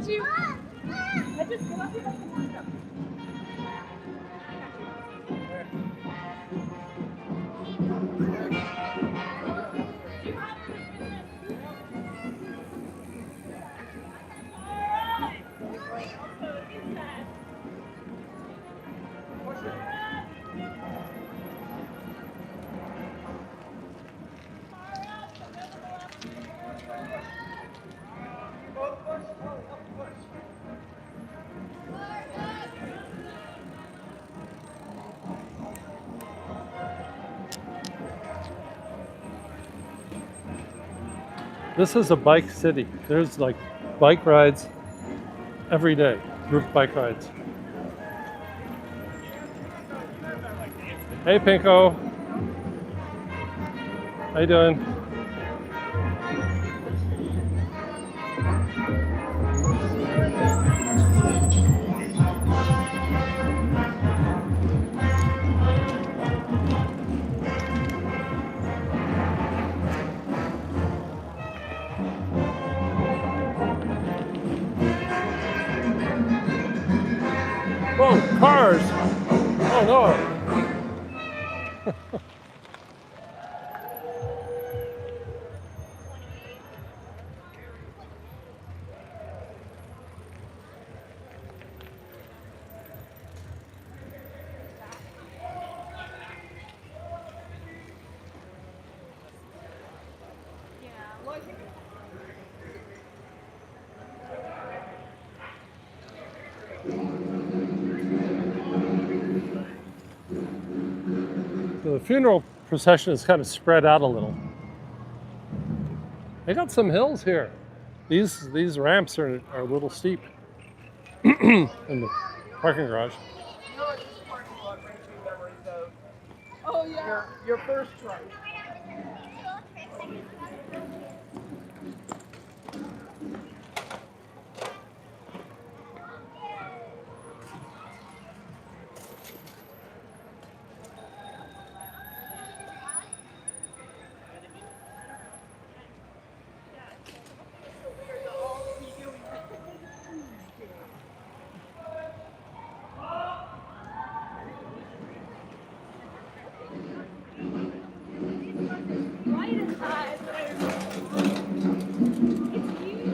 you. I just go up here. This is a bike city. There's like bike rides every day, group bike rides. Hey, Pinko. How you doing? Whoa, cars! Oh no! So the funeral procession is kind of spread out a little. They got some hills here. These ramps are a little steep in the parking garage. You know what this parking lot brings me memories of? Oh yeah. Your first truck. Right inside. It's you.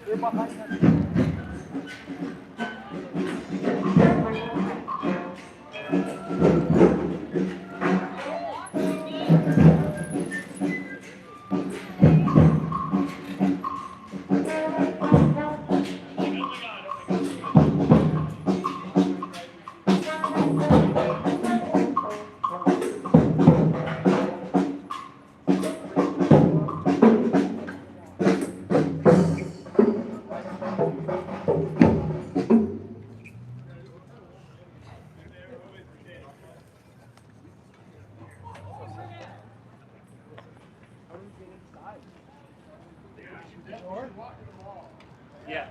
They're behind us. Yeah.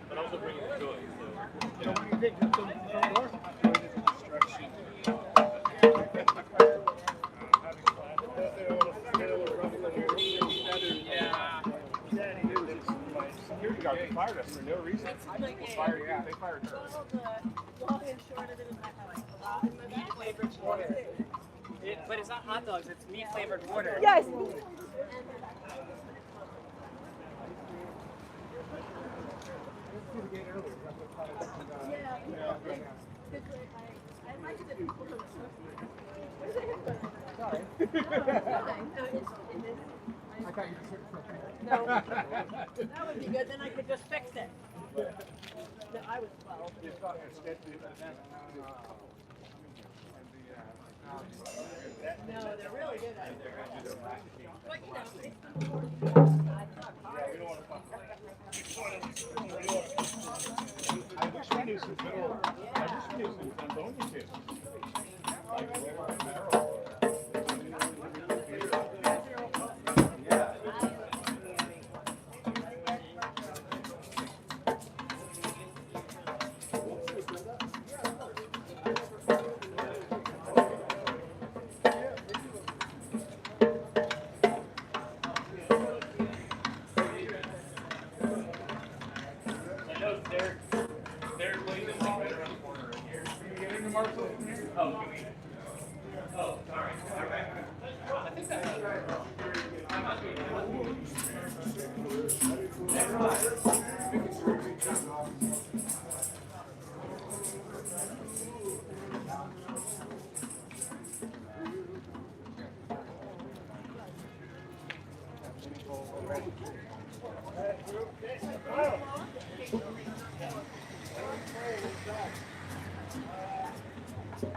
But also bringing the joy. So. What do you think? Just open the front door? Security guard fired us for no reason. They fired her. But it's not hot dogs, it's meat flavored water. Yes. Yeah. No, that would be good. Then I could just fix it. No, I was 12. No, they're really good at it. But you know, I wish we knew some good. I wish we knew some Zamboni kids.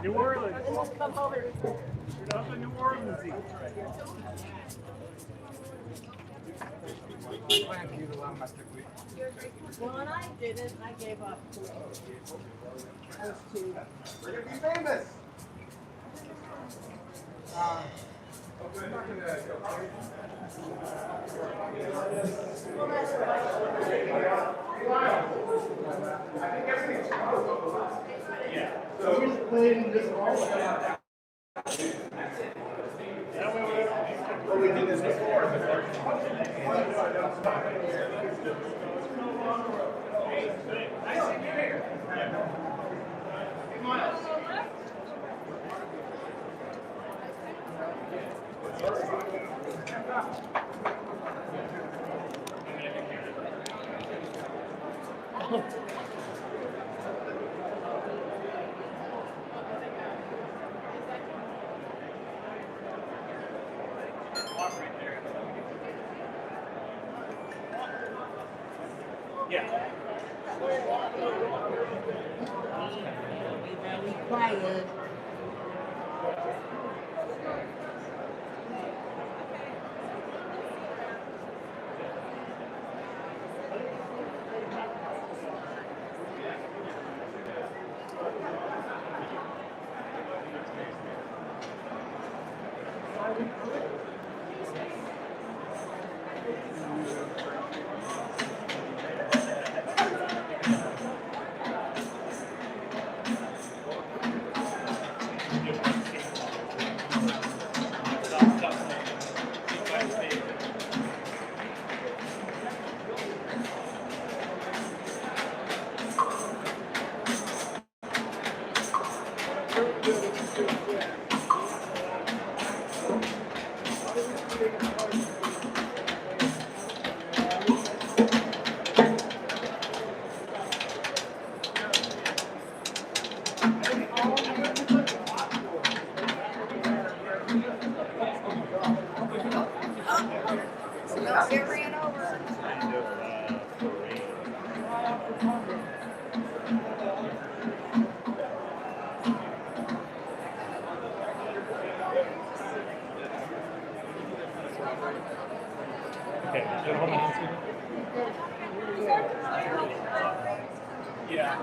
New Orleans. You're up in New Orleans. well, and I didn't. I gave up. I was too. We're gonna be famous. I'm not gonna go. I think everything's yeah. So who's playing this role? Well, we did this before. Yeah. Quiet. Get ran over. Yeah.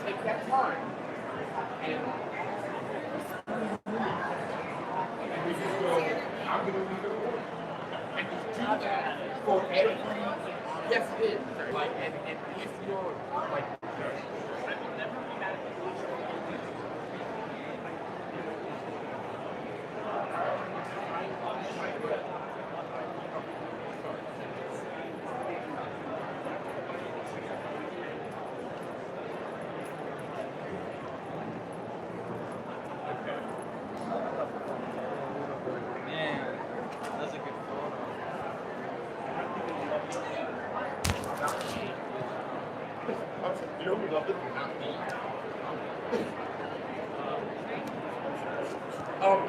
Take that time and we just go, I'm gonna leave it alone. And just do that for every, yes it is, like, and if you're, like,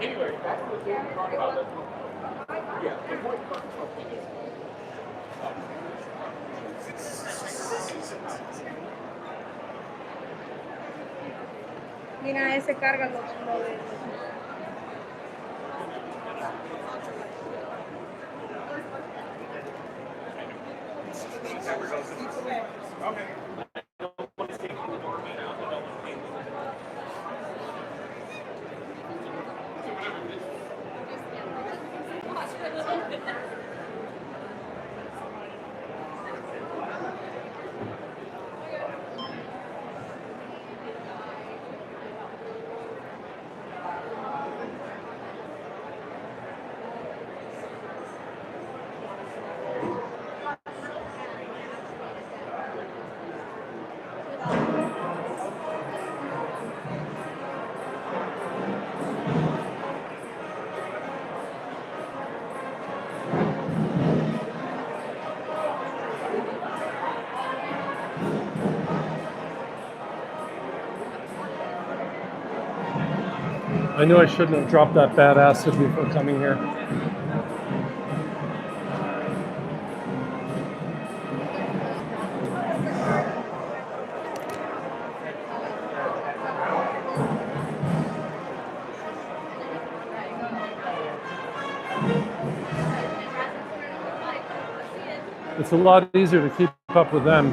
Anyway, back to the thing we talked about. Yeah, before you talk about Mira, ese carga lo de... I knew I shouldn't have dropped that bad acid before coming here. It's a lot easier to keep up with them.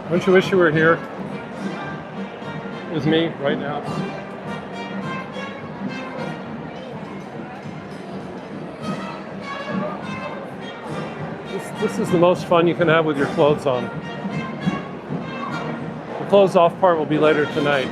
Don't you wish you were here with me right now? This is the most fun you can have with your clothes on. The clothes off part will be later tonight.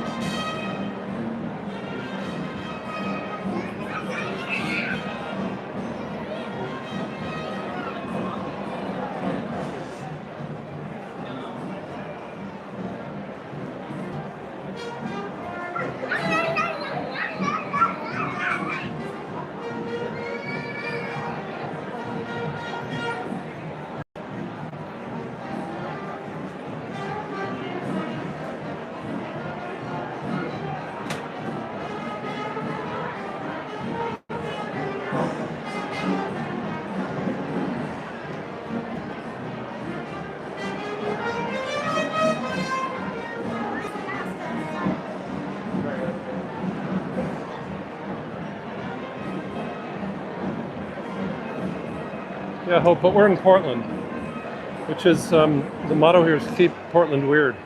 Yeah, hope, but we're in Portland, which is the motto here is keep Portland weird.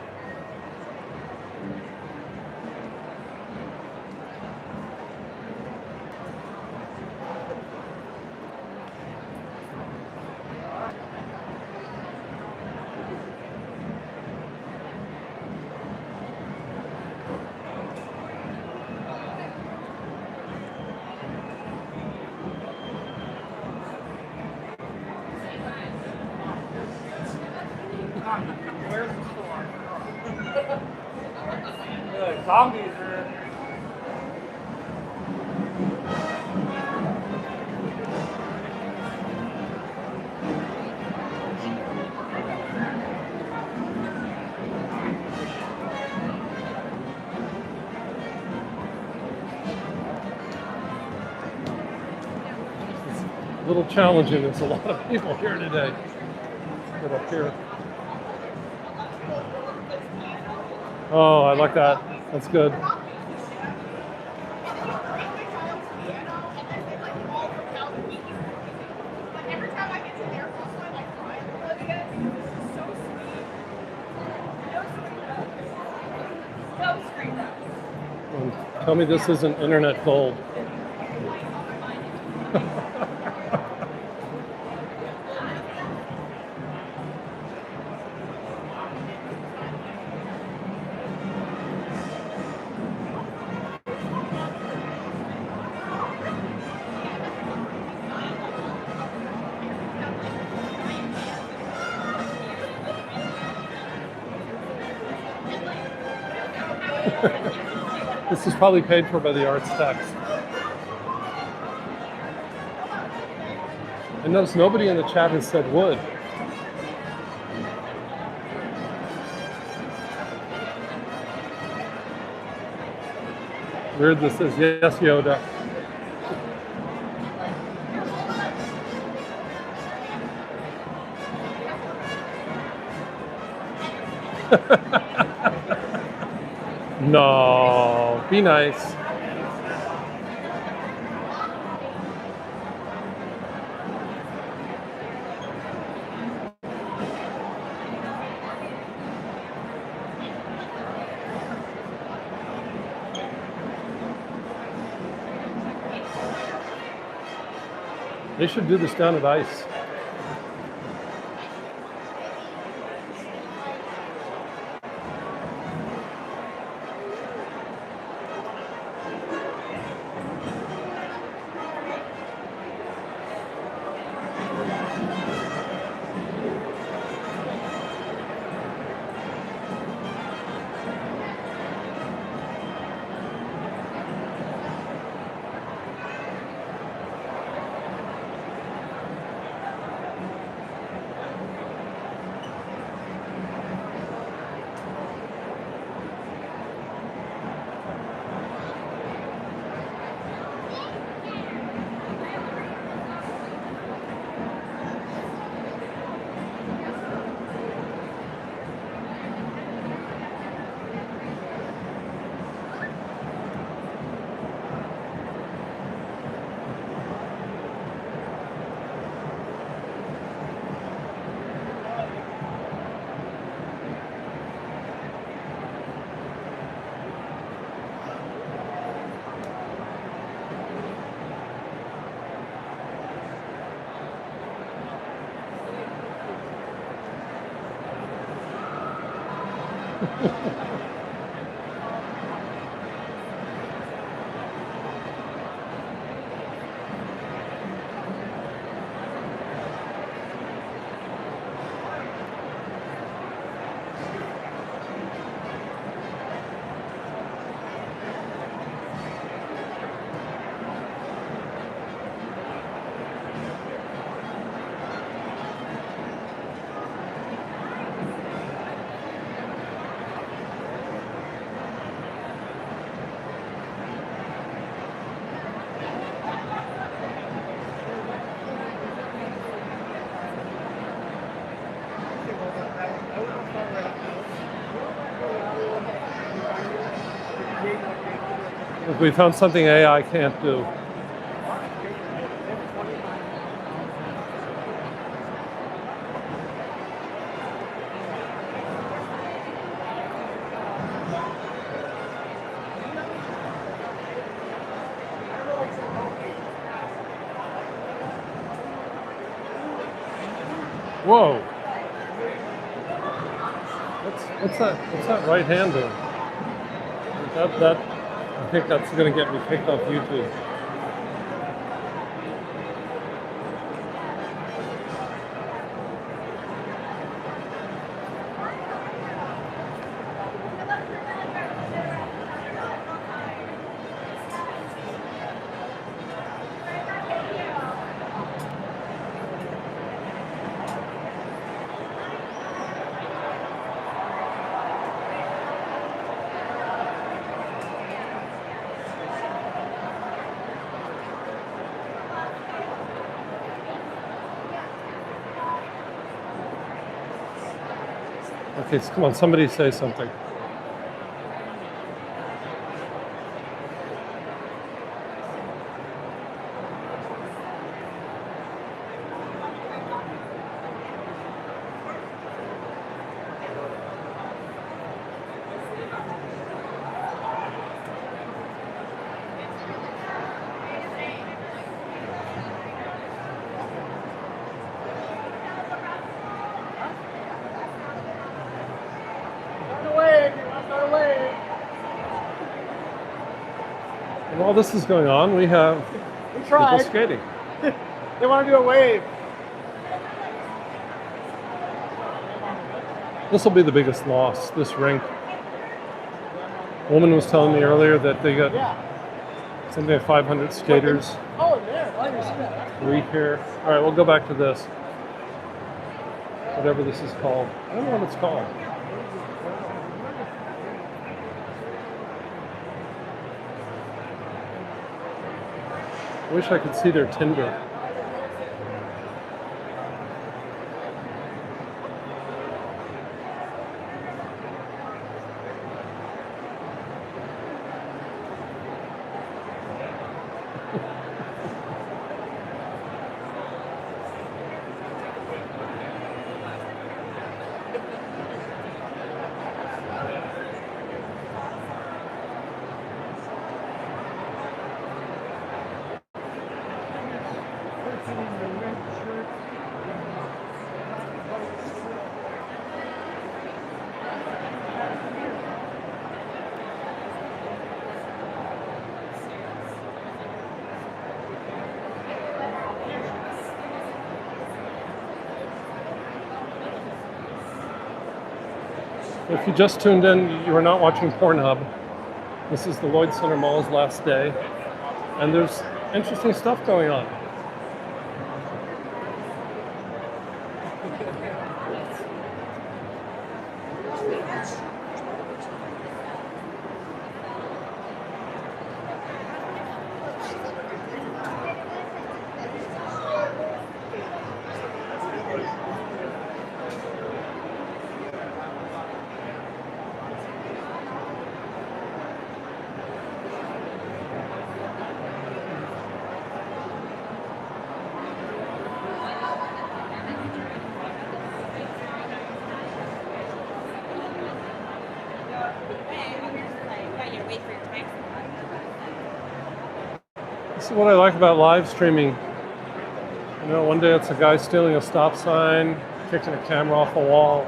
Where's the store? Zombies are. A little challenging. There's a lot of people here today. Get up here. Oh, I like that. That's good. Tell me this isn't internet gold. This is probably paid for by the arts tax. I notice nobody in the chat has said wood. Weird this is. Yes, Yoda. No, be nice. They should do this down at ICE. We found something AI can't do. Whoa! What's that? What's that right hand doing? I think that's going to get me kicked off YouTube. Okay, come on, somebody say something. While this is going on, we have We people tried. skating. They want to do a wave. This will be the biggest loss, this rink. A woman was telling me earlier that they got something like 500 skaters. Oh, there. I didn't see that. 3 here. All right, we'll go back to this. Whatever this is called. I don't know what it's called. I wish I could see their Tinder. If you just tuned in, you are not watching Pornhub. This is the Lloyd Center Mall's last day, and there's interesting stuff going on. This is what I like about live streaming. You know, one day it's a guy stealing a stop sign, kicking a camera off a wall.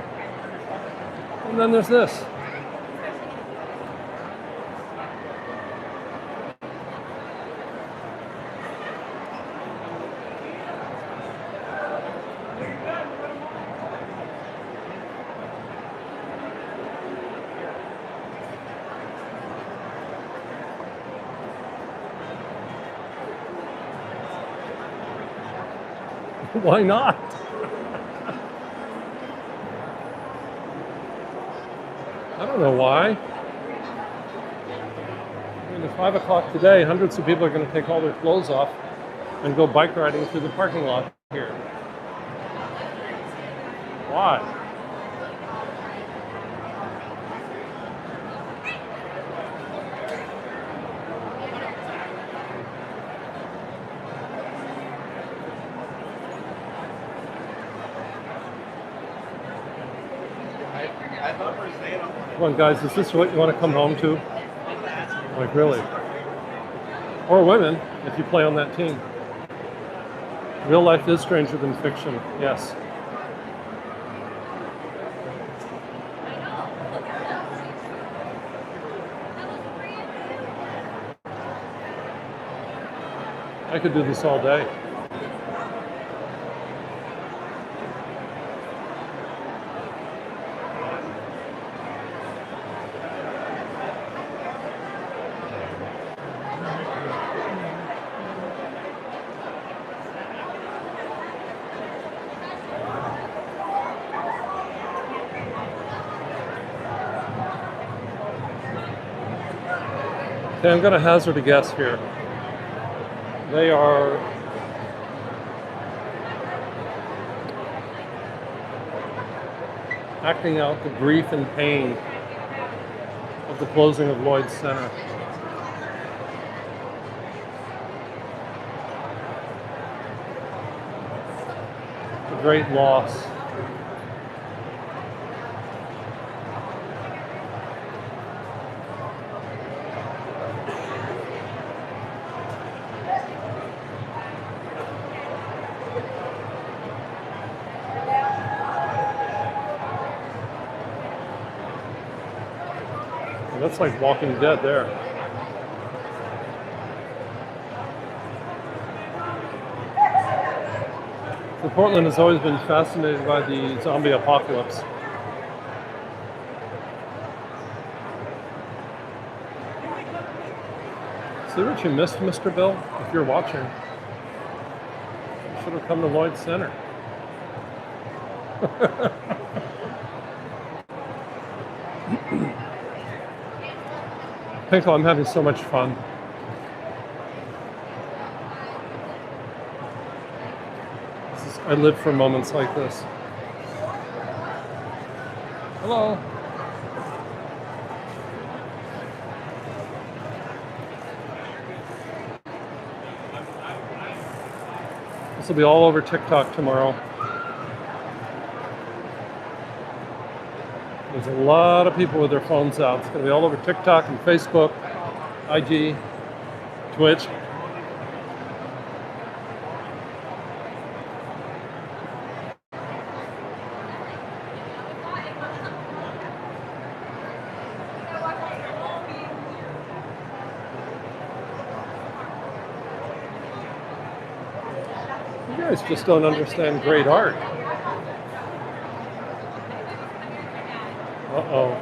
And then there's this. Why not? I don't know why. I mean, at 5 o'clock today, hundreds of people are going to take all their clothes off and go bike riding through the parking lot here. Why? Come on, guys, is this what you want to come home to? Like, really? Or women, if you play on that team. Real life is stranger than fiction, yes. I could do this all day. Okay, I'm going to hazard a guess here. They are acting out the grief and pain of the closing of Lloyd Center. A great loss. That's like Walking Dead there. So Portland has always been fascinated by the zombie apocalypse. See what you missed, Mr. Bill? If you're watching, you should have come to Lloyd Center. Pinkle, I'm having so much fun. I live for moments like this. Hello. This will be all over TikTok tomorrow. There's a lot of people with their phones out. It's going to be all over TikTok and Facebook, IG, Twitch. You guys just don't understand great art. Uh-oh.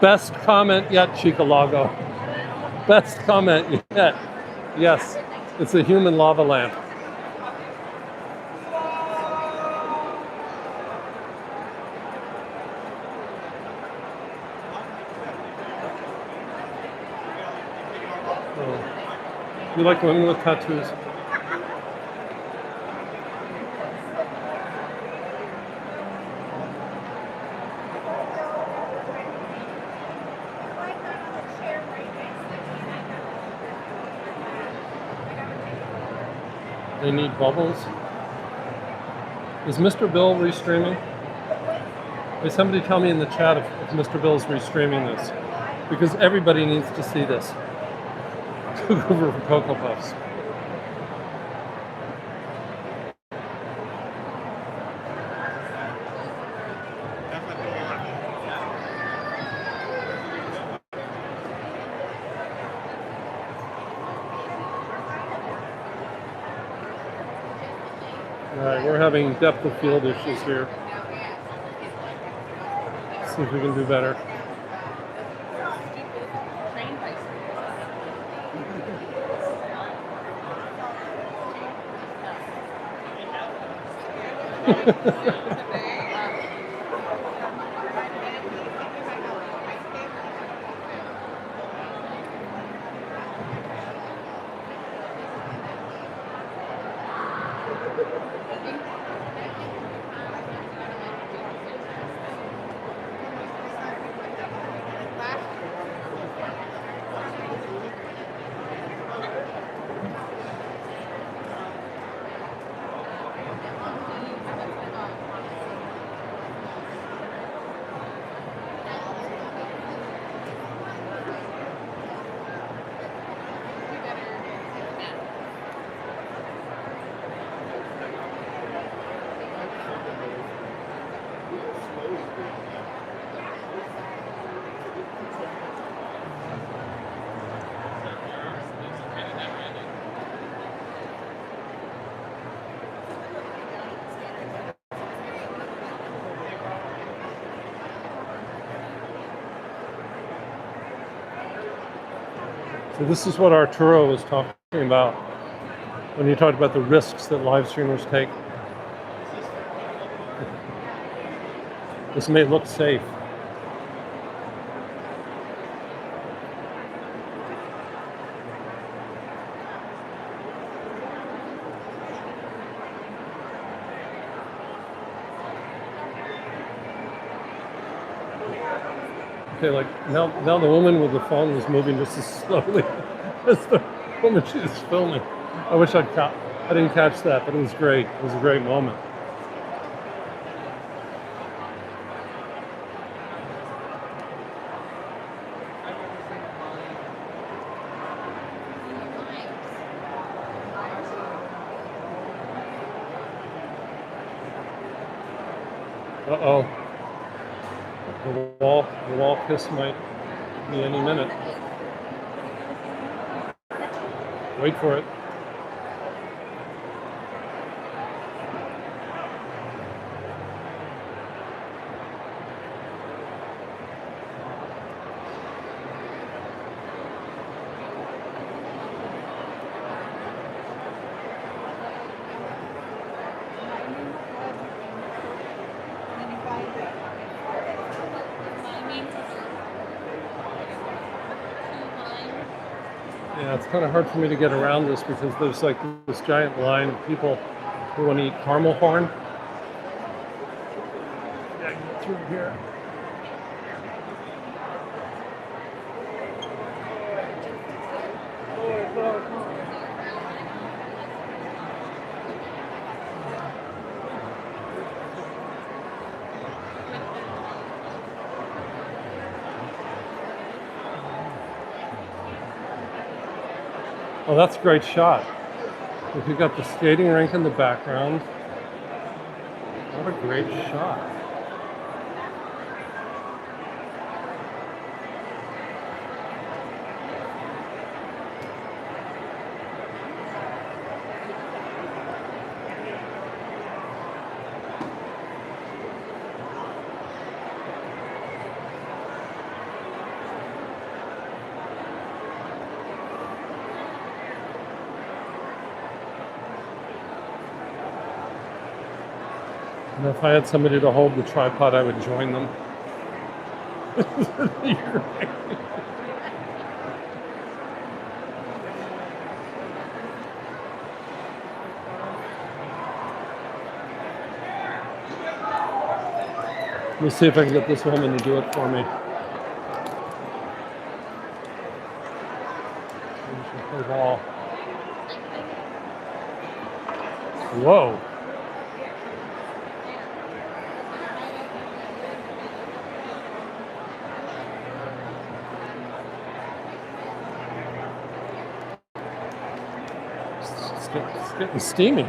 Best comment yet, Chicalago. Best comment yet. Yes, it's a human lava lamp. Oh. You like women with tattoos? They need bubbles. Is Mr. Bill restreaming? Hey, somebody tell me in the chat if Mr. Bill's restreaming this, because everybody needs to see this. Over for Cocoa Puffs. Alright, we're having depth of field issues here. See if we can do better. So this is what Arturo was talking about when he talked about the risks that live streamers take. This may look safe. Okay, like now the woman with the phone was moving just as slowly as the woman she was filming. I wish I didn't catch that, but it was great. It was a great moment. Uh-oh. The wall kiss might be any minute. Wait for it. Yeah, it's kind of hard for me to get around this because there's like this giant line of people who want to eat caramel corn. Yeah, I can get through here. Oh, that's a great shot. If you've got the skating rink in the background, what a great shot. And if I had somebody to hold the tripod, I would join them. Let me see if I can get this woman to do it for me. Her ball. Whoa. It's getting steamy.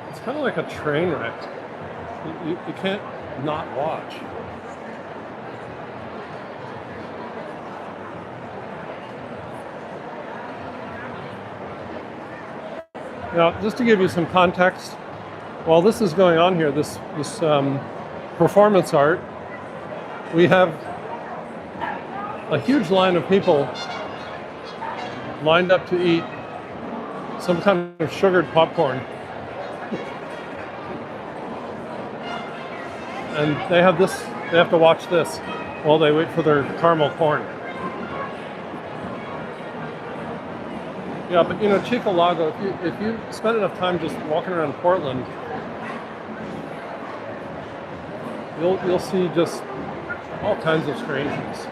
It's kind of like a train wreck. You can't not watch. Now, just to give you some context, while this is going on here, this performance art, we have a huge line of people lined up to eat some kind of sugared popcorn. And they have to watch this while they wait for their caramel corn. Yeah, but you know, Chico Lago, if you spend enough time just walking around Portland, you'll see just all kinds of strangeness.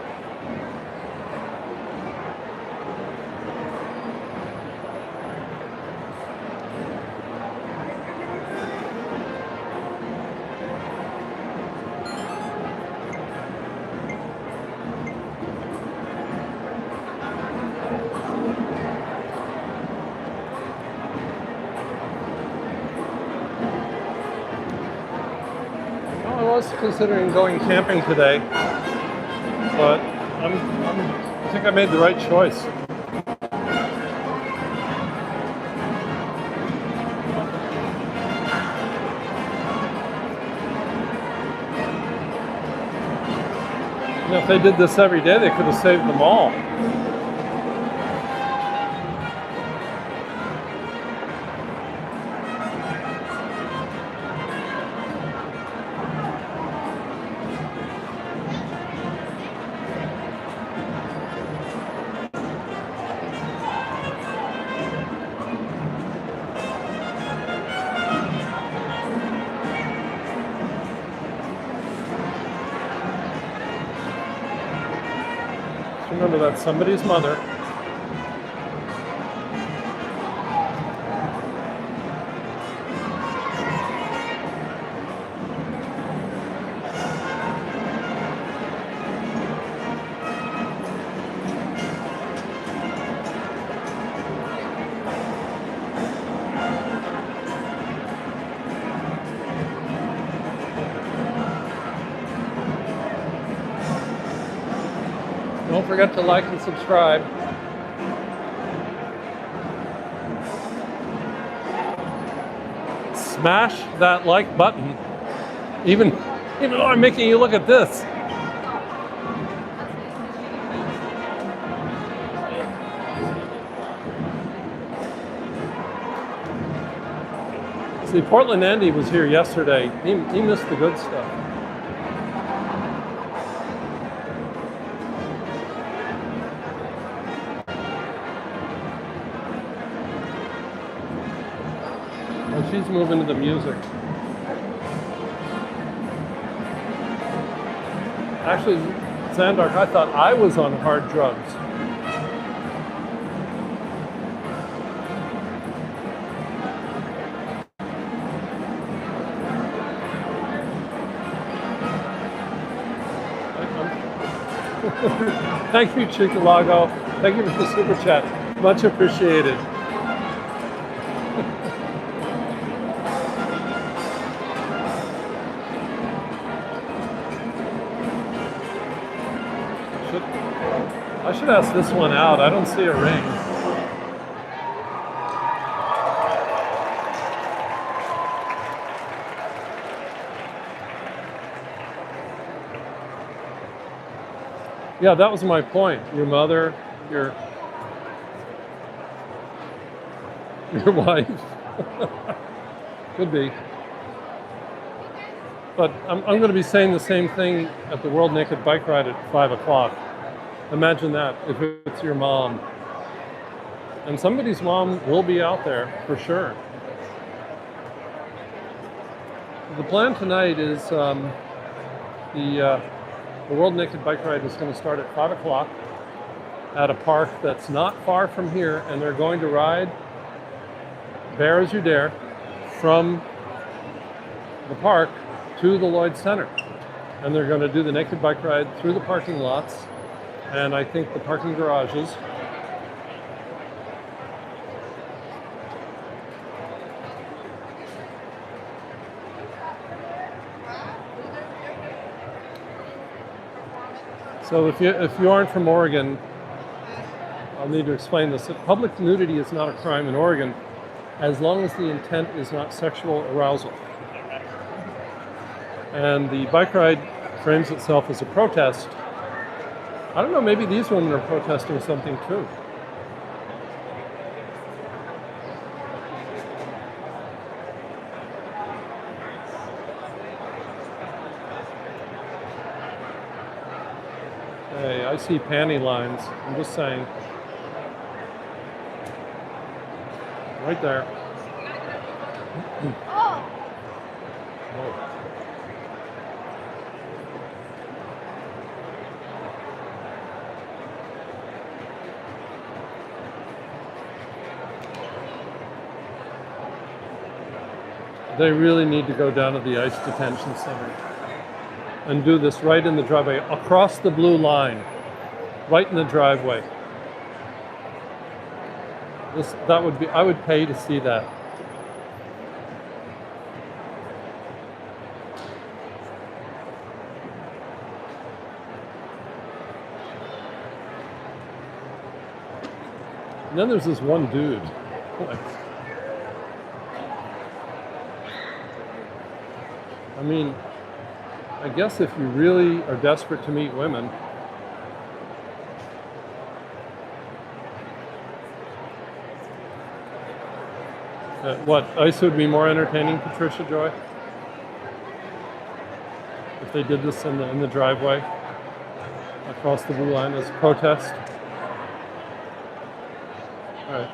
I was considering going camping today, but I think I made the right choice. You know, if they did this every day, they could have saved them all. Remember, that's somebody's mother. Don't forget to like and subscribe. Smash that like button, even though I'm making you look at this. See, Portland Andy was here yesterday. He missed the good stuff. She's moving to the music. Actually, Zandark, I thought I was on hard drugs. Thank you, Chicalago. Thank you for the super chat. Much appreciated. I should ask this one out. I don't see a ring. Yeah, that was my point. Your mother, your wife. Could be. But I'm going to be saying the same thing at the World Naked Bike Ride at 5 o'clock. Imagine that, if it's your mom. And somebody's mom will be out there, for sure. The plan tonight is the World Naked Bike Ride is going to start at 5 o'clock at a park that's not far from here, and they're going to ride Bear As You Dare from the park to the Lloyd Center. And they're going to do the Naked Bike Ride through the parking lots, and I think the parking garages. So if you aren't from Oregon, I'll need to explain this. Public nudity is not a crime in Oregon as long as the intent is not sexual arousal. And the bike ride frames itself as a protest. I don't know, maybe these women are protesting something too. Hey, I see panty lines. I'm just saying. Right there. Oh. They really need to go down to the ICE detention center and do this right in the driveway, across the blue line, right in the driveway. That would be, I would pay to see that. And then there's this one dude. I mean, I guess if you really are desperate to meet women, what, ice would be more entertaining, Patricia Joy? If they did this in the driveway across the blue line as a protest? All right.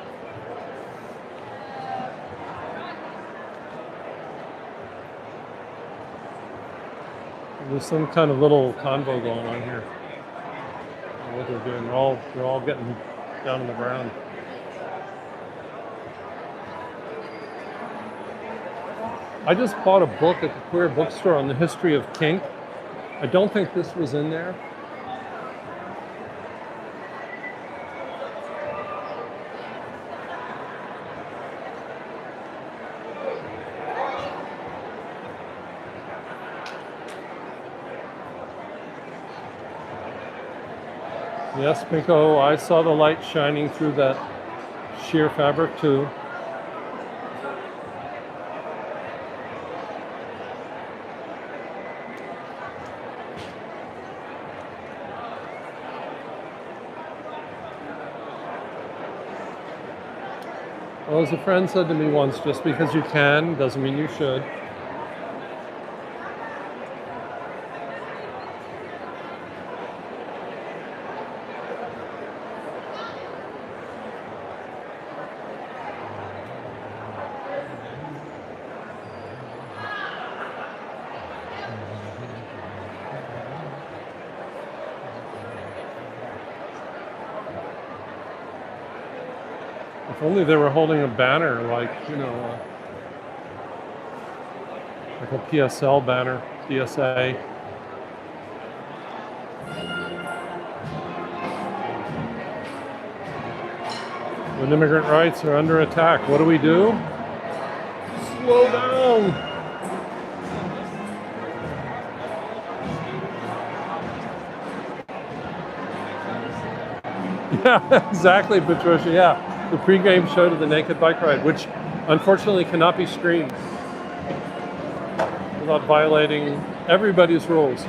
There's some kind of little convo going on here. I don't know what they're doing. They're all getting down on the ground. I just bought a book at the Queer Bookstore on the history of kink. I don't think this was in there. Yes, Pinko, I saw the light shining through that sheer fabric too. Well, as a friend said to me once, just because you can doesn't mean you should. If only they were holding a banner like, like a PSL banner, DSA. When immigrant rights are under attack, what do we do? Slow down. Yeah, exactly, Patricia, yeah. The pregame show to the Naked Bike Ride, which unfortunately cannot be streamed without violating everybody's rules.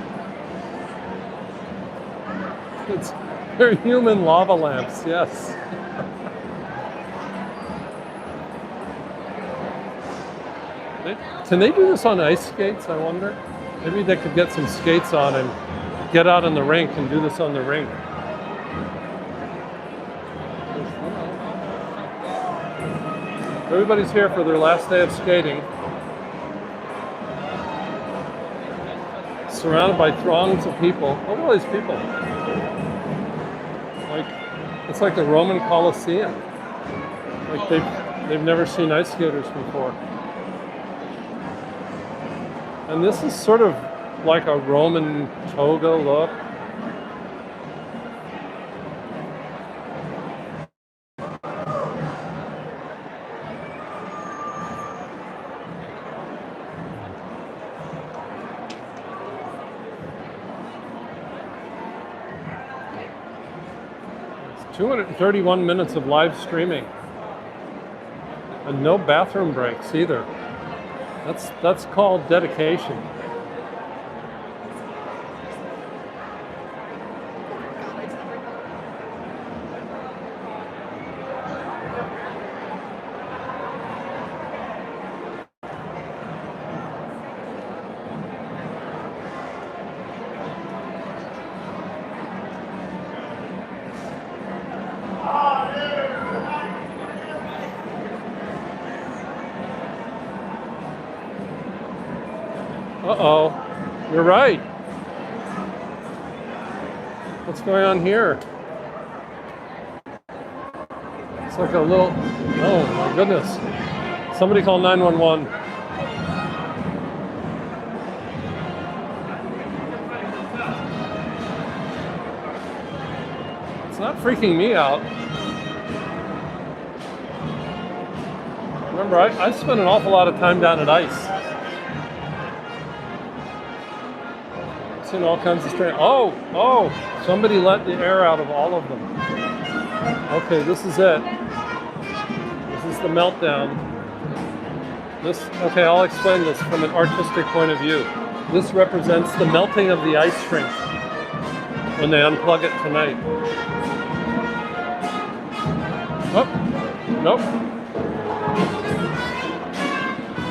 They're human lava lamps, yes. Can they do this on ice skates, I wonder? Maybe they could get some skates on and get out in the rink and do this on the rink. Everybody's here for their last day of skating. Surrounded by throngs of people. Look at all these people. It's like the Roman Colosseum. Like they've never seen ice skaters before. And this is sort of like a Roman toga look. It's 231 minutes of live streaming. And no bathroom breaks either. That's called dedication. Uh-oh, you're right. What's going on here? It's like a little, oh my goodness. Somebody call 911. It's not freaking me out. Remember, I spent an awful lot of time down at ice. Seen all kinds of strange. Oh! Somebody let the air out of all of them. Okay, this is it. This is the meltdown. Okay, I'll explain this from an artistic point of view. This represents the melting of the ice rink when they unplug it tonight. Oh, nope.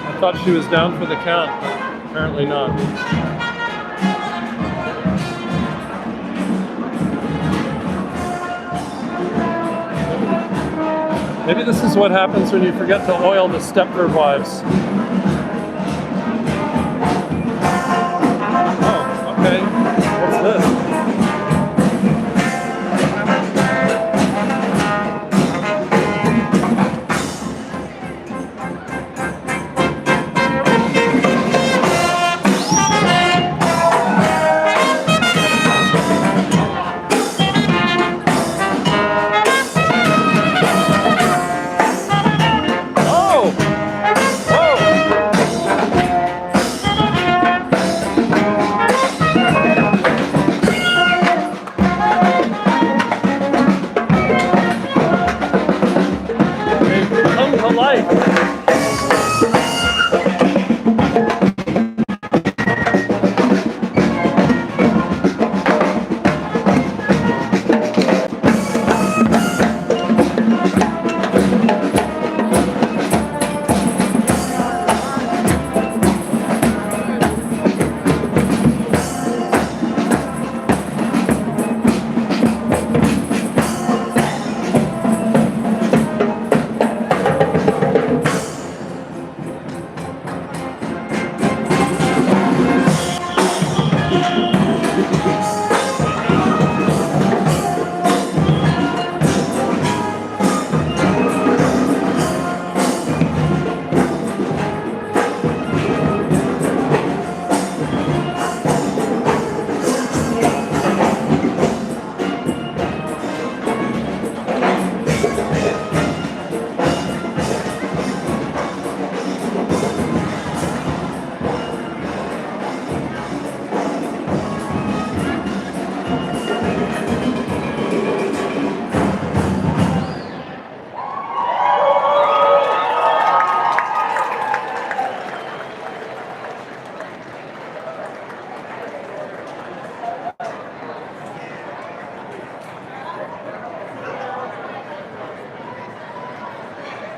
I thought she was down for the count, but apparently not. Maybe this is what happens when you forget to oil the Stepford wives. Oh, okay. What's this?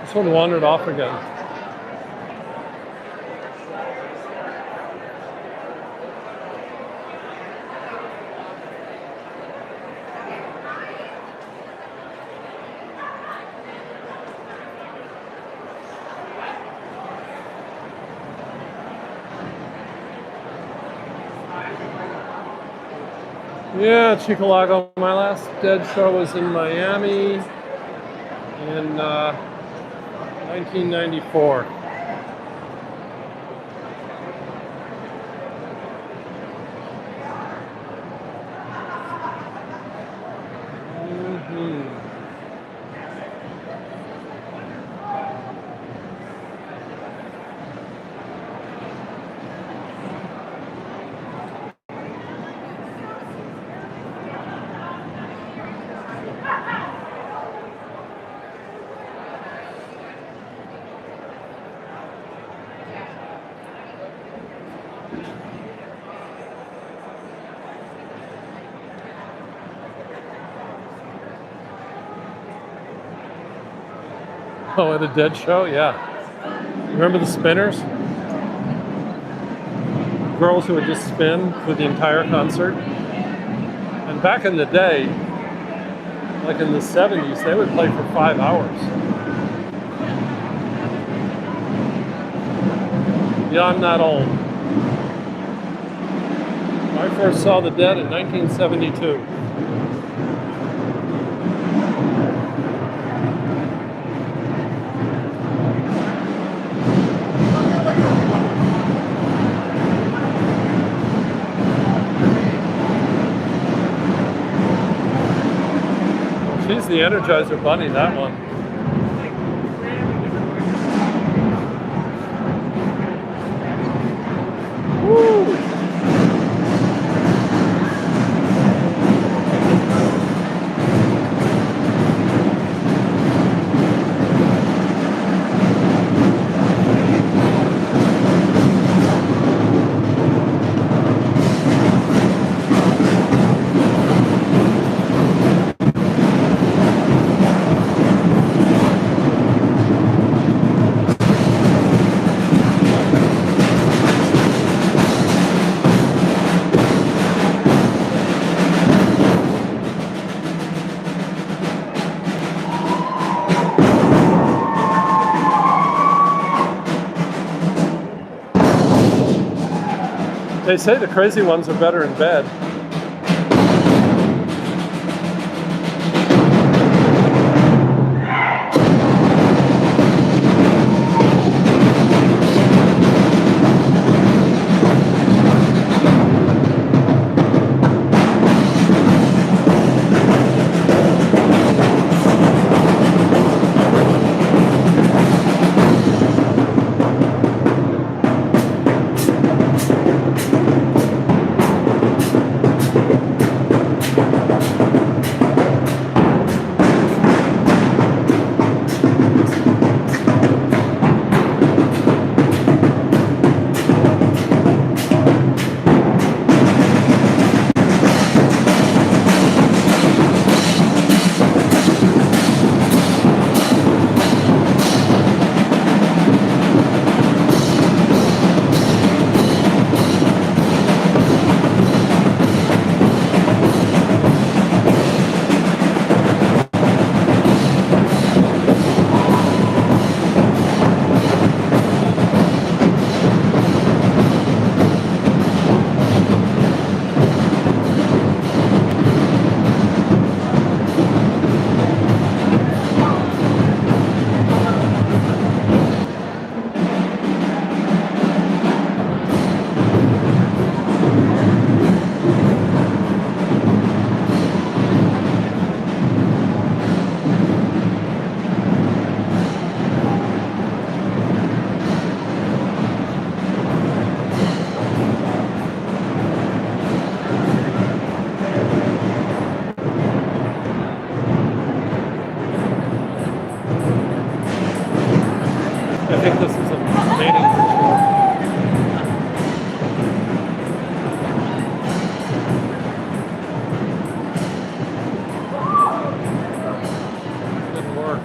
This one wandered off again. Yeah, Chicalago. My last dead show was in Miami in 1994. Oh, at a dead show? Yeah. Remember the spinners? Girls who would just spin for the entire concert. And back in the day, like in the 70s, they would play for 5 hours. Yeah, I'm not old. I first saw the Dead in 1972. She's the Energizer Bunny, that one. Woo! They say the crazy ones are better in bed. I think this is a mating ritual. Didn't work.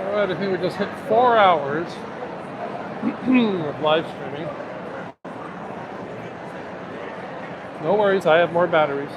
All right, I think we just hit 4 hours of live streaming. No worries, I have more batteries.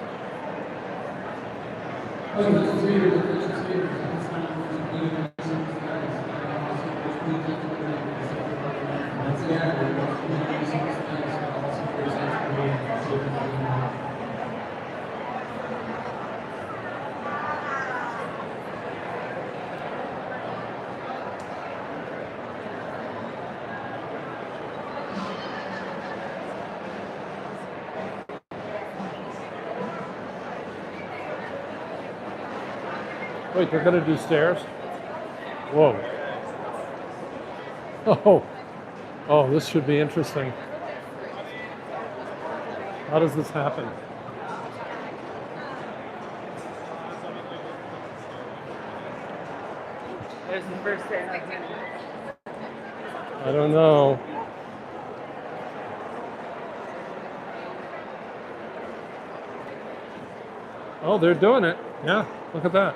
Wait, they're gonna do stairs? Whoa. Oh, this should be interesting. How does this happen? There's the first day. I don't know. Oh, they're doing it. Yeah, look at that.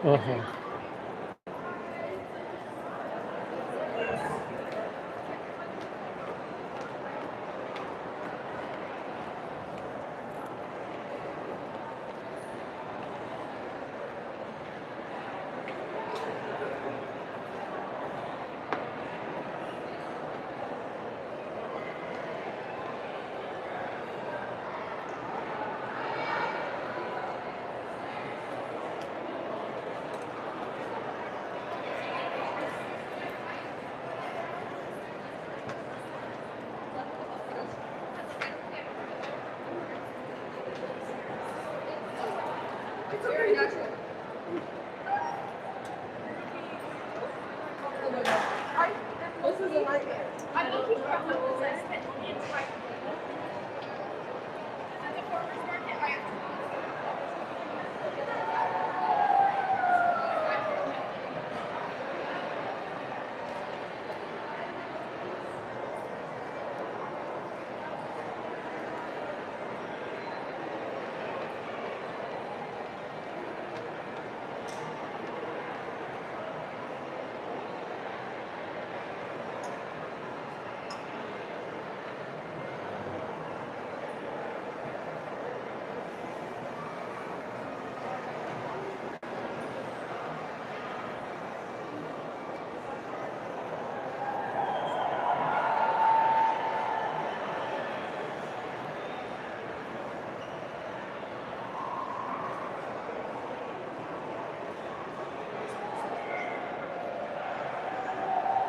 Uh-huh. It's very natural. This is a nightmare. I'm looking for a little list that in Try.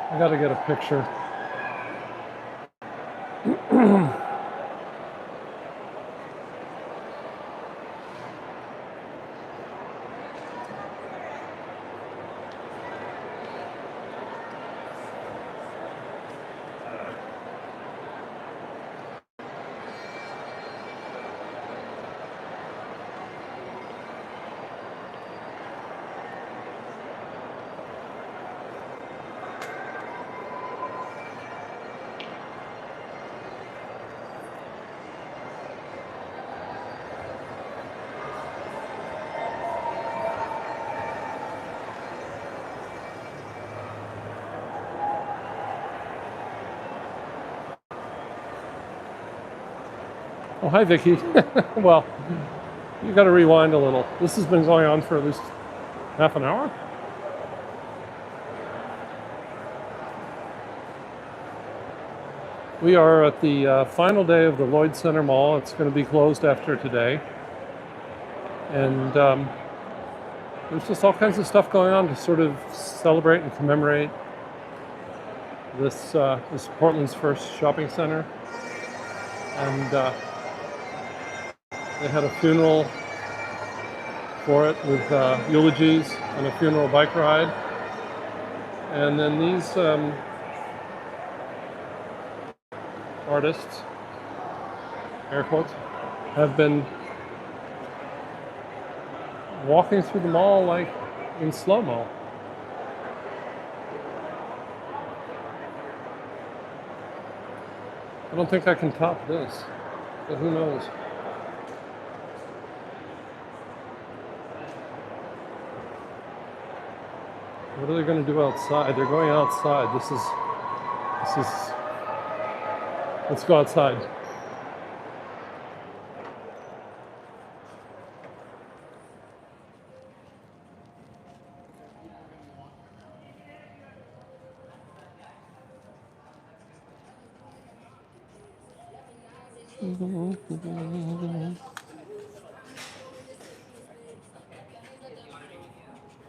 I gotta get a picture. Oh, hi, Vicky. Well, you got to rewind a little. This has been going on for at least half an hour. We are at the final day of the Lloyd Center Mall. It's going to be closed after today. And there's just all kinds of stuff going on to sort of celebrate and commemorate this Portland's first shopping center. And they had a funeral for it with eulogies and a funeral bike ride. And then these artists, air quotes, have been walking through the mall like in slow-mo. I don't think I can top this, but who knows? What are they going to do outside? They're going outside. This is, let's go outside.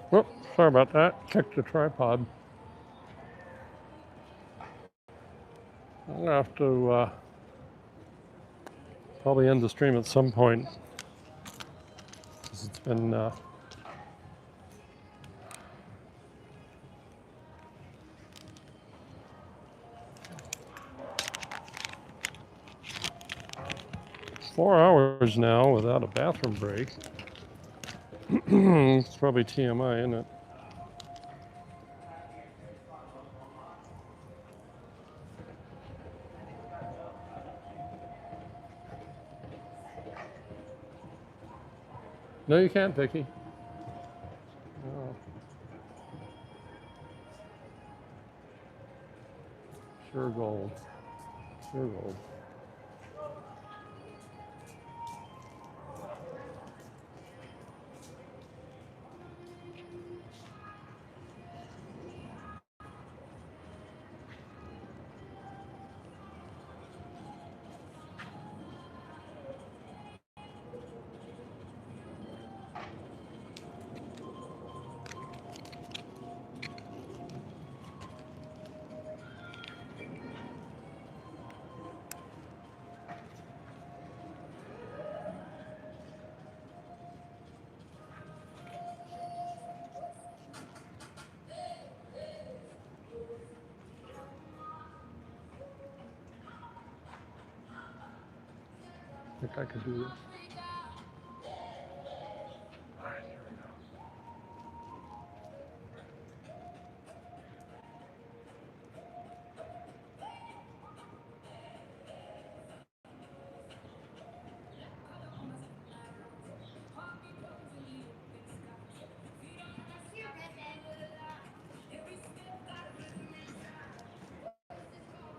Oh, sorry about that. Check the tripod. I'm gonna have to probably end the stream at some point, because it's been it's 4 hours now without a bathroom break. It's probably TMI, isn't it? No, you can't, Vicky. No. Sure gold. Sure gold. think I could do this.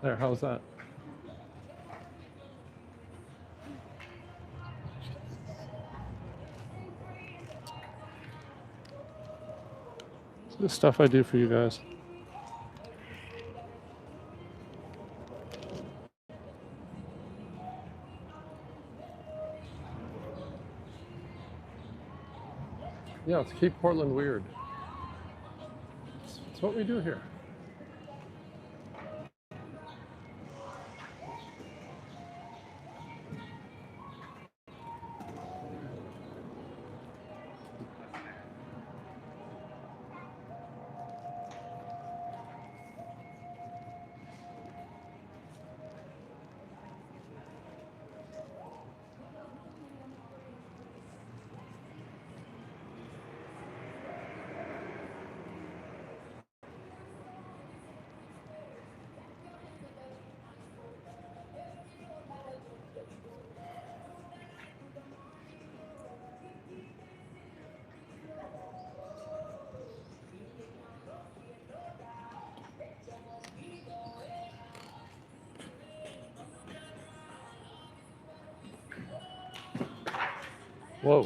There, how's that? It's the stuff I do for you guys. Yeah, let's keep Portland weird. It's what we do here. Whoa.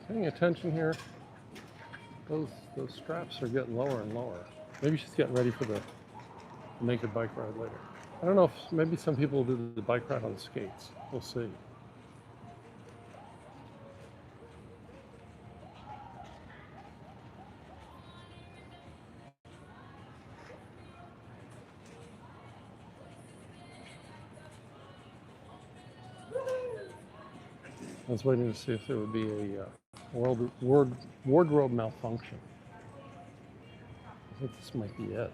Paying attention here. Those straps are getting lower and lower. Maybe she's getting ready for the naked bike ride later. I don't know if maybe some people will do the bike ride on skates. We'll see. I was waiting to see if there would be a wardrobe malfunction. I think this might be it.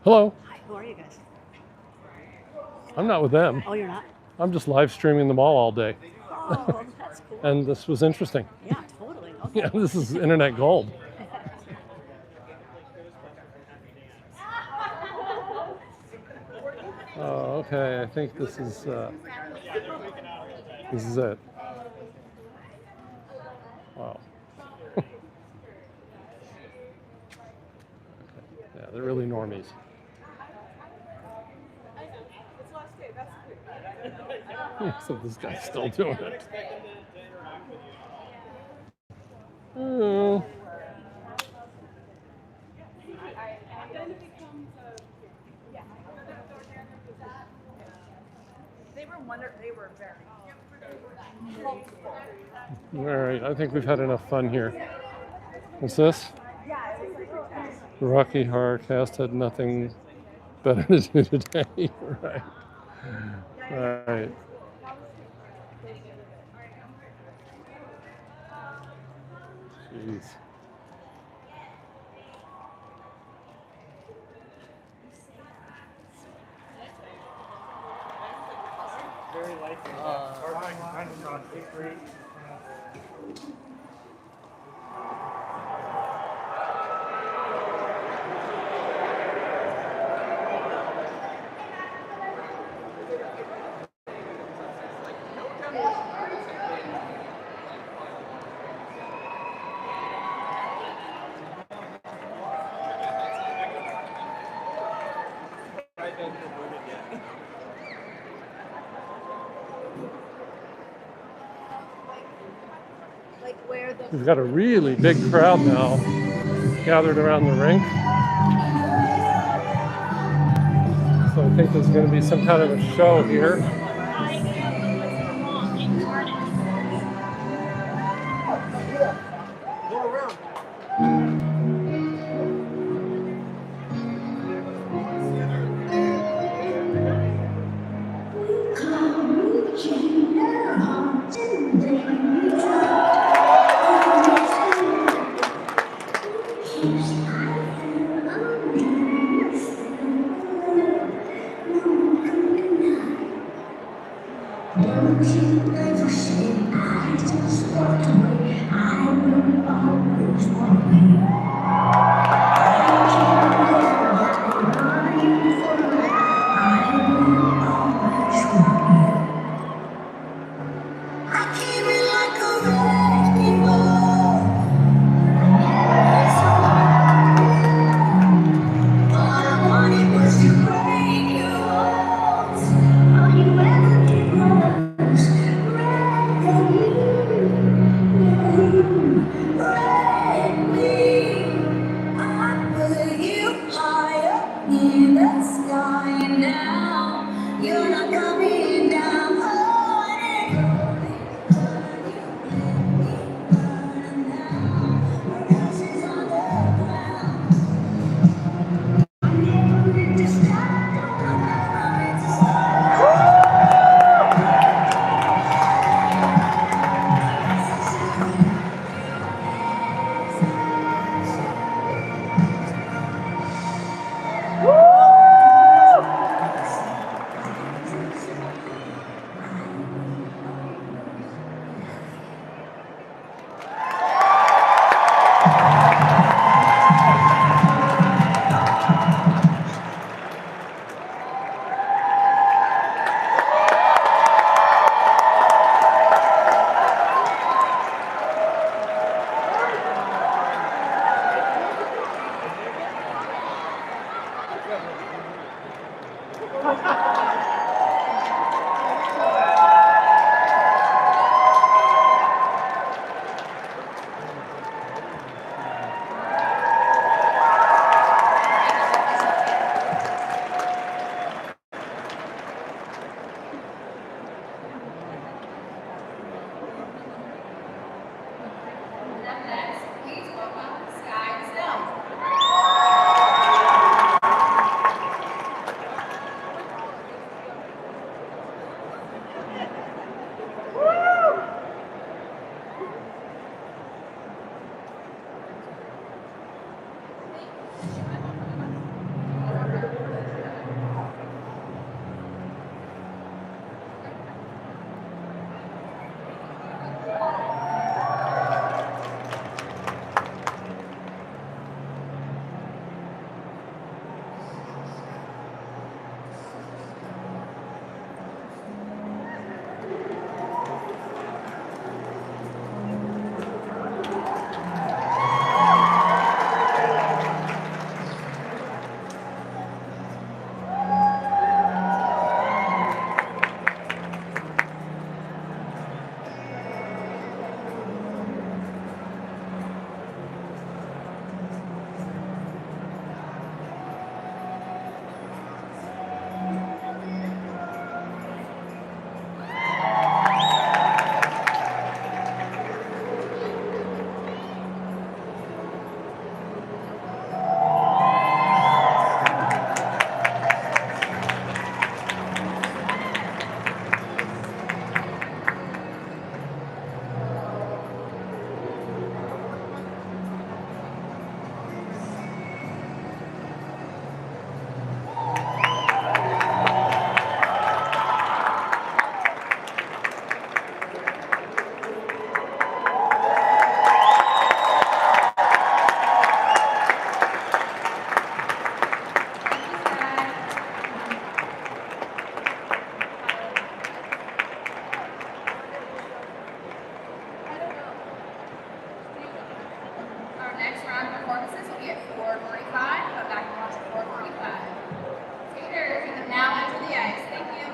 Hello. Hi, who are you guys? I'm not with them. Oh, you're not? I'm just live streaming the mall all day. Oh, that's cool. And this was interesting. Yeah, totally. Okay. Yeah, this is internet gold. Oh, okay. I think this is it. Wow. Yeah, they're really normies. So this guy's still doing it. Oh. They were very. All right, I think we've had enough fun here. What's this? Rocky Horror Cast had nothing better to do today. Right. All right. Jeez. Very light. Like where the We've got a really big crowd now gathered around the rink. So I think there's going to be some kind of a show here. Let me at 4:45. Come back and watch at 4:45. Skaters, you can now enter the ice. Thank you.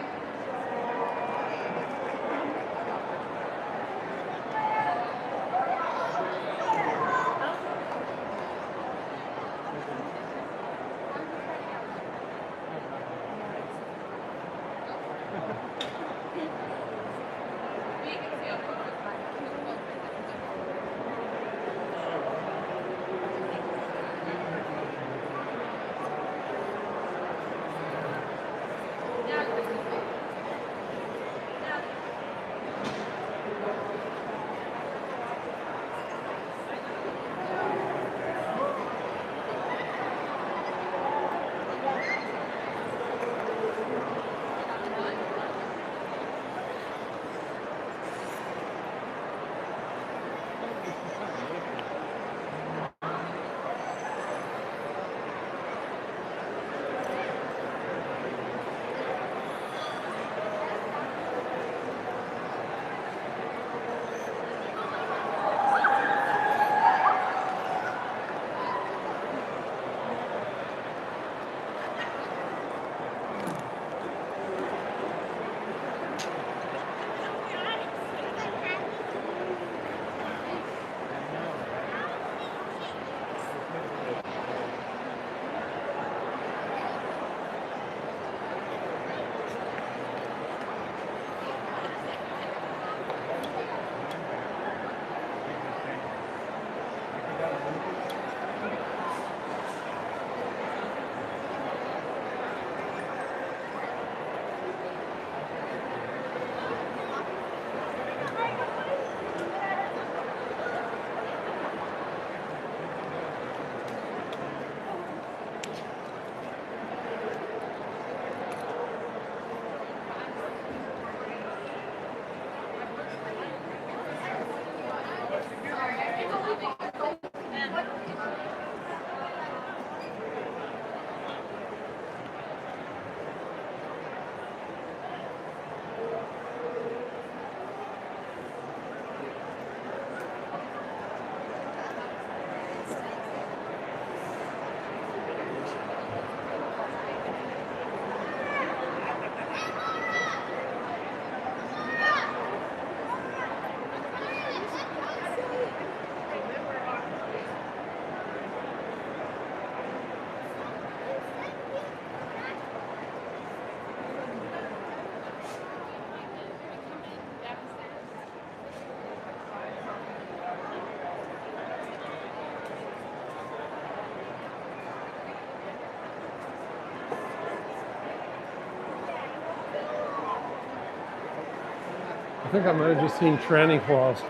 I think I might have just seen tranny claws.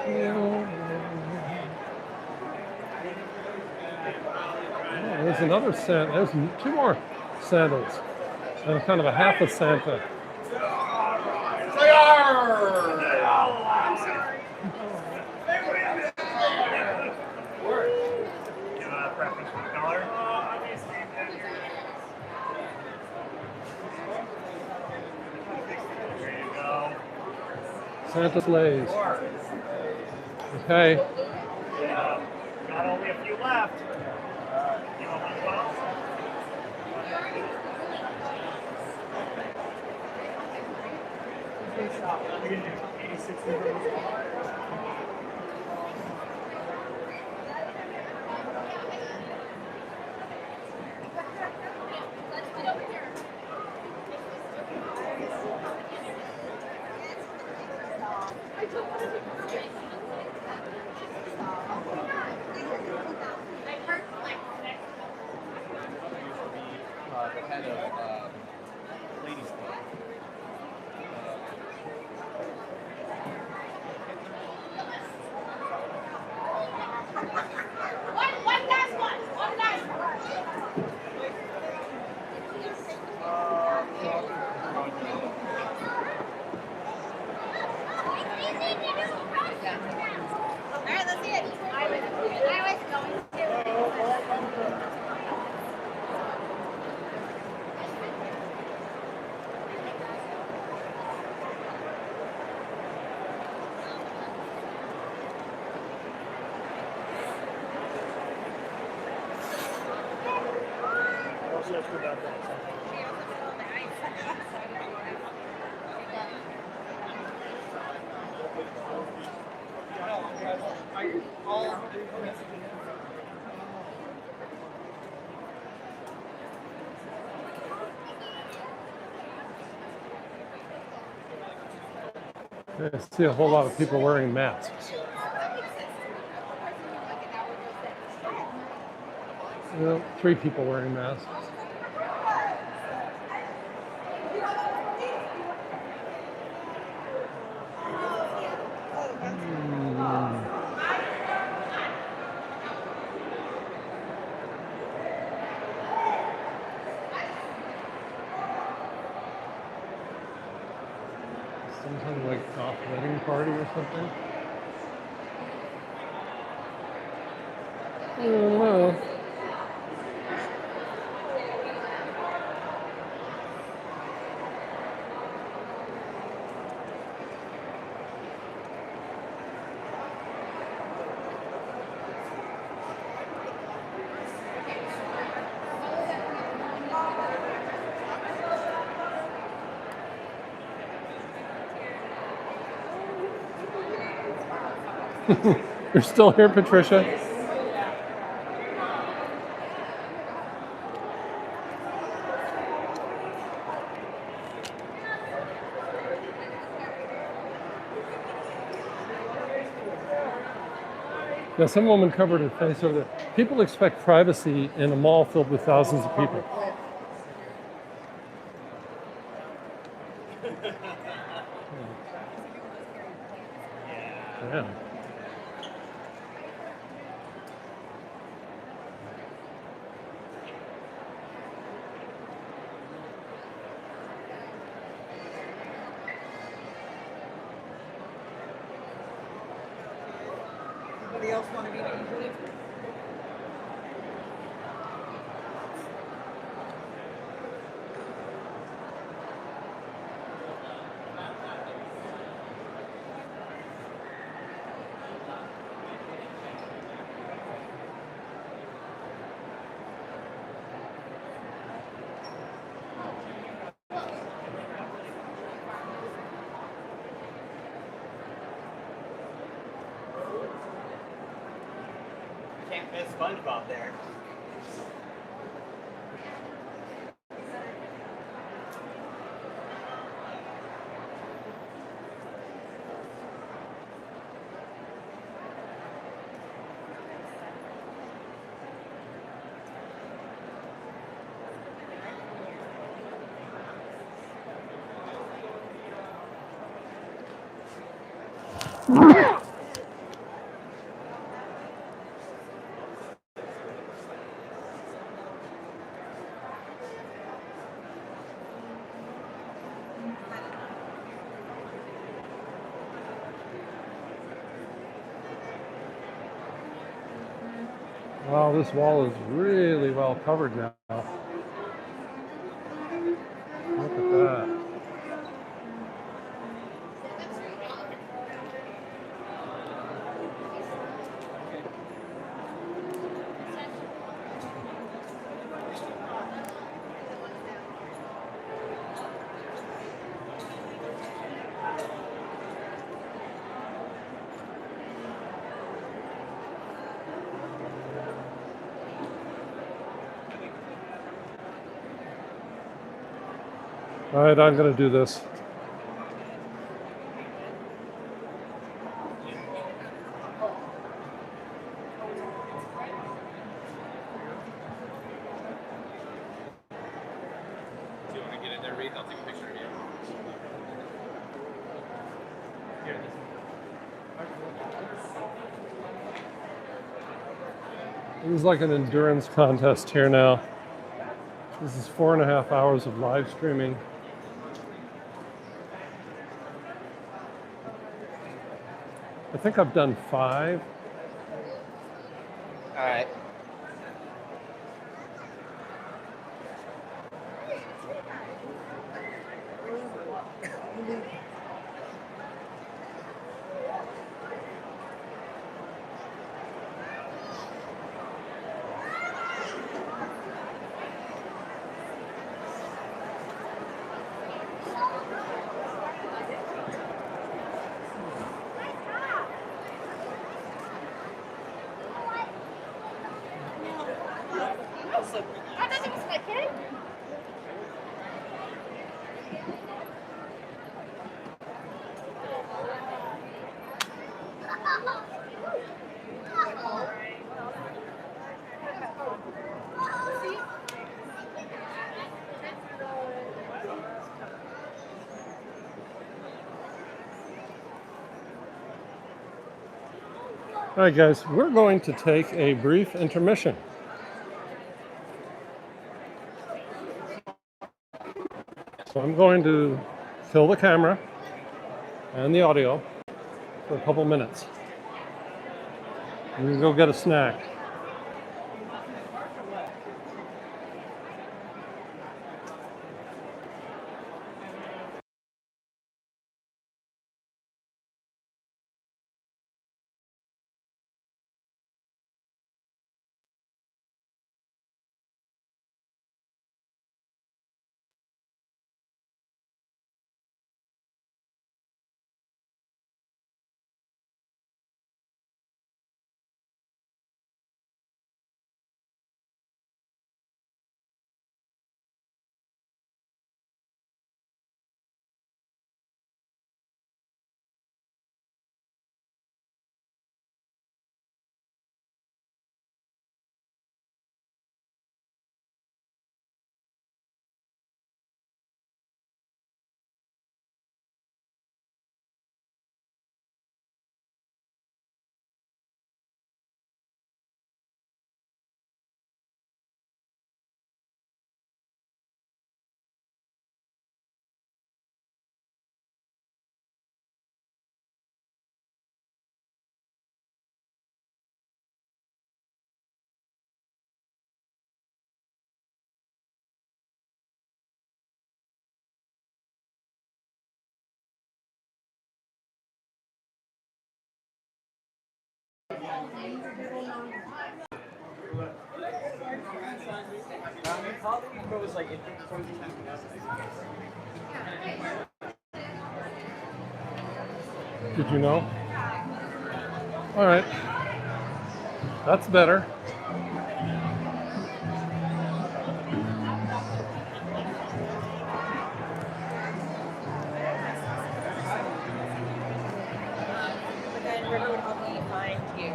Oh, there's another Santa. There's two more Santas. And kind of a half a Santa. Santa sleighs. Okay. Got only a few left. You want one 12? We can do 86 The head of Ladies Club. One last one. One last one. about that. I see a whole lot of people wearing masks. Well, 3 people wearing masks. Some kind of like goth wedding party or something. I don't know. You're still here, Patricia? Yeah, some woman covered her face over there. People expect privacy in a mall filled with thousands of people. Yeah. Anybody else want to be angry? Can't miss SpongeBob there. Wow, this wall is really well covered now. Look at that. All right, I'm going to do this. Do you want to get in there, Reed? I'll take a picture of you. Here, It was like an endurance contest here now. This is 4.5 hours of live streaming. I think I've done 5. All right. awesome. I thought it was my kid. All right, guys, we're going to take a brief intermission. So I'm going to kill the camera and the audio for a couple minutes. We can go get a snack. Did you know? All right. That's better. But then River would help me find you.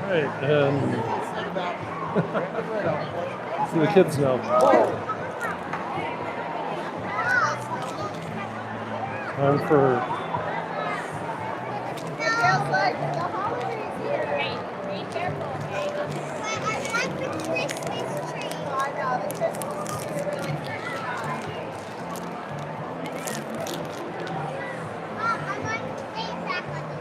Right, and so the kids know. Time for It feels like the holidays here. Be careful. I like the Christmas tree. I know, the Christmas tree is really pretty. Mom, I like to paint back on the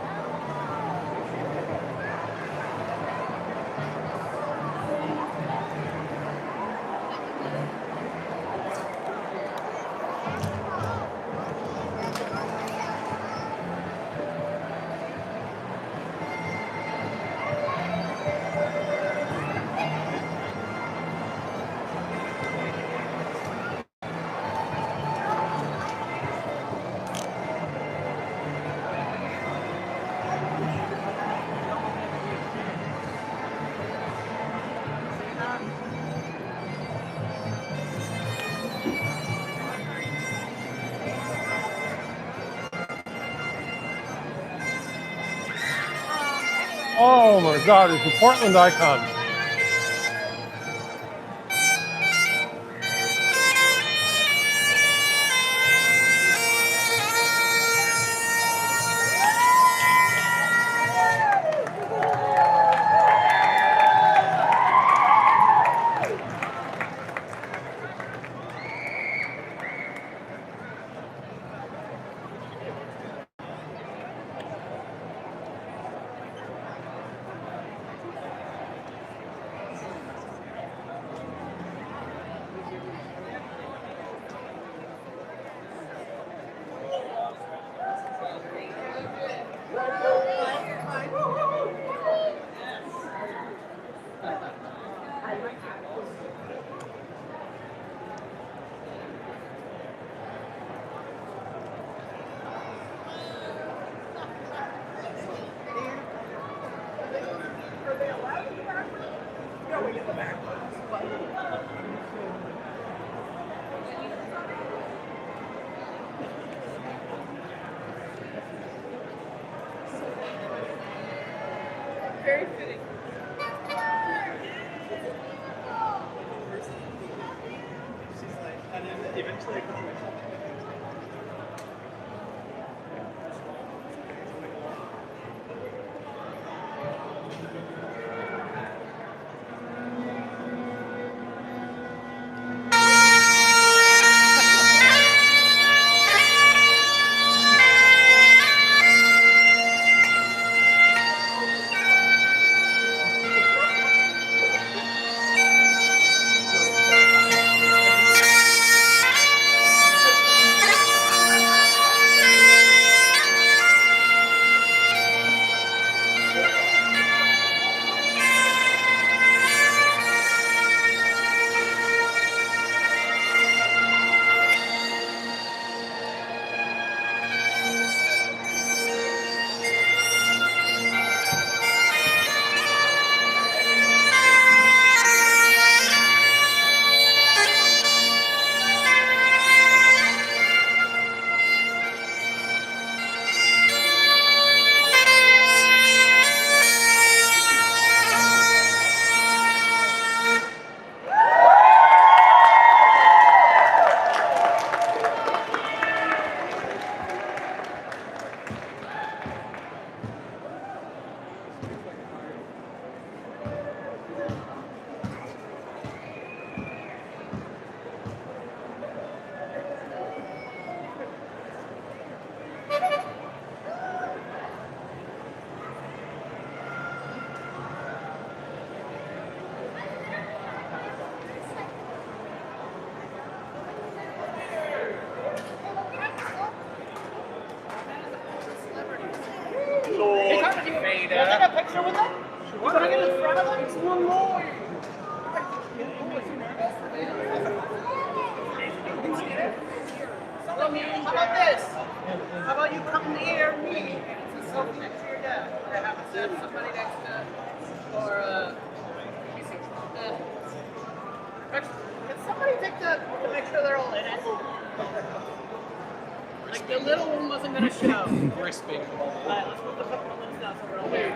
Oh my God, it's a Portland icon. Very fitting. And then eventually Lloyd, Vader. Can I take a picture with them? Can I get in front of them? It's one Lloyd. How about this? How about you come near me? It's a selfie next to your dad. I have somebody next to, or let me see. Can somebody take to make sure they're all in it? Like the little one wasn't gonna show. Crispy. Alright, let's put the ones down so we're all there.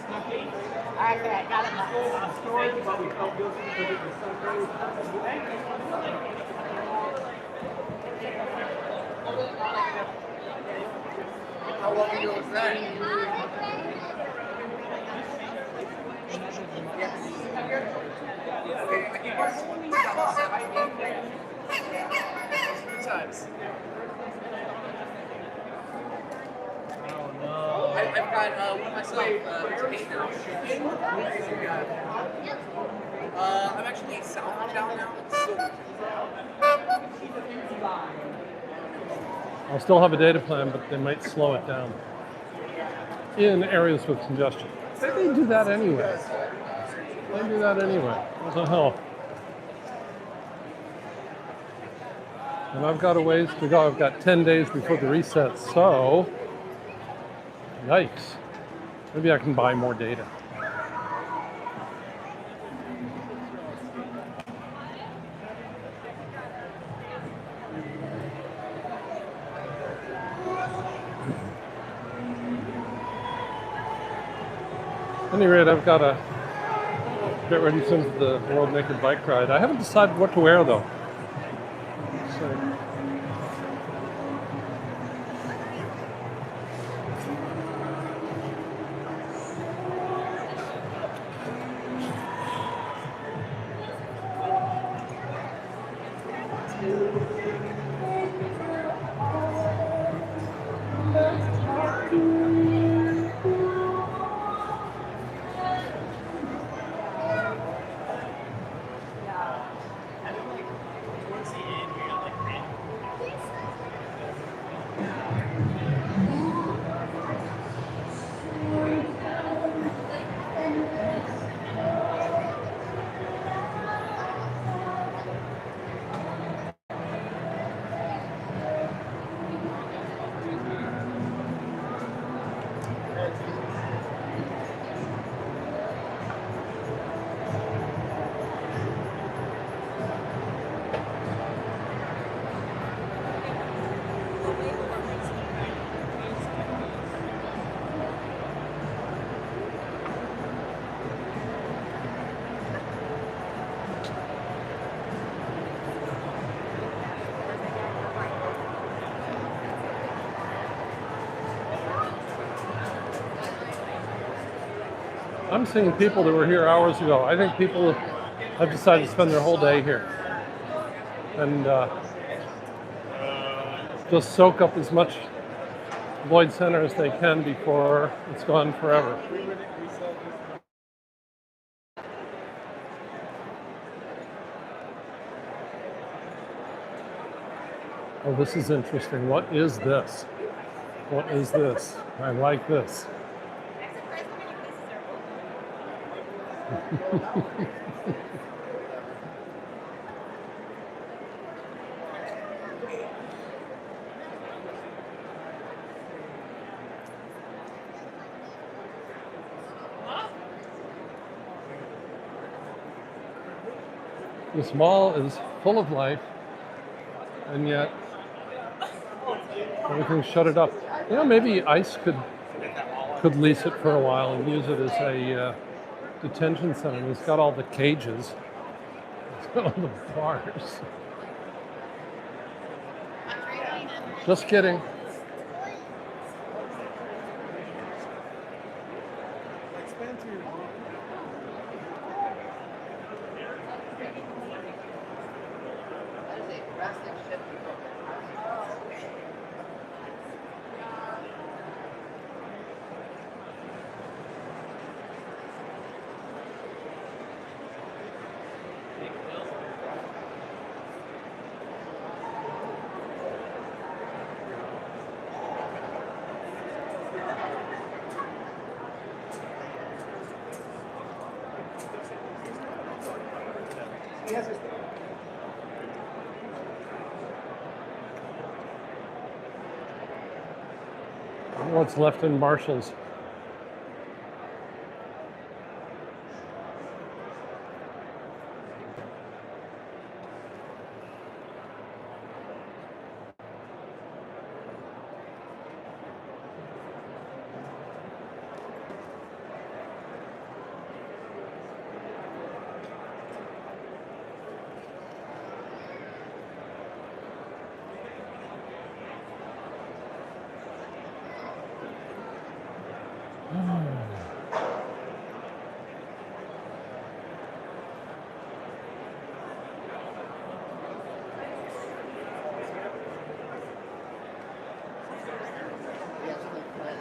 Okay, I got it now. Story about we felt guilty because it was so great. How long ago was that? Good times. Oh no. I've got one myself. I'm actually southbound now. I'll still have a data plan, but they might slow it down in areas with congestion. They do that anyway. They do that anyway. What the hell? And I've got a ways to go. I've got 10 days before the reset, so yikes. Maybe I can buy more data. At any rate, I've got to get ready soon for the World Naked Bike Ride. I haven't decided what to wear though. So, I'm seeing people that were here hours ago. I think people have decided to spend their whole day here and just soak up as much Lloyd Center as they can before it's gone forever. Oh, this is interesting. What is this? What is this? I like this. This mall is full of life, and yet everything's shuttered up. You know, maybe ICE could lease it for a while and use it as a detention center. It's got all the cages, it's got all the bars. Just kidding. What's left in Marshall's?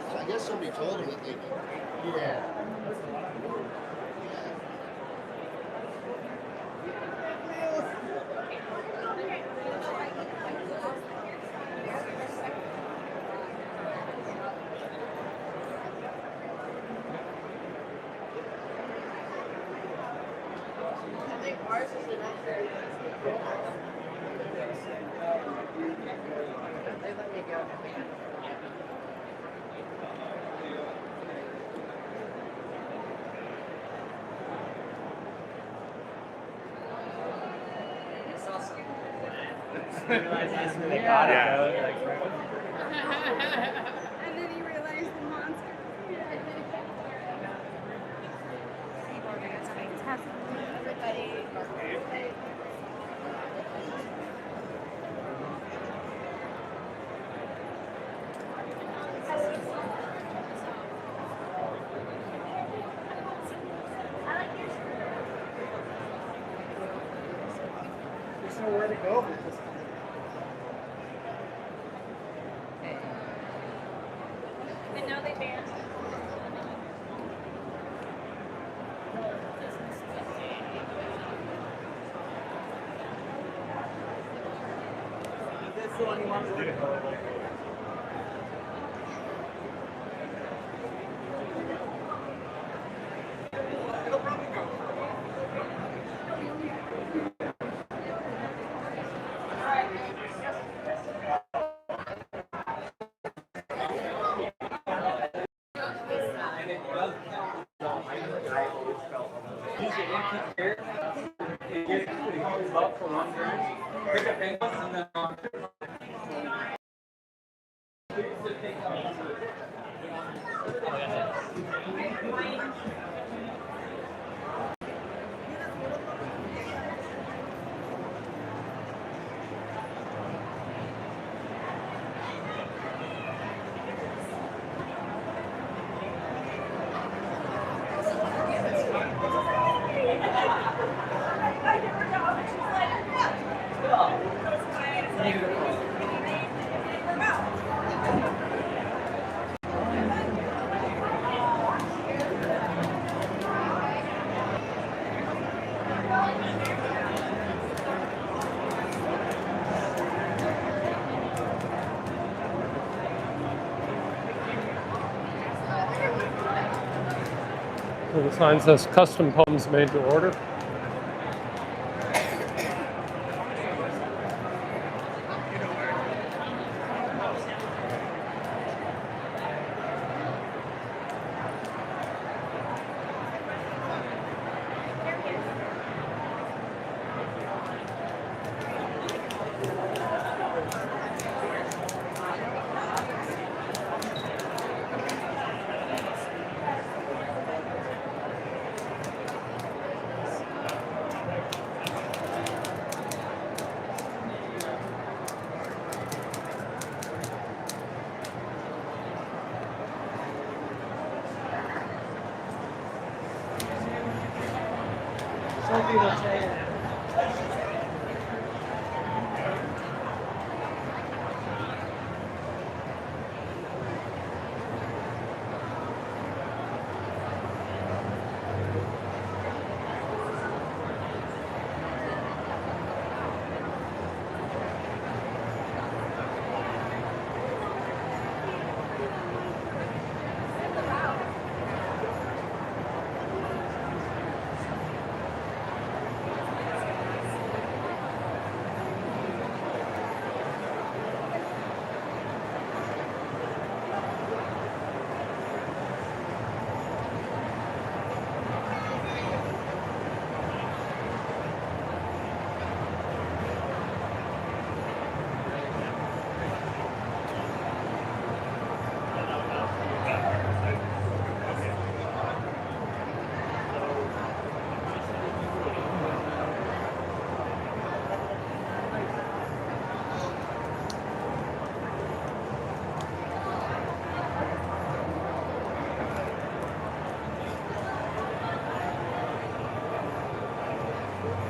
I guess somebody told him that they. Yeah. And then he realized the monster. everybody. There's nowhere to go. And now they banned. That's the one you want to do. So the sign says custom poems made to order. Sophie will tell you.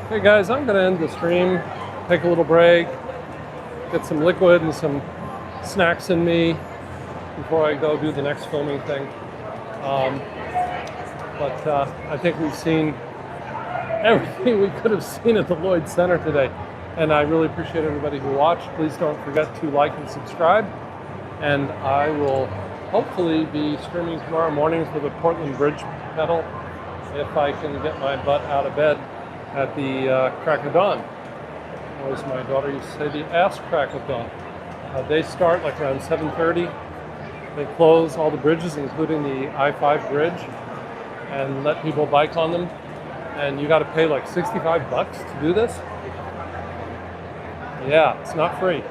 Hey guys, I'm going to end the stream, take a little break, get some liquid and some snacks in me before I go do the next filming thing. But I think we've seen everything we could have seen at the Lloyd Center today. And I really appreciate everybody who watched. Please don't forget to like and subscribe. And I will hopefully be streaming tomorrow morning for the Portland Bridge pedal if I can get my butt out of bed at the crack of dawn. Or as my daughter used to say, the ass crack of dawn. They start like around 7:30. They close all the bridges, including the I-5 bridge, and let people bike on them. And you got to pay like 65 bucks to do this. Yeah, it's not free.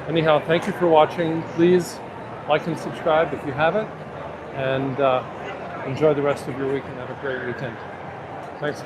Anyhow, thank you for watching. Please like and subscribe if you haven't, and enjoy the rest of your week and have a great weekend. Thanks.